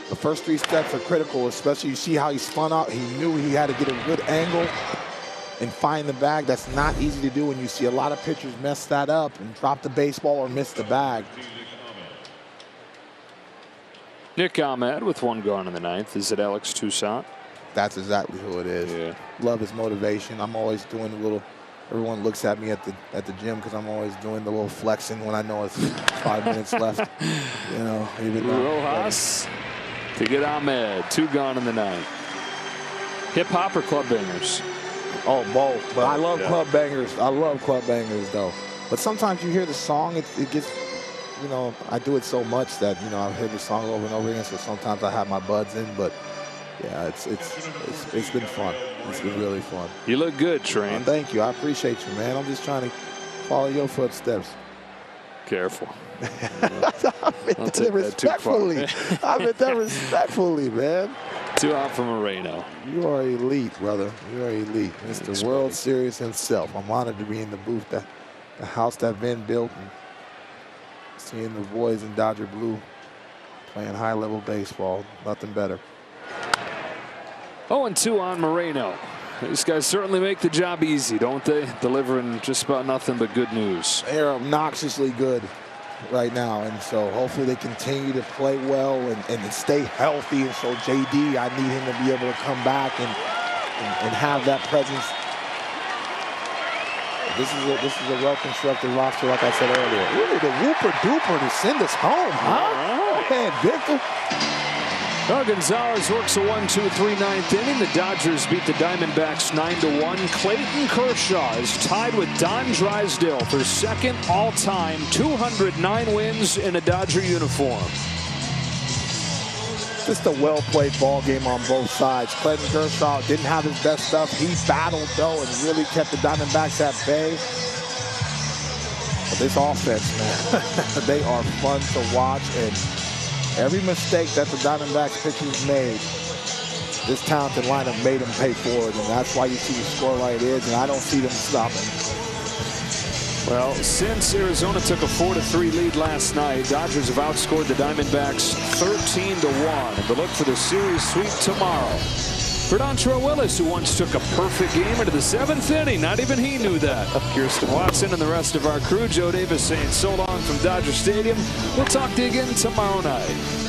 The first 3 steps are critical, especially you see how he spun out. He knew he had to get a good angle and find the bag. That's not easy to do when you see a lot of pitchers mess that up and drop the baseball or miss the bag. Nick Ahmed with 1 gone in the 9th. Is it Alex Toussaint? That's exactly who it is. Yeah. Love his motivation. I'm always doing a little. Everyone looks at me at the gym because I'm always doing the little flexing when I know it's 5 minutes left. You know, even Rojas to get Ahmed. 2 gone in the 9th. Hip hop or club bangers? Oh, both. But I love club bangers. I love club bangers though. But sometimes you hear the song, it gets. You know, I do it so much that, you know, I've heard the song over and over again, so sometimes I have my buds in, but yeah, it's been fun. It's been really fun. You look good, Train. Thank you. I appreciate you, man. I'm just trying to follow your footsteps. Careful. I meant that respectfully. I meant that respectfully, man. 2 out from Moreno. You are elite, brother. You are elite. Mr. World Series himself. I'm honored to be in the booth, the house that Vin built, and seeing the boys in Dodger blue playing high-level baseball. Nothing better. 0-2 on Moreno. These guys certainly make the job easy, don't they? Delivering just about nothing but good news. They're obnoxiously good right now, and so hopefully they continue to play well and stay healthy. And so JD, I need him to be able to come back and have that presence. This is a well-constructed roster, like I said earlier. Really, the whooper-duper to send us home, huh? Go ahead, Victor. Gonzalez works a 1-2-3 9th inning. The Dodgers beat the Diamondbacks 9-1. Clayton Kershaw is tied with Don Drysdale for 2nd all-time, 209 wins in a Dodger uniform. Just a well-played ball game on both sides. Clayton Kershaw didn't have his best stuff. He battled, though, and really kept the Diamondbacks at bay. But this offense, man, they are fun to watch. And every mistake that the Diamondbacks pitchers made, this talented lineup made them pay for it. And that's why you see the score like it is, and I don't see them stopping. Well, since Arizona took a 4-3 lead last night, Dodgers have outscored the Diamondbacks 13-1. And to look for the series sweep tomorrow. For Dontrell Willis, who once took a perfect game into the 7th inning, not even he knew that. Kirsten Watson and the rest of our crew, Joe Davis saying so long from Dodger Stadium. We'll talk to you again tomorrow night.